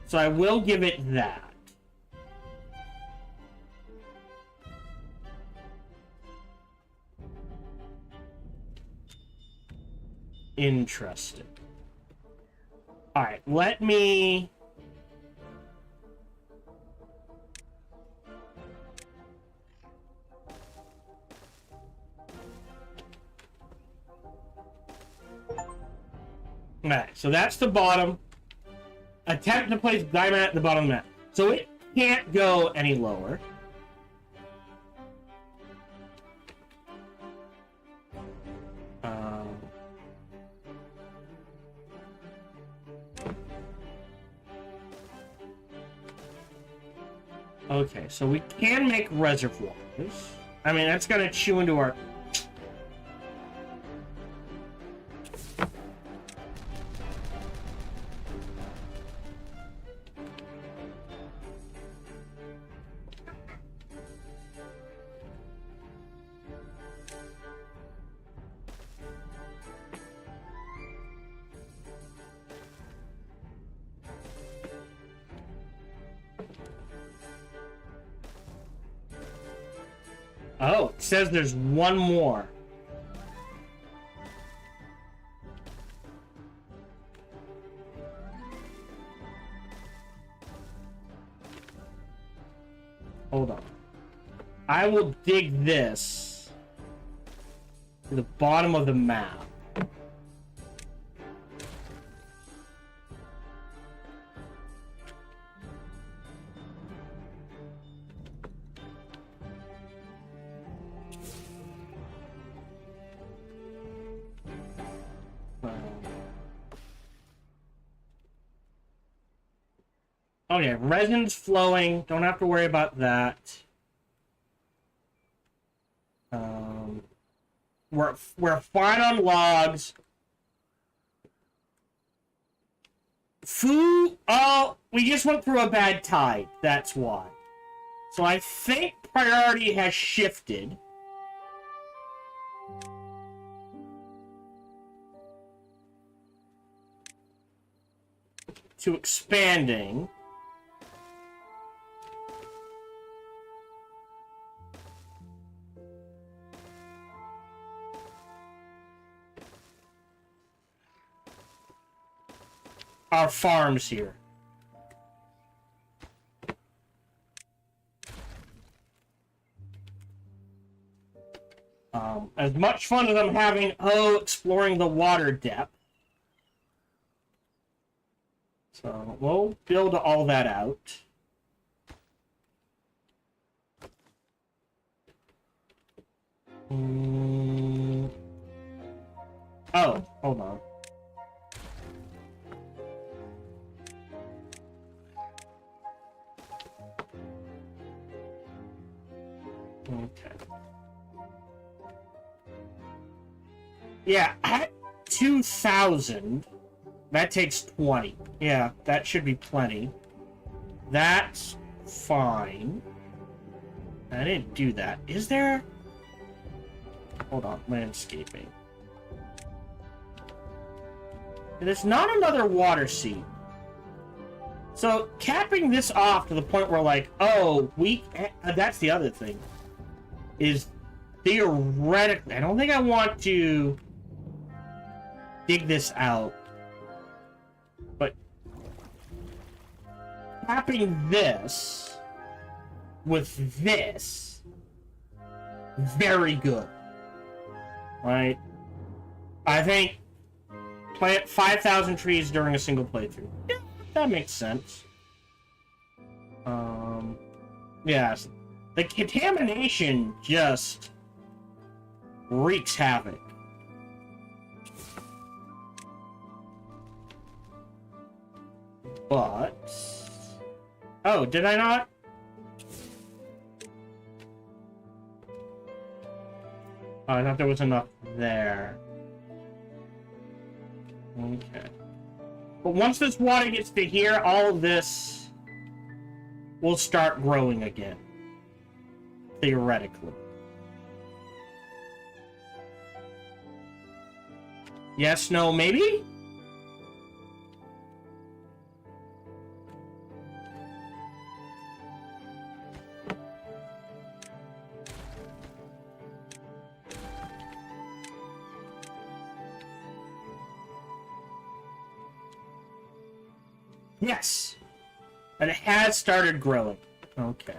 So I will give it that. Interesting. Alright, let me... Alright, so that's the bottom. Attempt to place diamond at the bottom of the map. So it can't go any lower. Okay, so we can make reservoirs. I mean, that's gonna chew into our... Oh, it says there's one more. Hold on. I will dig this to the bottom of the map. Okay, resin's flowing. Don't have to worry about that. We're fine on logs. Food. Oh, we just went through a bad tide. That's why. So I think priority has shifted. To expanding. Our farms here. As much fun as I'm having, exploring the water depth. So we'll build all that out. Oh, hold on. Okay. Yeah, at 2,000, that takes 20. Yeah, that should be plenty. That's fine. I didn't do that. Is there... Hold on, landscaping. There's not another water seat. So, capping this off to the point where, like, oh, that's the other thing. Is theoretically... I don't think I want to dig this out. But capping this with this, very good. Right? I think plant 5,000 trees during a single playthrough. Yeah, that makes sense. Yes. The contamination just wreaks havoc. But... Oh, did I not? Oh, I thought there was enough there. Okay. But once this water gets to here, all of this will start growing again. Theoretically. Yes, no, maybe? Yes! And it has started growing. Okay.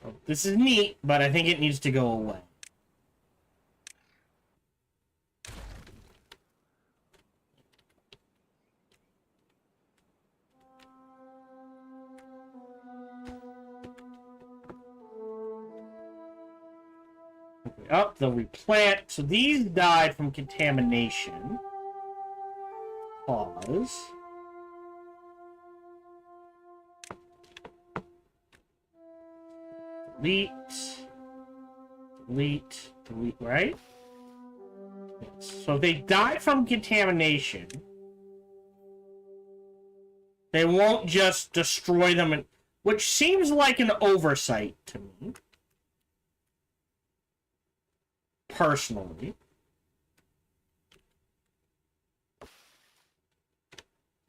So this is neat, but I think it needs to go away. Up, then we plant. So these died from contamination. Pause. Delete. Delete. Delete, right? Yes. So if they died from contamination, they won't just destroy them, which seems like an oversight to me. Personally.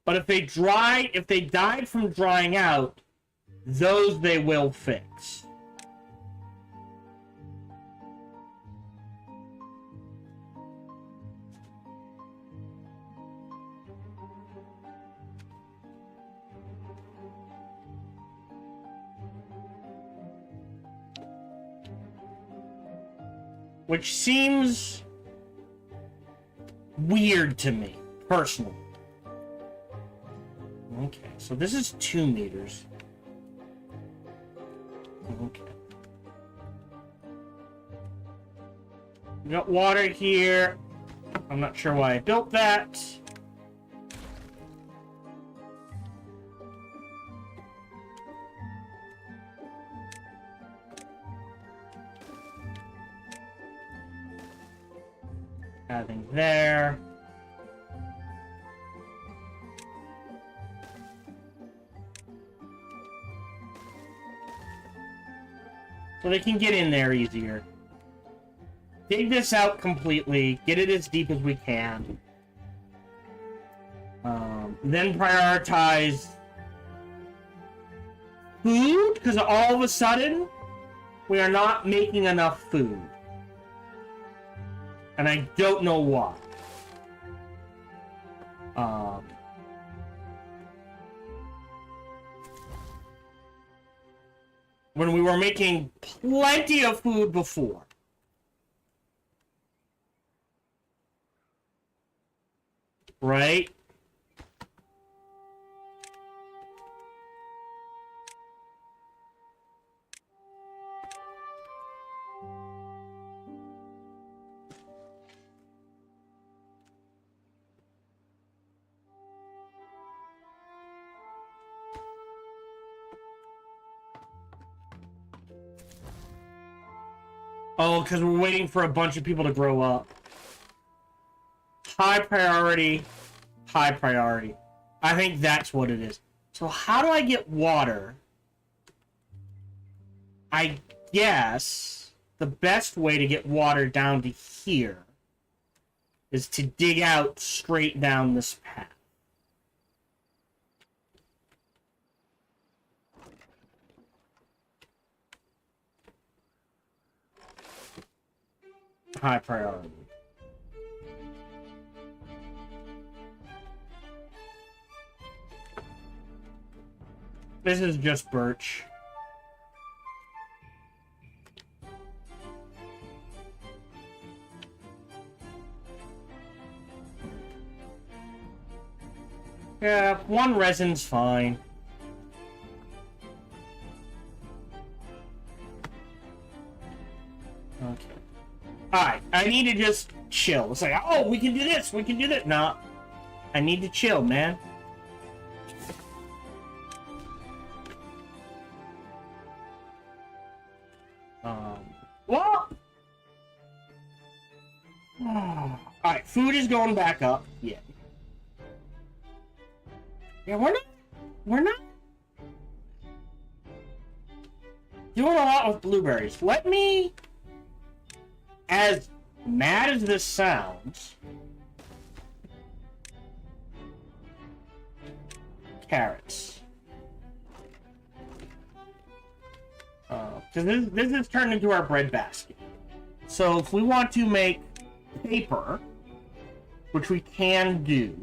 But if they died from drying out, those they will fix. Which seems weird to me, personally. Okay, so this is 2 meters. Okay. We got water here. I'm not sure why I built that. Nothing there. So they can get in there easier. Dig this out completely. Get it as deep as we can. Then prioritize food, because all of a sudden we are not making enough food. And I don't know why. When we were making plenty of food before. Right? Oh, because we're waiting for a bunch of people to grow up. High priority. High priority. I think that's what it is. So how do I get water? I guess the best way to get water down to here is to dig out straight down this path. High priority. This is just birch. Yeah, 1 resin's fine. Okay. Alright, I need to just chill. It's like, oh, we can do this, we can do that. Nah, I need to chill, man. Well... Alright, food is going back up. Yeah. Yeah, we're not doing a lot with blueberries. Let me, as mad as this sounds, carrots. Because this is turned into our bread basket. So if we want to make paper, which we can do,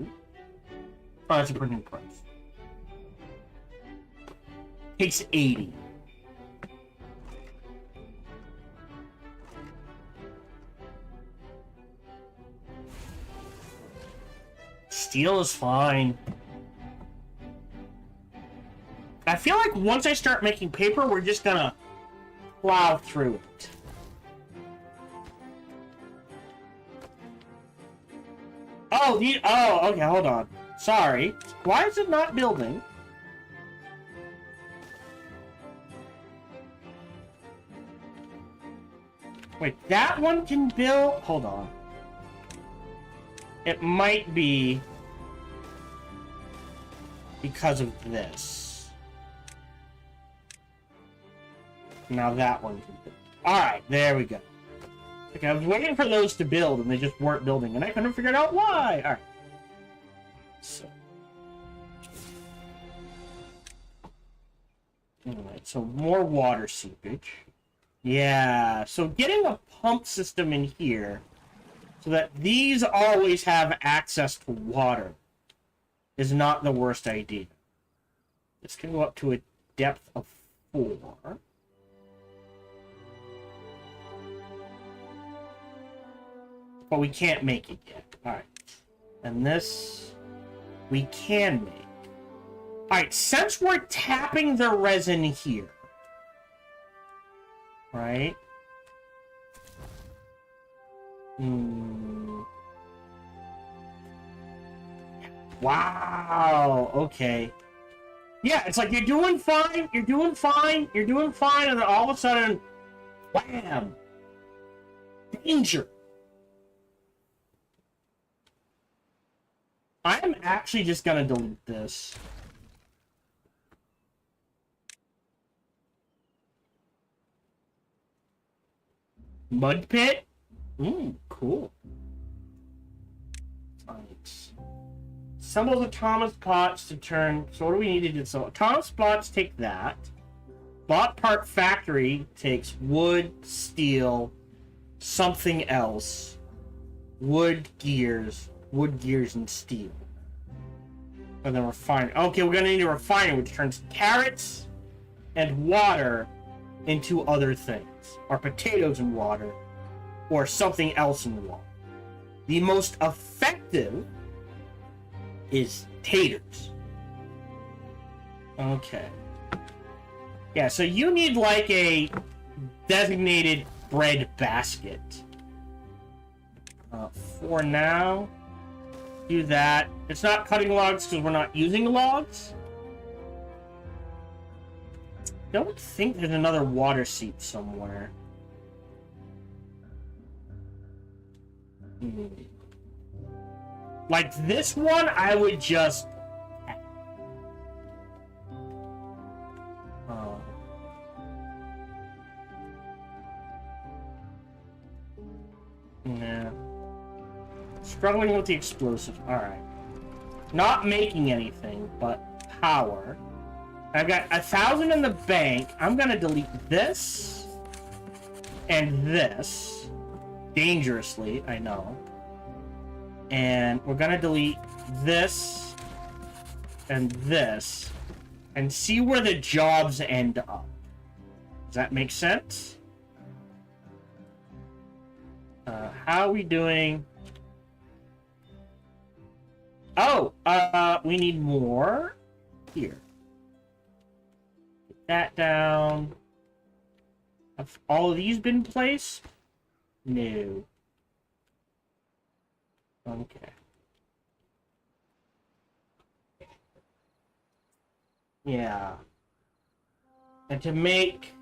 oh, that's a printing press. Takes 80. steel is fine. I feel like once I start making paper, we're just gonna plow through it. Oh, okay, hold on. Sorry. Why is it not building? Wait, that one can build? Hold on. It might be because of this. Now that one can build. Alright, there we go. Okay, I was waiting for those to build, and they just weren't building, and I couldn't figure out why. Alright. So. Alright, so more water seepage. Yeah, so getting a pump system in here so that these always have access to water is not the worst idea. This can go up to a depth of 4. But we can't make it yet. Alright. And this we can make. Alright, since we're tapping the resin here, right? Wow, okay. Yeah, it's like you're doing fine, you're doing fine, you're doing fine, and then all of a sudden, wham! Danger! I'm actually just gonna delete this. Mud pit? Cool. Right. Assemble the Thomas plots to turn... So what do we need to do? So Thomas plots take that. Bot part factory takes wood, steel, something else. Wood gears, and steel. And then refine. Okay, we're gonna need a refiner, which turns carrots and water into other things. Or potatoes and water. Or something else in the water. The most effective is taters. Okay. Yeah, so you need like a designated bread basket. For now, do that. It's not cutting logs because we're not using logs. Don't think there's another water seep somewhere. Like this one, I would just... Nah. Struggling with the explosives. Alright. Not making anything, but power. I've got 1,000 in the bank. I'm gonna delete this. And this. Dangerously, I know. And we're gonna delete this. And this. And see where the jobs end up. Does that make sense? How are we doing? Oh, we need more. Here. Get that down. Have all of these been placed? No. Okay. Yeah. And to make...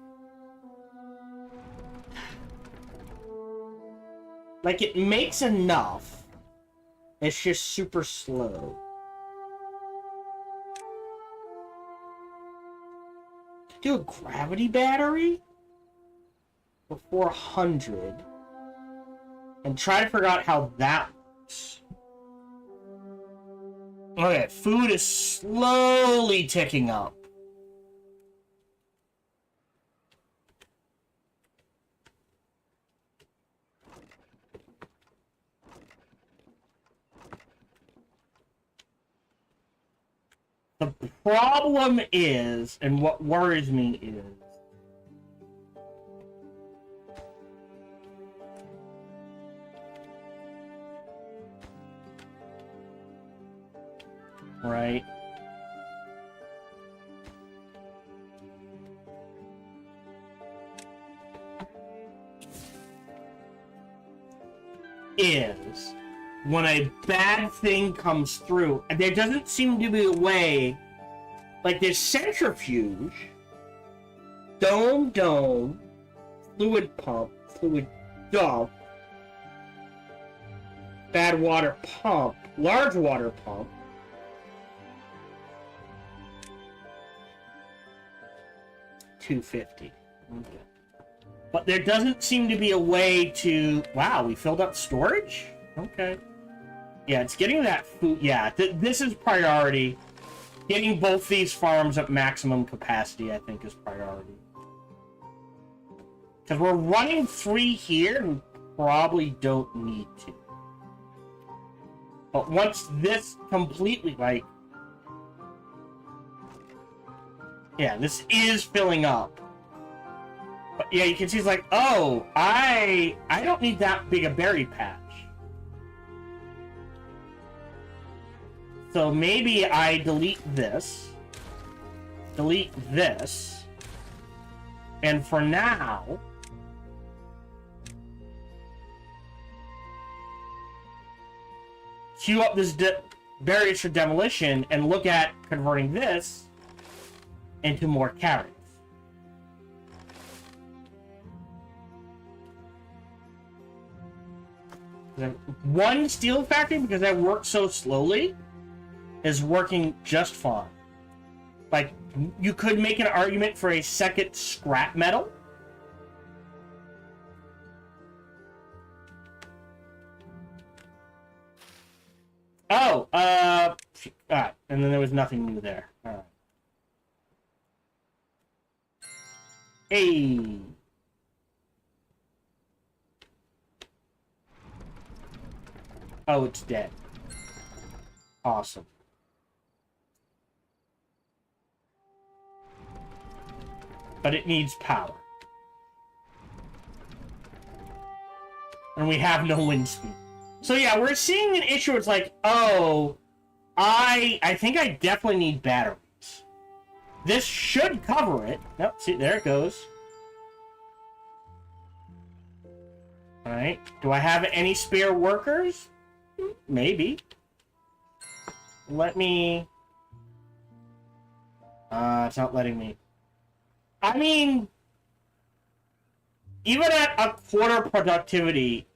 Like, it makes enough. It's just super slow. Do a gravity battery? For 400. And try to figure out how that works. Okay, food is slowly ticking up. The problem is, and what worries me is, right? Is when a bad thing comes through, and there doesn't seem to be a way, like there's centrifuge, dome, fluid pump, fluid dump, bad water pump, large water pump, $250. Okay. But there doesn't seem to be a way to... Wow, we filled up storage? Okay. Yeah, it's getting that food... Yeah, this is priority. Getting both these farms at maximum capacity, I think, is priority. Because we're running 3 here, and probably don't need to. But once this completely, like... Yeah, this is filling up. But yeah, you can see it's like, oh, I don't need that big a berry patch. So maybe I delete this, and for now, queue up this berries for demolition and look at converting this into more carrots. One steel factory, because that works so slowly, is working just fine. Like, you could make an argument for a second scrap metal. Oh, alright, and then there was nothing new there. Alright. Hey! Oh, it's dead. Awesome. But it needs power. And we have no wind speed. So yeah, we're seeing an issue. It's like, oh, I think I definitely need batteries. This should cover it. Nope, see, there it goes. Alright. Do I have any spare workers? Maybe. Let me... it's not letting me. I mean... Even at a quarter productivity,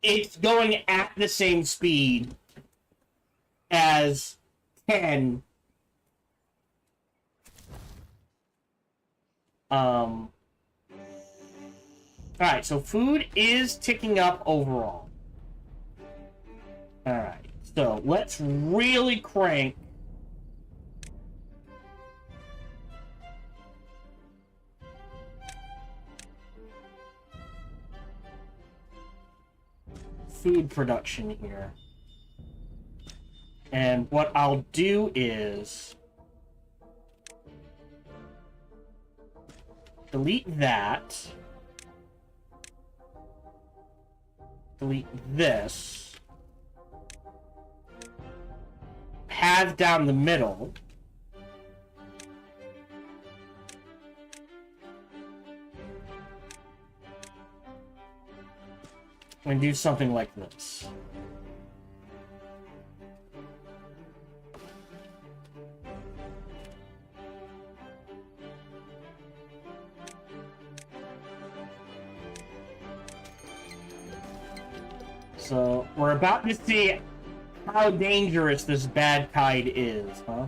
it's going at the same speed as 10. Alright, so food is ticking up overall. Alright, so let's really crank food production here. And what I'll do is delete that. Delete this. Path down the middle. And do something like this. So, we're about to see how dangerous this bad tide is, huh?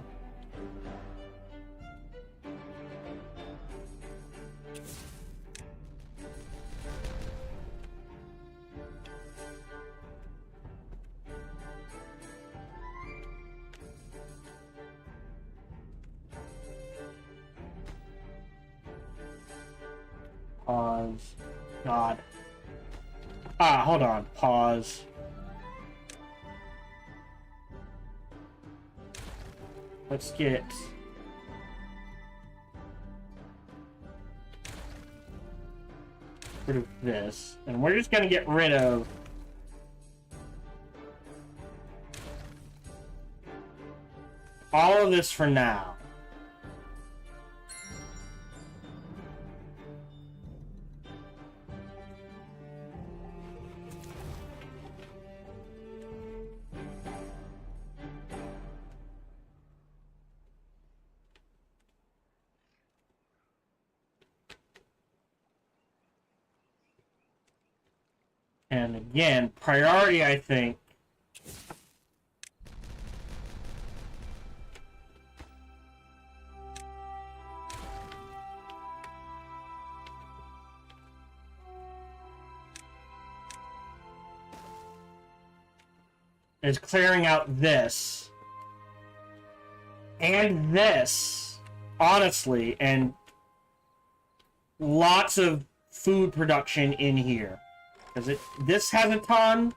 Pause. God. Hold on. Pause. Let's get... rid of this. And we're just gonna get rid of... all of this for now. And again, priority, I think, is clearing out this and this, honestly, and lots of food production in here. Because this has a ton,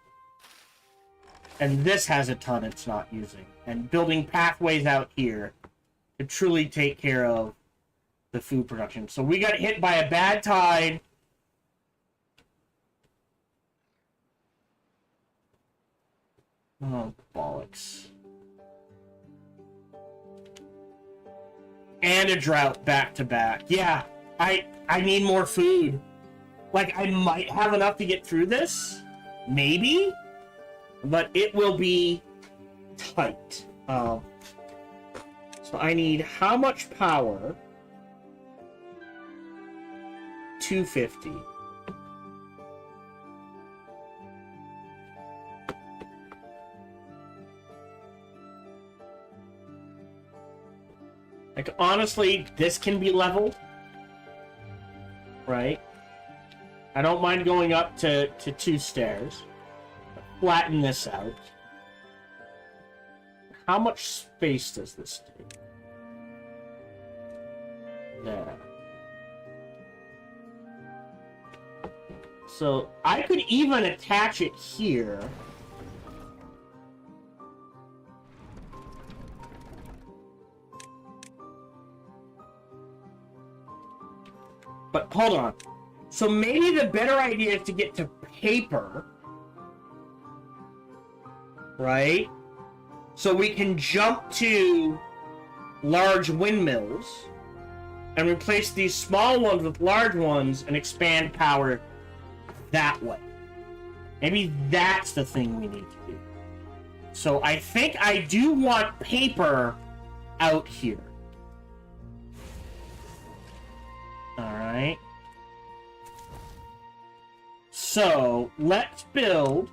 and this has a ton it's not using. And building pathways out here to truly take care of the food production. So we got hit by a bad tide. Oh, bollocks. And a drought back to back. Yeah, I need more food. Like, I might have enough to get through this. Maybe. But it will be tight. So I need how much power? 250. Like, honestly, this can be leveled. Right? I don't mind going up to 2 stairs. Flatten this out. How much space does this take? There. So, I could even attach it here. But, hold on. So maybe the better idea is to get to paper, right? So we can jump to large windmills and replace these small ones with large ones and expand power that way. Maybe that's the thing we need to do. So I think I do want paper out here. Alright. So, let's build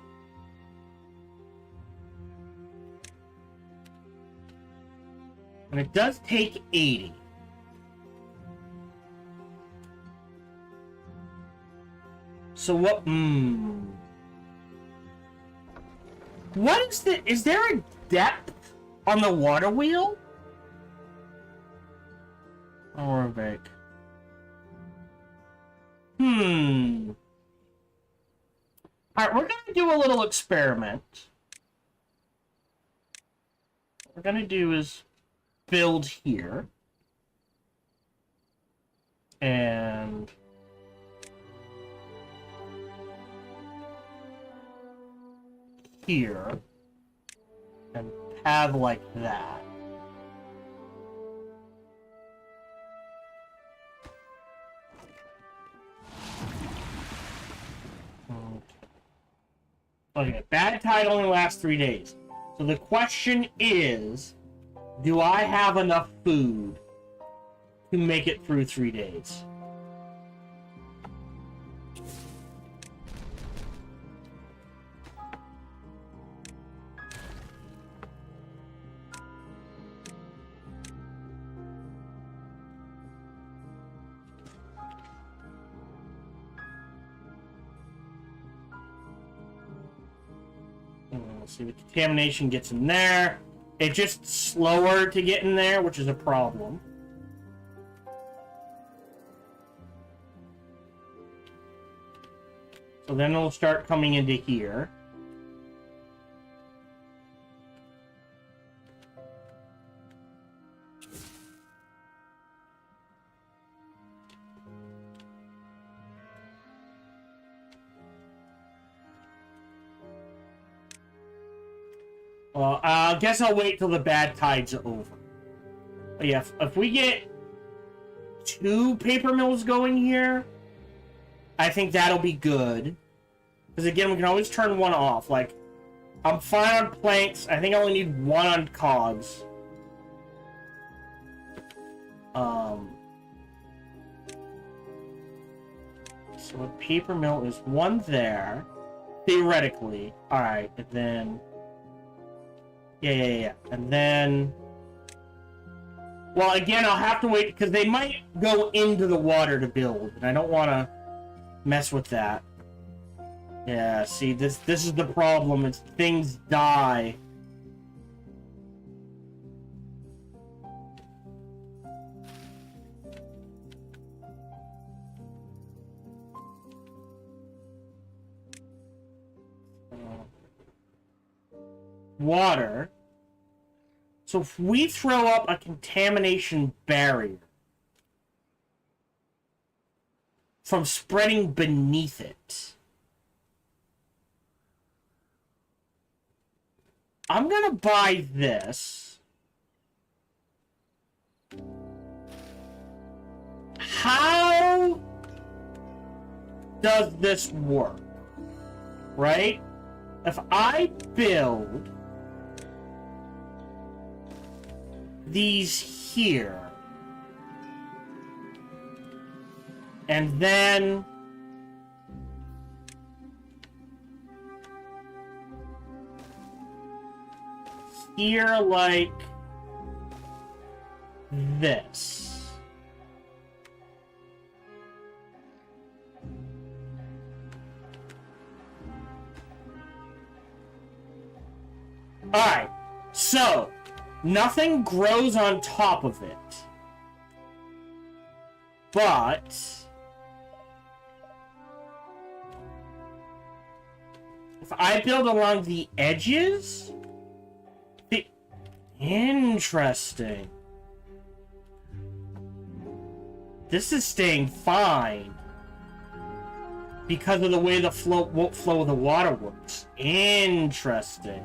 and it does take 80. So what, what is there a depth on the water wheel? Or Vic? Alright, we're gonna do a little experiment. What we're gonna do is build here. And here. And have like that. Okay, bad tide only lasts 3 days. So the question is, do I have enough food to make it through 3 days? See, the contamination gets in there. It's just slower to get in there, which is a problem. So then it'll start coming into here. Well, I guess I'll wait till the bad tides are over. But yeah, if we get 2 paper mills going here, I think that'll be good. Because again, we can always turn one off. Like, I'm fine on planks. I think I only need 1 on cogs. So a paper mill is 1 there. Theoretically. Alright, and then... Yeah. And then... Well, again, I'll have to wait, because they might go into the water to build, and I don't want to mess with that. Yeah, see, this is the problem. It's things die. Water. So if we throw up a contamination barrier from spreading beneath it, I'm gonna buy this. How does this work? Right? If I build these here, and then here like this. Alright, so nothing grows on top of it. But if I build along the edges, interesting. This is staying fine because of the way the flow of the water works. Interesting.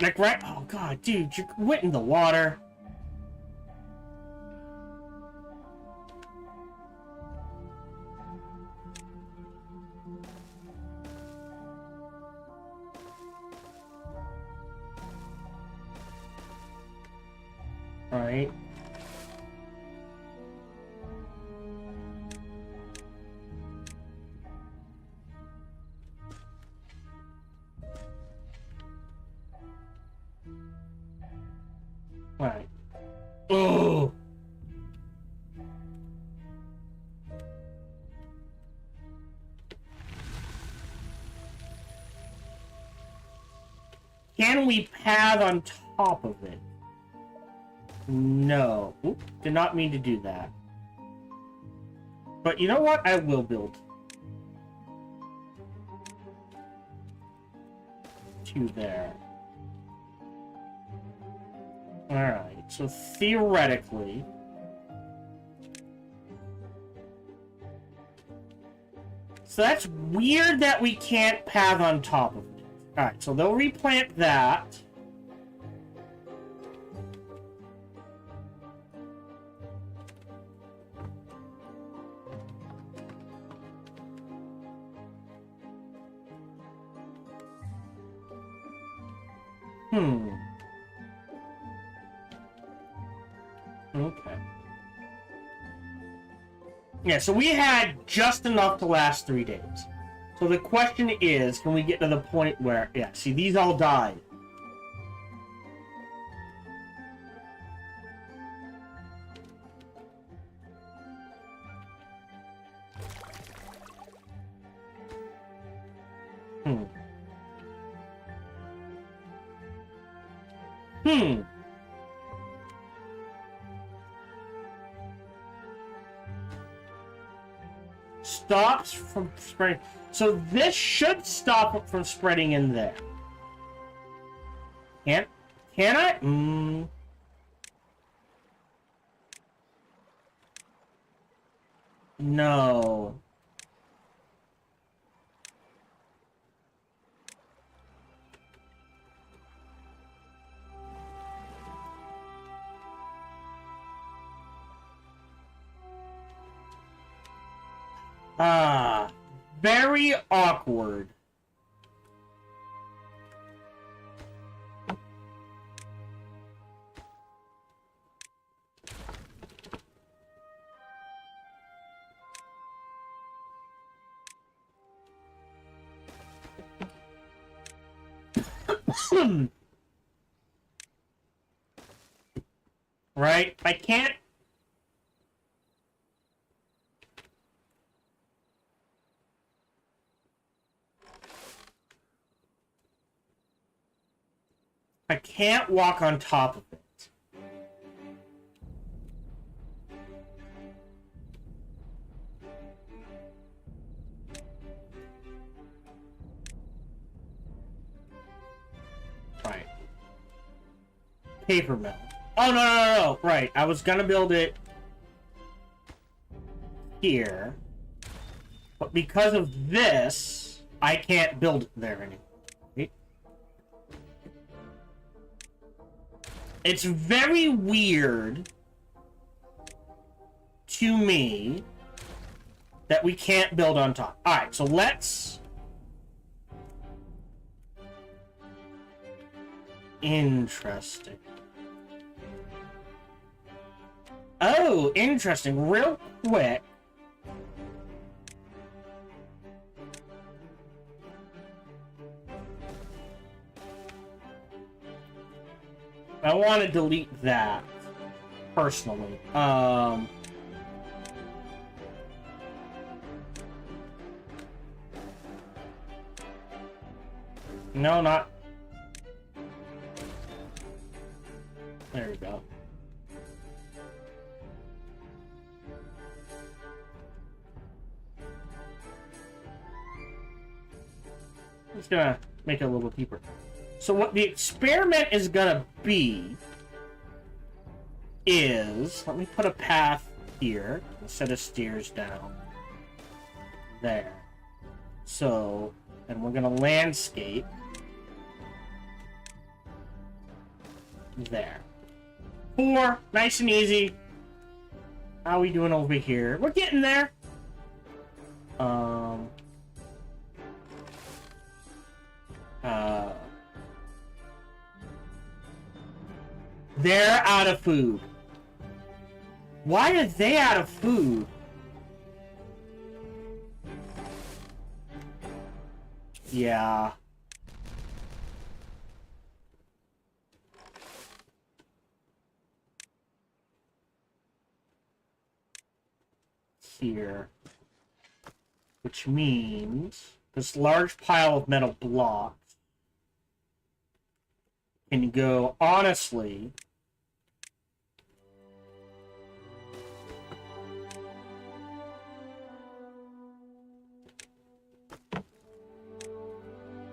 Like, right? Oh, God, dude, you went in the water. Alright. Alright. Oh! Can we pad on top of it? No. Oop, did not mean to do that. But you know what? I will build 2 there. Alright, so theoretically... So that's weird that we can't path on top of it. Alright, so they'll replant that. Okay. Yeah, so we had just enough to last 3 days. So the question is, can we get to the point where... Yeah, see, these all died. Stops from spreading. So this should stop it from spreading in there. Can I? No. Ah, very awkward. Right? I can't... I can't walk on top of it. Right. Paper mill. Oh, no. Right, I was gonna build it here. But because of this, I can't build it there anymore. Right? It's very weird to me that we can't build on top. Alright, so let's... Interesting. Oh, interesting. Real quick. I want to delete that, personally. No, not... There we go. I'm just gonna make it a little deeper. So what the experiment is gonna be is... Let me put a path here. A set of stairs down. There. So... And we're gonna landscape. There. 4. Nice and easy. How are we doing over here? We're getting there. They're out of food. Why are they out of food? Yeah. Here. Which means this large pile of metal blocks can go, honestly,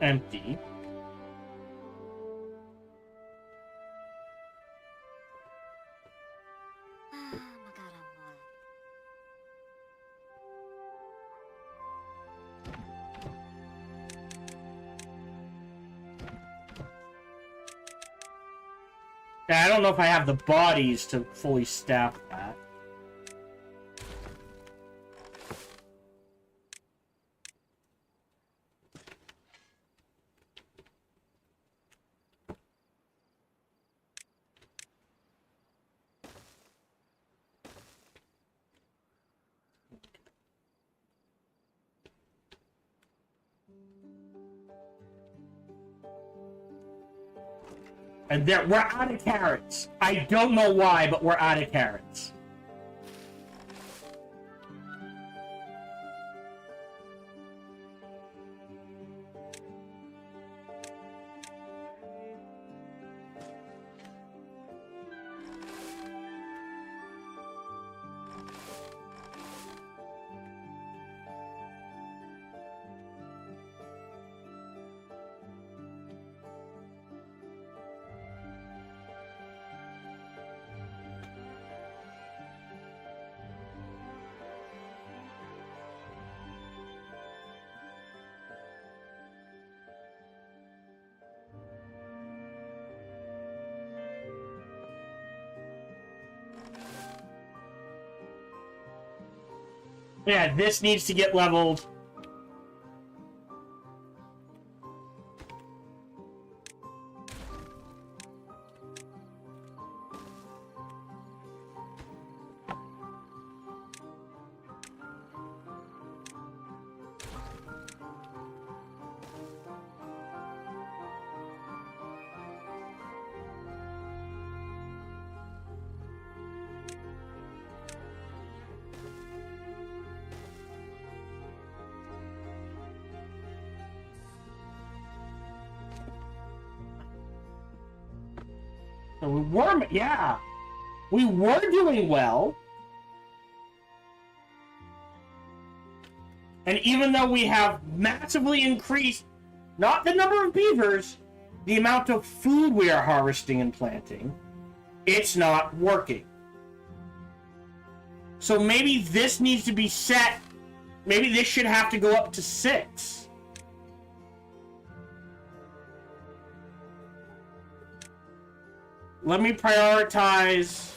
empty. I don't know if I have the bodies to fully staff that. And we're out of carrots. I don't know why, but we're out of carrots. Yeah, this needs to get leveled. So we were, yeah, we were doing well. And even though we have massively increased, not the number of beavers, the amount of food we are harvesting and planting, it's not working. So maybe this needs to be set, maybe this should have to go up to 6. Let me prioritize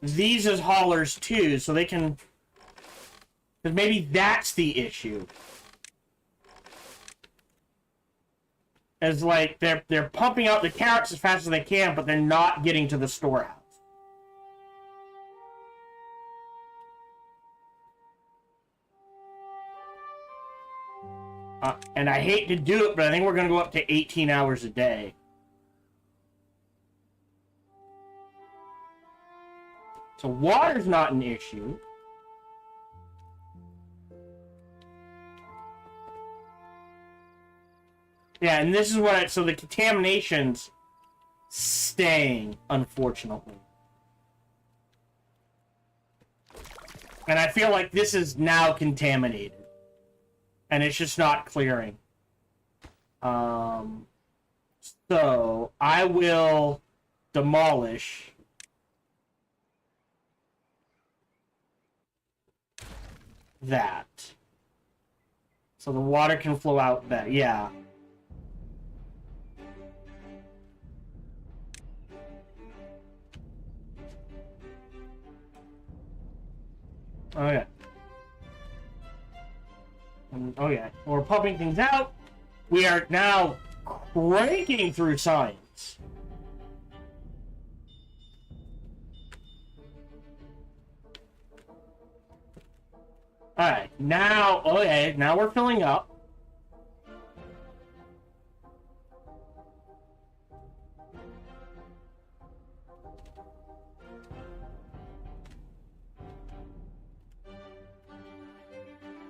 these as haulers too, so they can... Because maybe that's the issue. As like, they're pumping out the carrots as fast as they can, but they're not getting to the storehouse. And I hate to do it, but I think we're going to go up to 18 hours a day. So water's not an issue. Yeah, and this is what so the contamination's staying, unfortunately. And I feel like this is now contaminated. And it's just not clearing. So I will demolish that. So the water can flow out that, yeah. Okay. Okay. We're pumping things out. We are now cranking through science. Alright, now, okay, now we're filling up.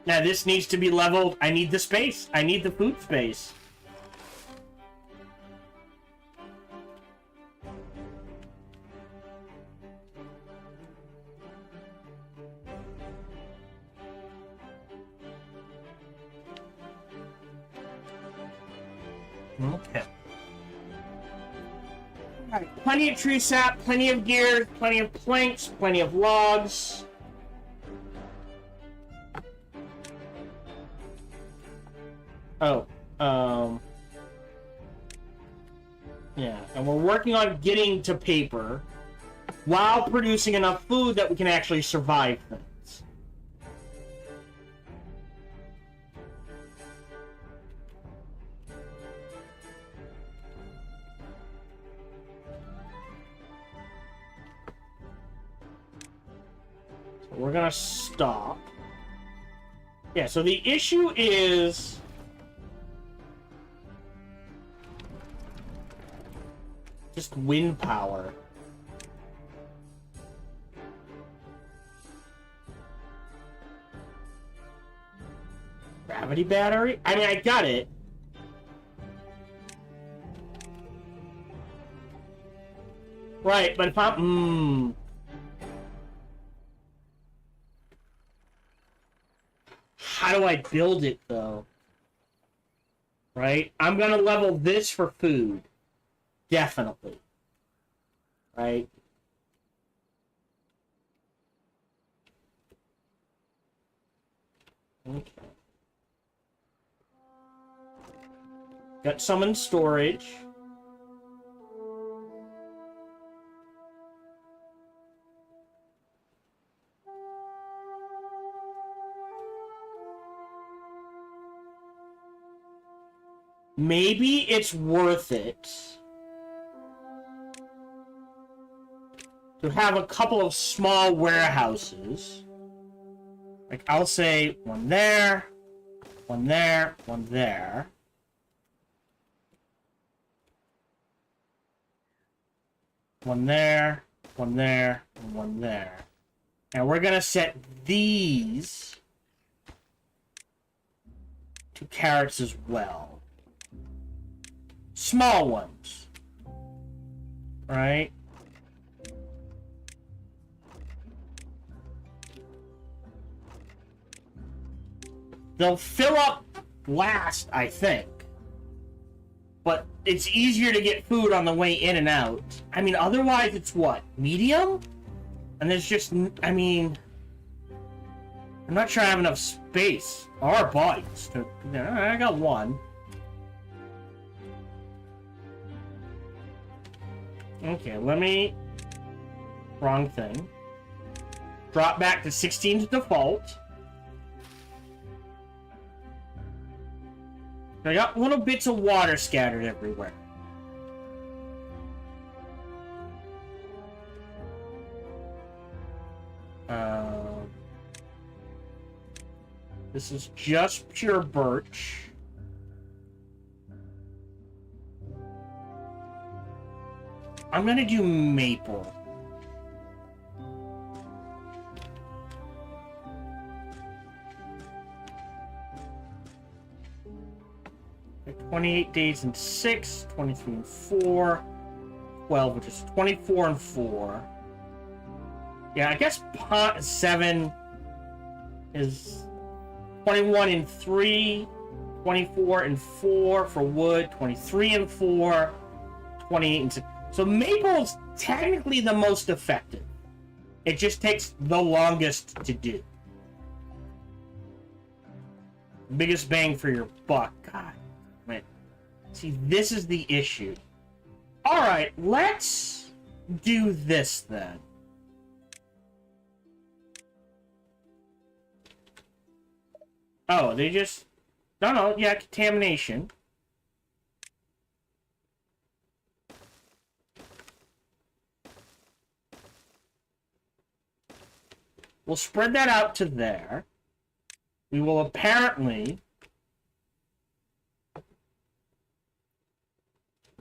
Now this needs to be leveled. I need the space. I need the food space. Okay. Alright, plenty of tree sap, plenty of gear, plenty of planks, plenty of logs. Oh, yeah, and we're working on getting to paper while producing enough food that we can actually survive things. So we're gonna stop. Yeah, so the issue is... just wind power. Gravity battery? I mean, I got it. Right, but if I'm... How do I build it, though? Right? I'm gonna level this for food. Definitely. Right? Okay. Got some in storage. maybe it's worth it to have a couple of small warehouses. Like, I'll say one there, one there, one there. One there, one there, and one there. And we're gonna set these to carrots as well. Small ones. Right? They'll fill up last, I think. But it's easier to get food on the way in and out. I mean, otherwise it's what? Medium? And there's just, I mean... I'm not sure I have enough space. Or bodies. I got one. Okay, let me... Wrong thing. Drop back to 16 to default. I got little bits of water scattered everywhere. This is just pure birch. I'm gonna do maple. Okay, 28 days and 6, 23 and 4, 12, which is 24 and 4. Yeah, I guess pot 7 is 21 and 3, 24 and 4 for wood, 23 and 4, 28 and 6. So maple's technically the most effective. It just takes the longest to do. Biggest bang for your buck. God, man. See, this is the issue. Alright, let's do this then. Oh, they just... No, yeah, contamination. We'll spread that out to there. We will apparently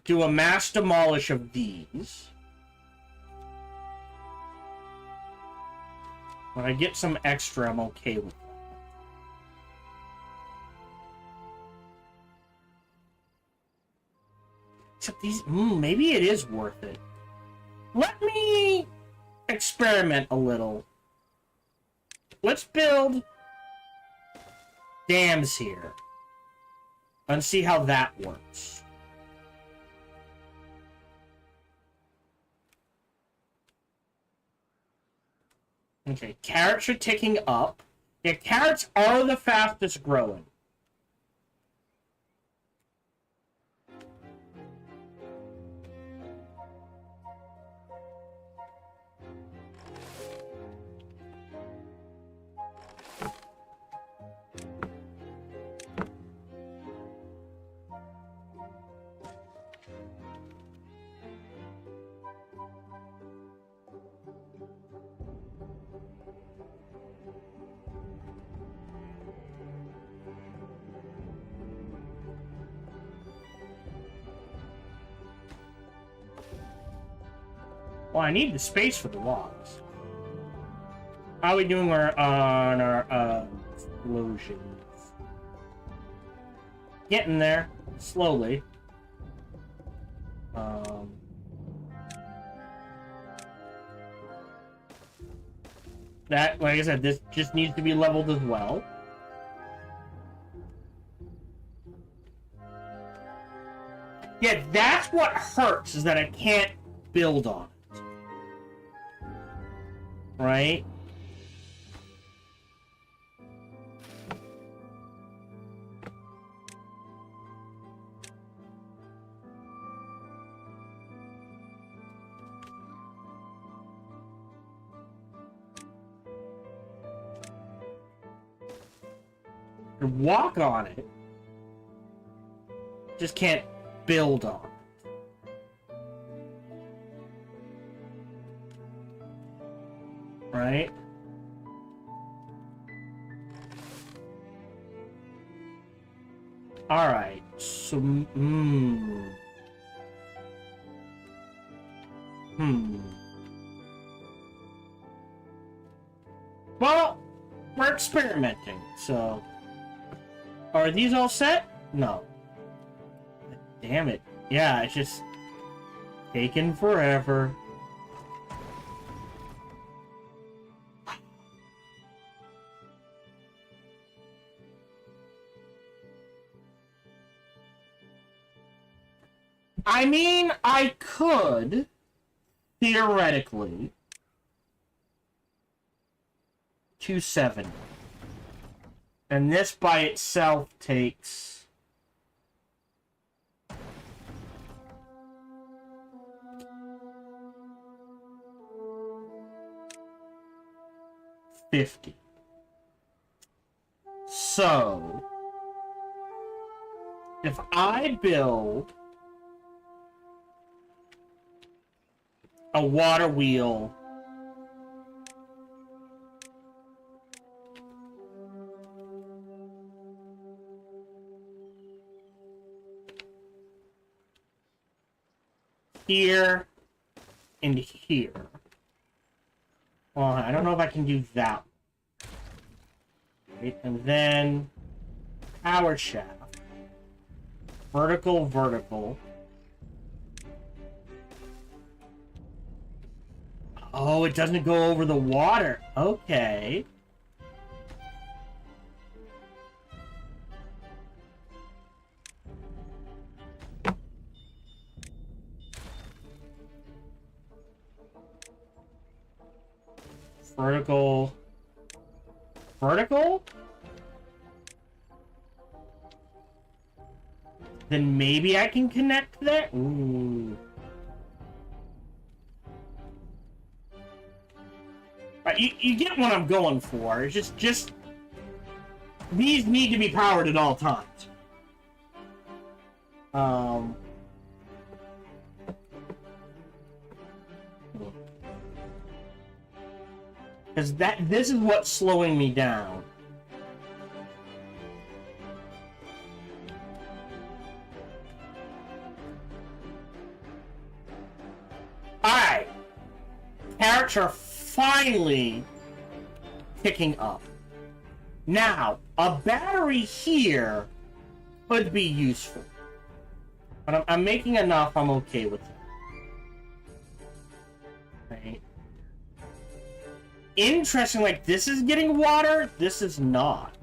do a mass demolish of these. When I get some extra, I'm okay with it. Except these, maybe it is worth it. Let me experiment a little. Let's build dams here and see how that works. Okay, carrots are ticking up. Yeah, carrots are the fastest growing. Well, I need the space for the logs. How are we doing on our explosions? Getting there, slowly. That, like I said, this just needs to be leveled as well. Yeah, that's what hurts, is that I can't build on it. Right? You walk on it. Just can't build on. Right? Alright, so... Well, we're experimenting, so... Are these all set? No. Damn it. Yeah, it's just... taking forever. I mean, I could, theoretically, 270. And this by itself takes... $50. So, if I build a water wheel here and here. Well, I don't know if I can do that. Right, and then power shaft. Vertical, vertical. Oh, it doesn't go over the water. Okay. Vertical. Vertical? Then maybe I can connect that? Ooh. You get what I'm going for. It's just... These need to be powered at all times. Because this is what's slowing me down. Alright. Carrots are finally picking up. Now, a battery here could be useful. But I'm making enough, I'm okay with it. Right. Interesting, like, this is getting water, this is not.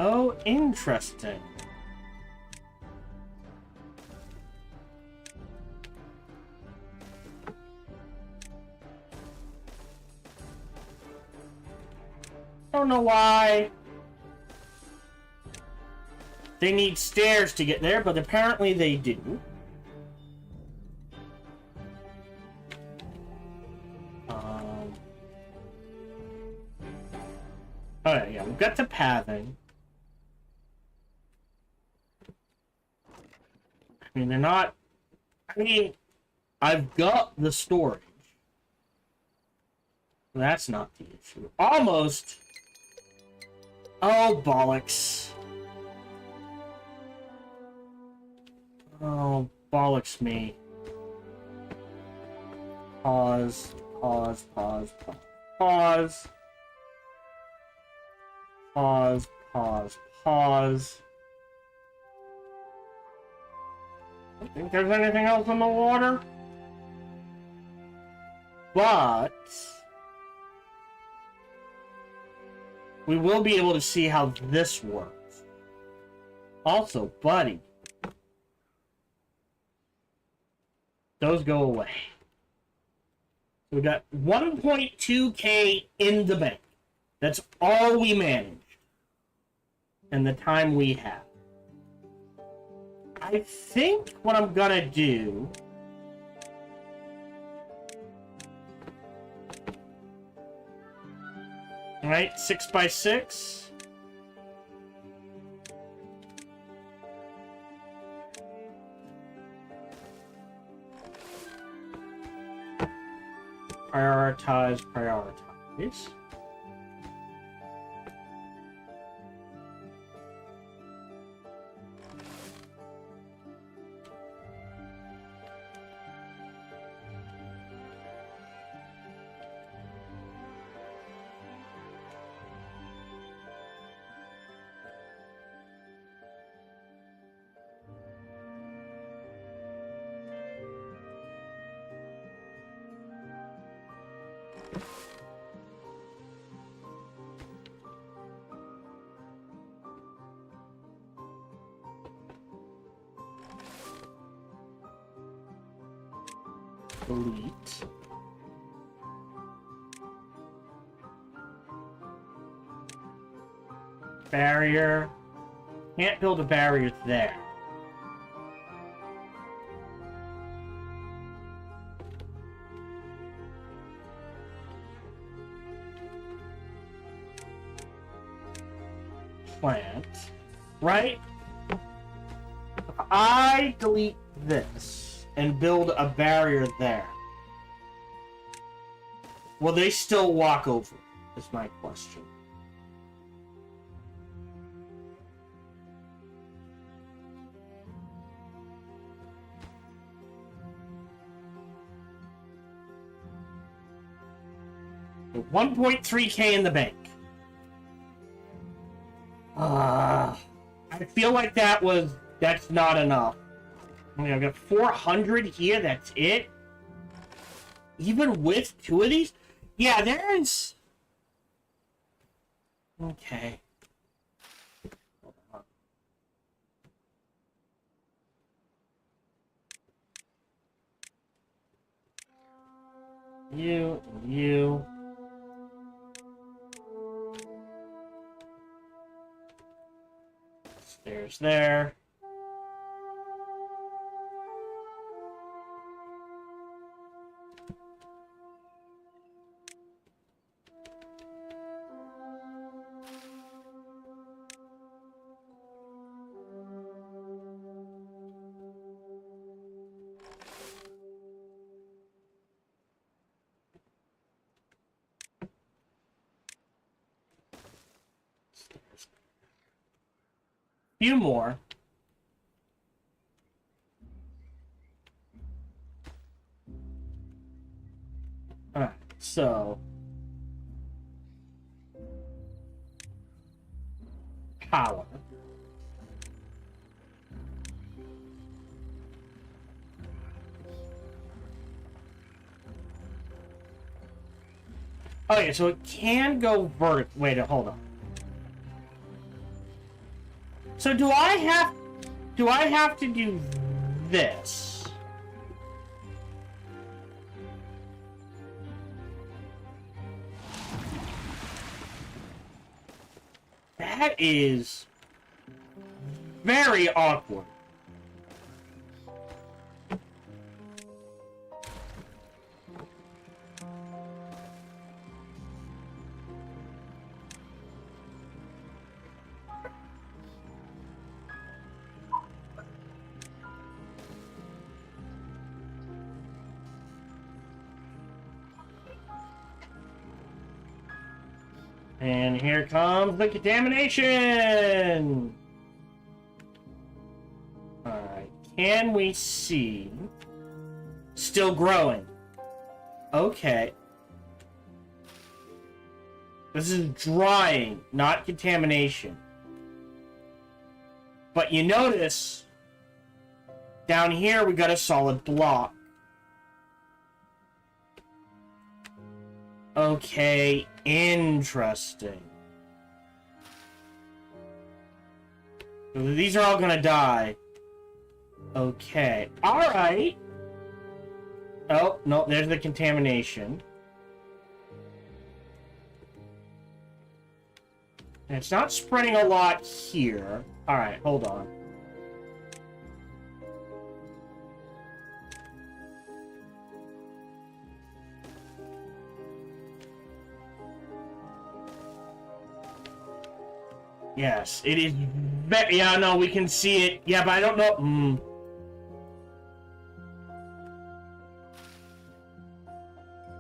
Oh, interesting. I don't know why they need stairs to get there, but apparently they do. Alright, yeah, we've got the pathing. I mean, they're not... I mean, I've got the storage. That's not the issue. Almost... Oh, bollocks. Oh, bollocks me. Pause, pause, pause, pause, pause. Pause, pause, pause. I don't think there's anything else in the water. But... we will be able to see how this works. Also, buddy. Those go away. So we got 1.2K in the bank. That's all we managed. And the time we have. I think what I'm gonna do Alright, 6 by 6. Prioritize, prioritize. Delete. Barrier. Can't build a barrier there. Plant. Right? If I delete this and build a barrier there, will they still walk over? Is my question. $1.3K in the bank. I feel like that's not enough. I've got 400 here, that's it? Even with 2 of these? Yeah, there's... Okay. Hold on. You. Stairs there. Few more. Alright, so power. Oh yeah, so it can go vert. Wait, hold on. So do I have to do this? That is very awkward. And here comes the contamination! Alright, can we see? Still growing. Okay. This is drying, not contamination. But you notice, down here we got a solid block. Okay, interesting. These are all gonna die. Okay, alright. Oh, no, there's the contamination. And it's not spreading a lot here. Alright, hold on. Yes, it is. Yeah, no, we can see it. Yeah, but I don't know.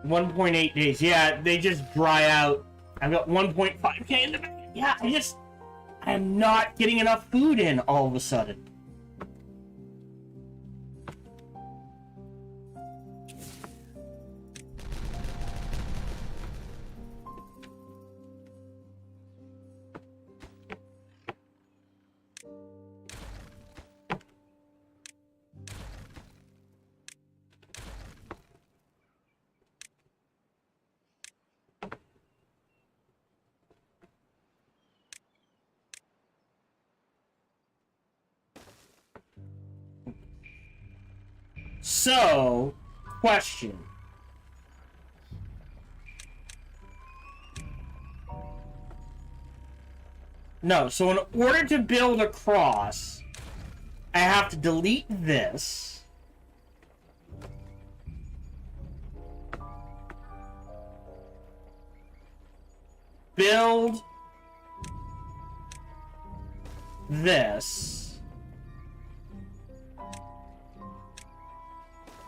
1.8 days. Yeah, they just dry out. I've got 1.5k in the bank. Yeah, I'm not getting enough food in all of a sudden. So, question. No, so in order to build a cross, I have to delete this. Build this.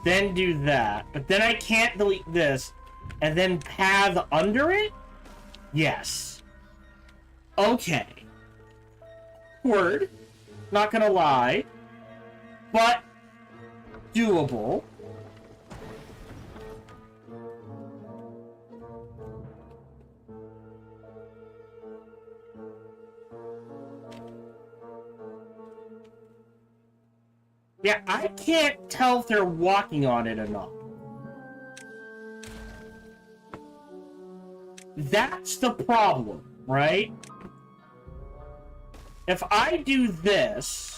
Then do that. But then I can't delete this. And then path under it? Yes. Okay. Word. Not gonna lie. But doable. Yeah, I can't tell if they're walking on it or not. That's the problem, right? If I do this...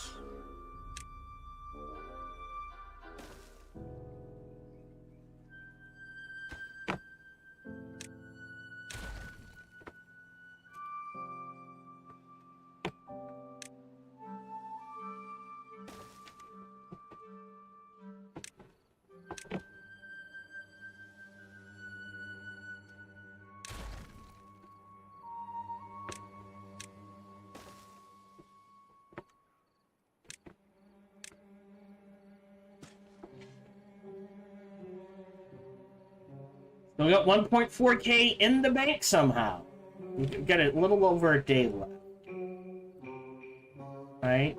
So we got 1.4k in the bank somehow. We've got a little over a day left. Right?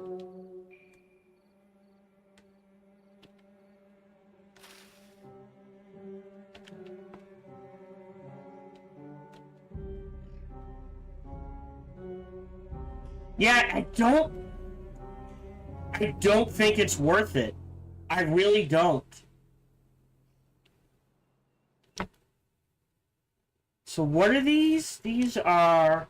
Yeah, I don't think it's worth it. I really don't. So what are these? These are...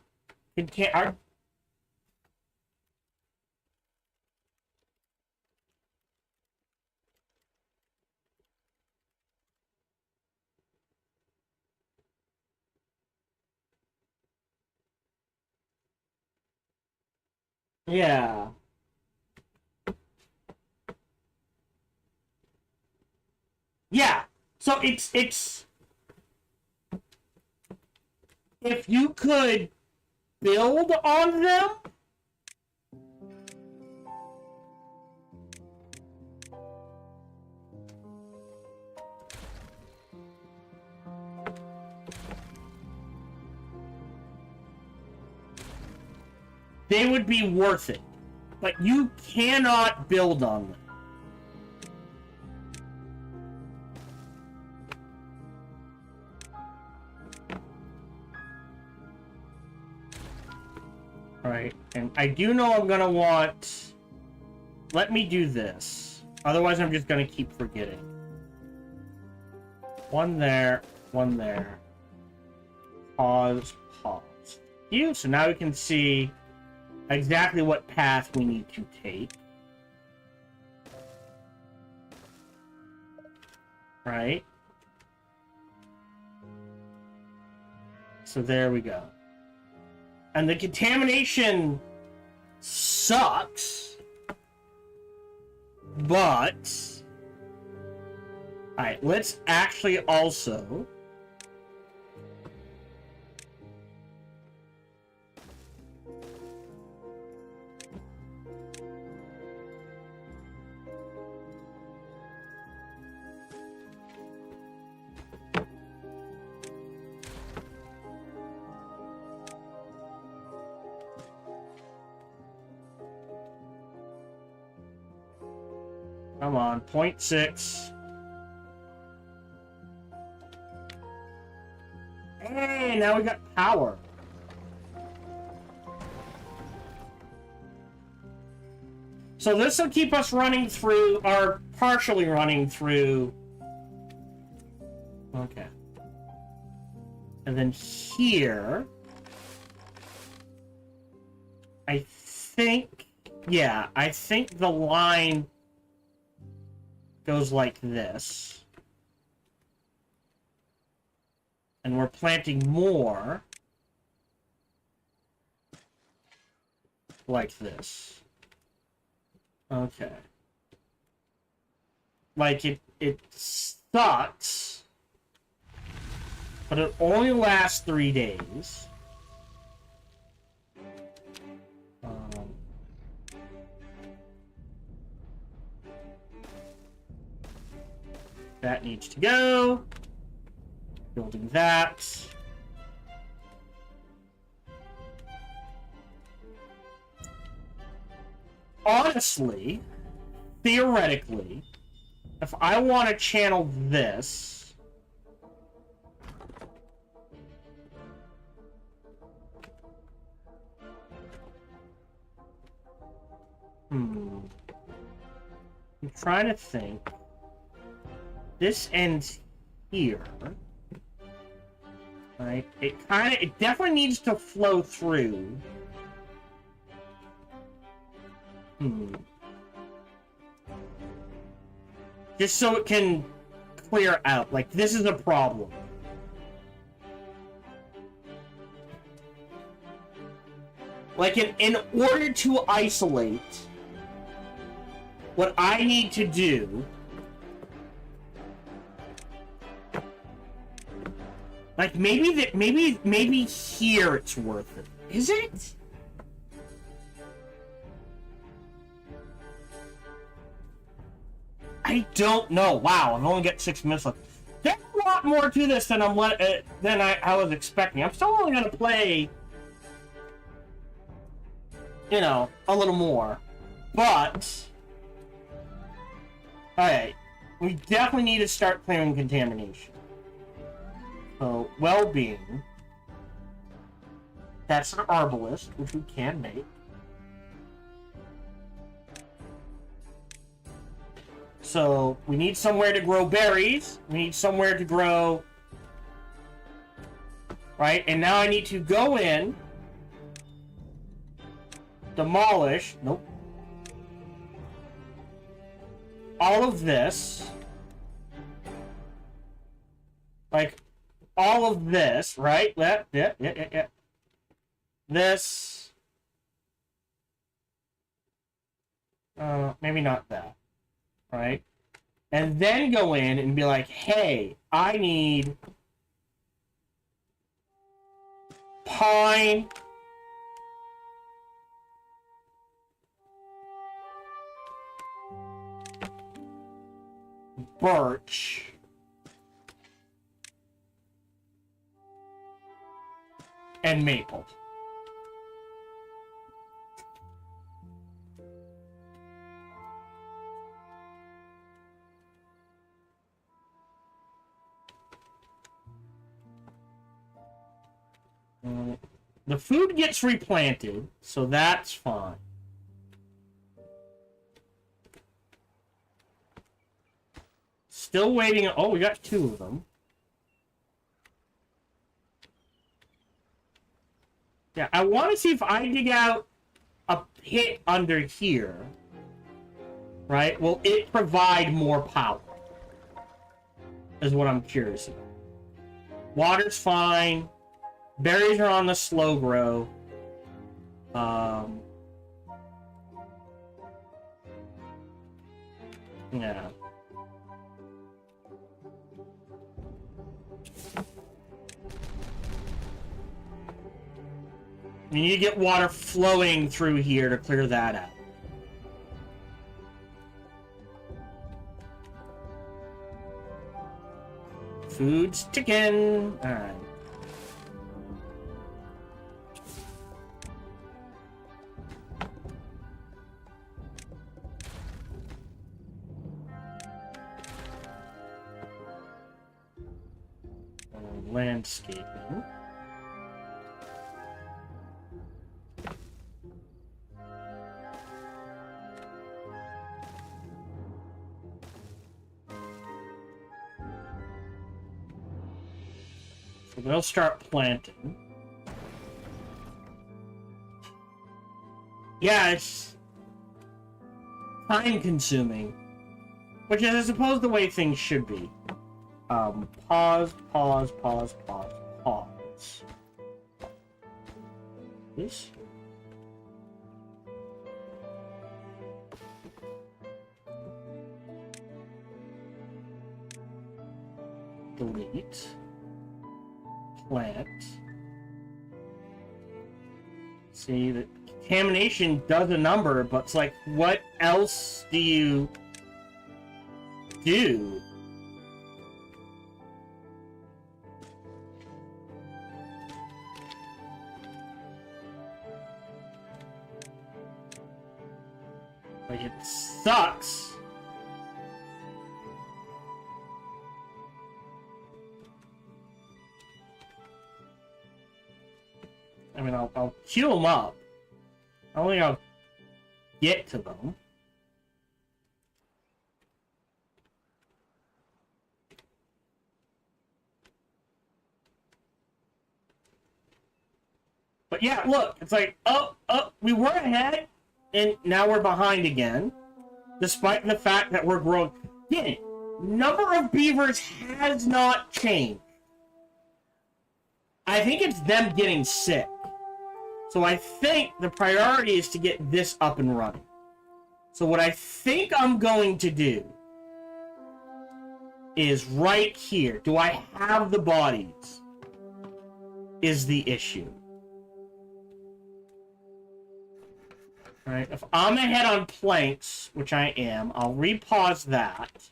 Yeah. Yeah. So it's... If you could build on them... they would be worth it. But you cannot build on them. Alright, and I do know I'm gonna want... Let me do this. Otherwise I'm just gonna keep forgetting. One there, one there. Pause, pause. So now we can see exactly what path we need to take. Right? So there we go. And the contamination sucks, but... Alright, let's actually also... Come on, 0.6. Hey, now we got power. So this will keep us running through, or partially running through. Okay. And then here, I think, yeah, I think the line goes like this. And we're planting more like this. Okay. Like, it sucks, but it only lasts 3 days. That needs to go. Building that. Honestly, theoretically, if I want to channel this, I'm trying to think. This ends here. Right? It definitely needs to flow through. Just so it can clear out. Like, this is a problem. Like, in order to isolate, what I need to do, like, maybe here it's worth it. Is it? I don't know. Wow, I've only got 6 minutes left. There's a lot more to this than I was expecting. I'm still only gonna play, you know, a little more. But alright. We definitely need to start clearing contamination. So, well-being. That's an arbalist, which we can make. So, we need somewhere to grow berries. We need somewhere to grow... Right? And now I need to go in. Demolish. Nope. All of this. Like, all of this, right? Yeah. This. Maybe not that. Right? And then go in and be like, hey, I need pine, birch, and maple. The food gets replanted, so that's fine. Still waiting. Oh, we got 2 of them. Yeah, I want to see if I dig out a pit under here. Right? Will it provide more power? Is what I'm curious about. Water's fine. Berries are on the slow grow. Yeah. You need to get water flowing through here to clear that out. Food's ticking. Alright. landscaping. So they'll start planting. Yeah, it's time-consuming, which is, I suppose, the way things should be. Pause. This. Delete. Plant. See, the contamination does a number, but it's like, what else do you do? Like, it sucks. I mean, I'll queue them up. I don't think I'll get to them. But yeah, look, it's like, oh, we were ahead, and now we're behind again. Despite the fact that we're growing. Again, number of beavers has not changed. I think it's them getting sick. So I think the priority is to get this up and running. So what I think I'm going to do is right here. Do I have the bodies? Is the issue. Alright, if I'm ahead on planks, which I am, I'll repause that.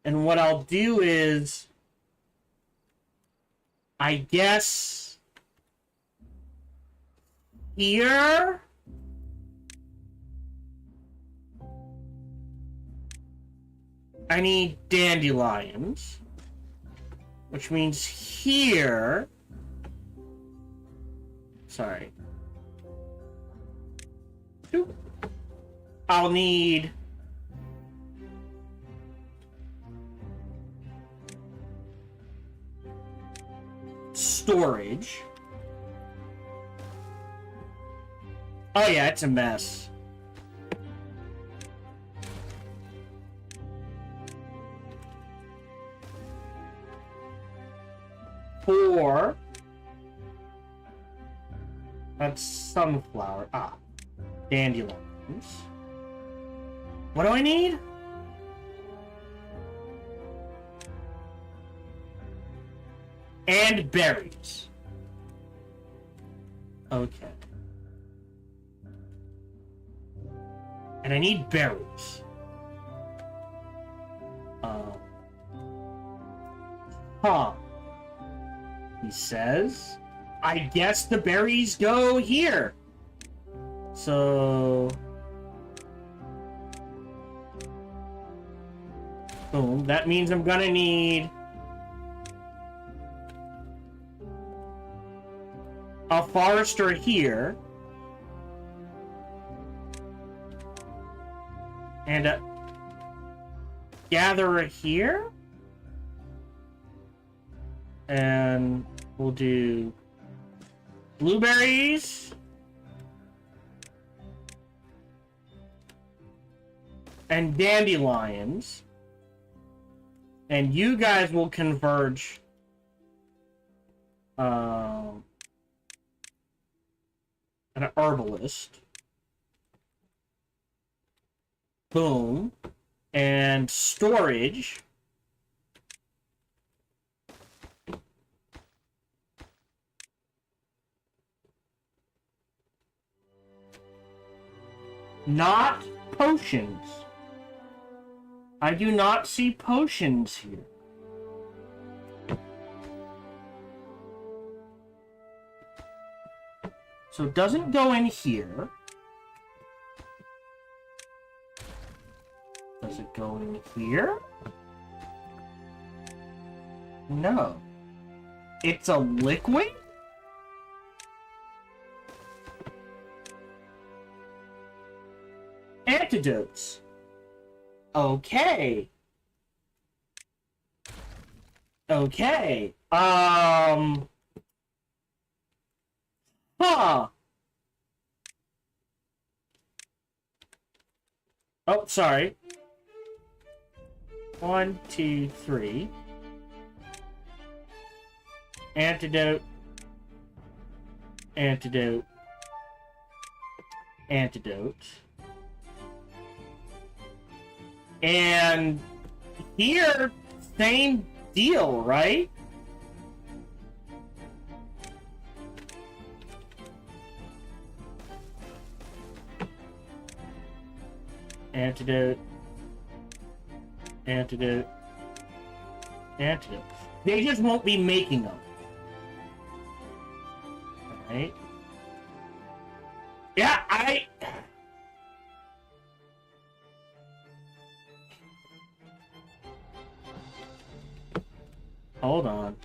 And what I'll do is, I guess, here, I need dandelions, which means here, sorry, I'll need storage. Oh yeah, it's a mess. Four. That's sunflower. Ah. Dandelions. What do I need? And berries. Okay. And I need berries. He says, I guess the berries go here. So, boom. That means I'm gonna need a forester here. And a gatherer here. And we'll do blueberries. And dandelions. And you guys will converge an herbalist. Boom. And storage. Not potions. I do not see potions here. So it doesn't go in here. Does it go in here? No. It's a liquid? Antidotes. Okay. Okay. Huh. Oh, sorry. 1, 2, 3. Antidote. Antidote. Antidote. And here, same deal, right? Antidote. Antidote. Antidote. They just won't be making them. Alright. Yeah, Hold on.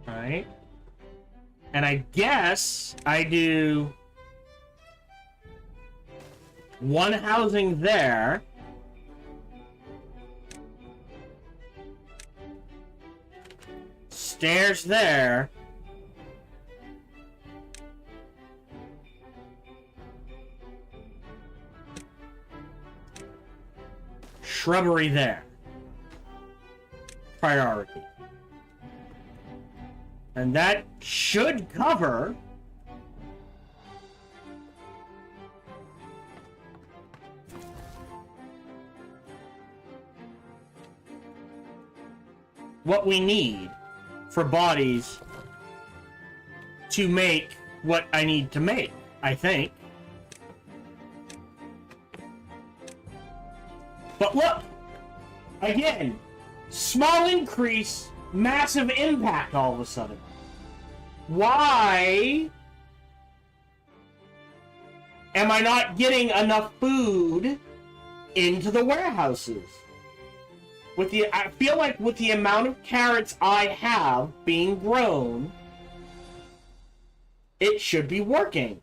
Alright. And I guess I do one housing there. Stairs there. Shrubbery there. Priority. And that should cover what we need for bodies to make what I need to make, I think. But look! Again, small increase, massive impact all of a sudden. Why am I not getting enough food into the warehouses? I feel like with the amount of carrots I have being grown, it should be working.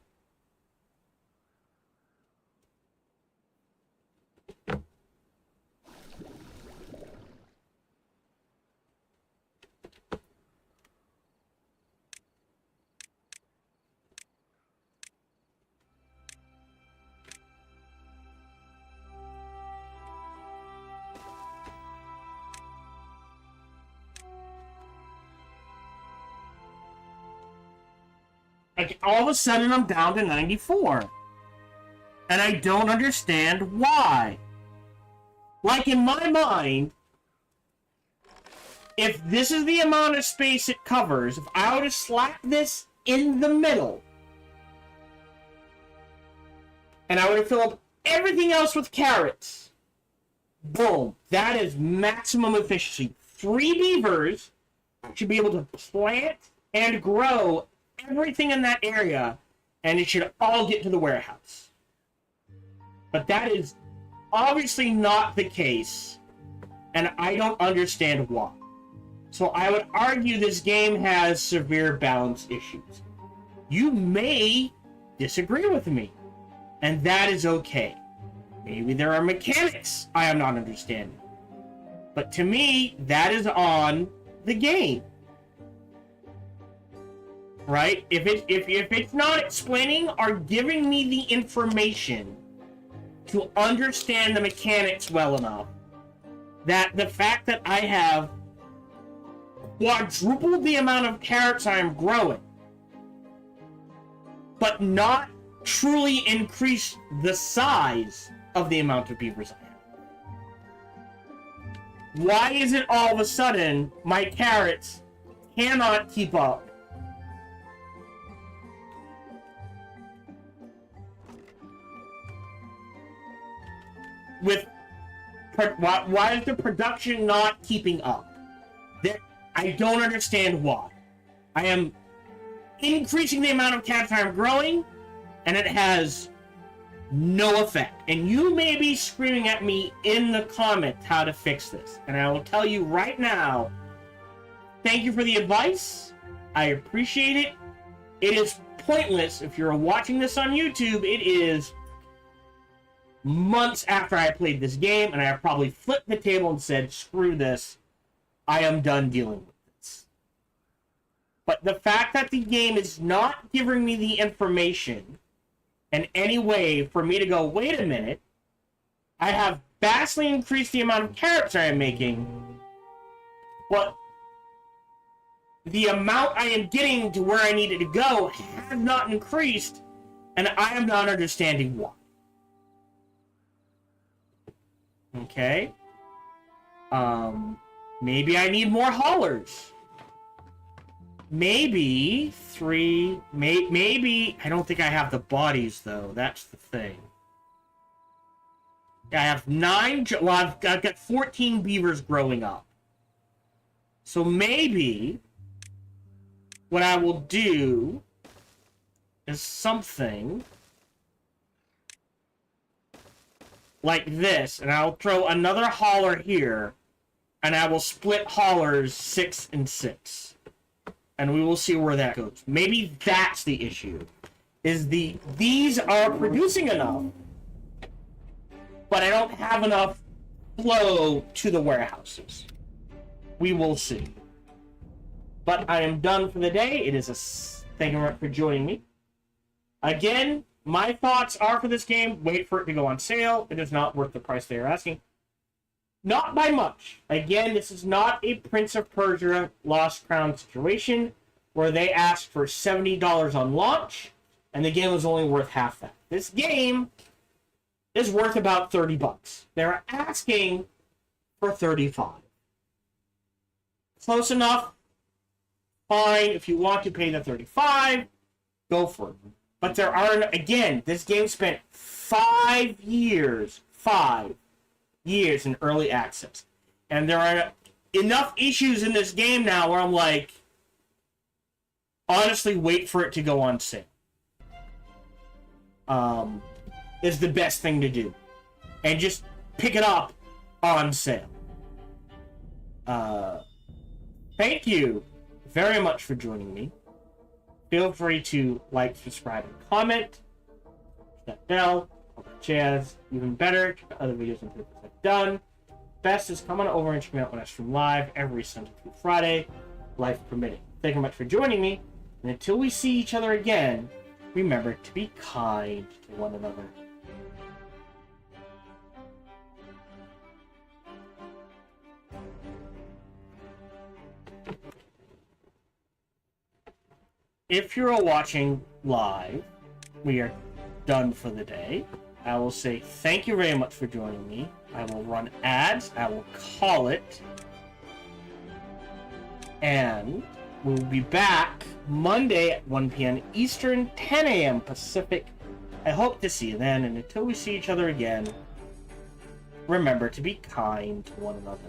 Like, all of a sudden, I'm down to 94. And I don't understand why. Like, in my mind, if this is the amount of space it covers, if I were to slap this in the middle, and I were to fill up everything else with carrots, boom, that is maximum efficiency. 3 beavers should be able to plant and grow everything in that area, and it should all get to the warehouse. But that is obviously not the case, and I don't understand why. So I would argue this game has severe balance issues. You may disagree with me, and that is okay. Maybe there are mechanics I am not understanding. But to me, that is on the game. Right? If it's not explaining or giving me the information to understand the mechanics well enough, that the fact that I have quadrupled the amount of carrots I am growing, but not truly increase the size of the amount of beavers I have. Why is it all of a sudden my carrots cannot keep up with why is the production not keeping up? I don't understand why. I am increasing the amount of character I'm growing, and it has no effect. And you may be screaming at me in the comments how to fix this. And I will tell you right now, thank you for the advice. I appreciate it. It is pointless. If you're watching this on YouTube, it is months after I played this game, and I have probably flipped the table and said, screw this. I am done dealing with this. But the fact that the game is not giving me the information in any way for me to go, wait a minute, I have vastly increased the amount of carrots I am making, but the amount I am getting to where I needed to go has not increased, and I am not understanding why. Okay. Maybe I need more haulers. Maybe maybe I don't think I have the bodies though. That's the thing. I have 9. Well, I've got 14 beavers growing up. So maybe what I will do is something like this, and I'll throw another hauler here, and I will split haulers 6 and 6. And we will see where that goes. Maybe that's the issue. Is these are producing enough, but I don't have enough flow to the warehouses. We will see. But I am done for the day. It is a... Thank you very much for joining me. Again, my thoughts are for this game, wait for it to go on sale. It is not worth the price they are asking. Not by much. Again, this is not a Prince of Persia Lost Crown situation where they asked for $70 on launch and the game was only worth half that. This game is worth about $30. They're asking for $35. Close enough. Fine. If you want to pay the $35, go for it. But there are, again, this game spent 5 years in early access. And there are enough issues in this game now where I'm like, honestly, wait for it to go on sale. Is the best thing to do. And just pick it up on sale. Thank you very much for joining me. Feel free to like, subscribe, and comment. That bell, all that jazz. Even better, check out other videos and videos I've done. Best is come on over and check me out when I stream live every Sunday through Friday, life permitting. Thank you very much for joining me, and until we see each other again, remember to be kind to one another. If you're watching live, we are done for the day. I will say thank you very much for joining me. I will run ads. I will call it. And we'll be back Monday at 1 p.m. Eastern, 10 a.m. Pacific. I hope to see you then. And until we see each other again, remember to be kind to one another.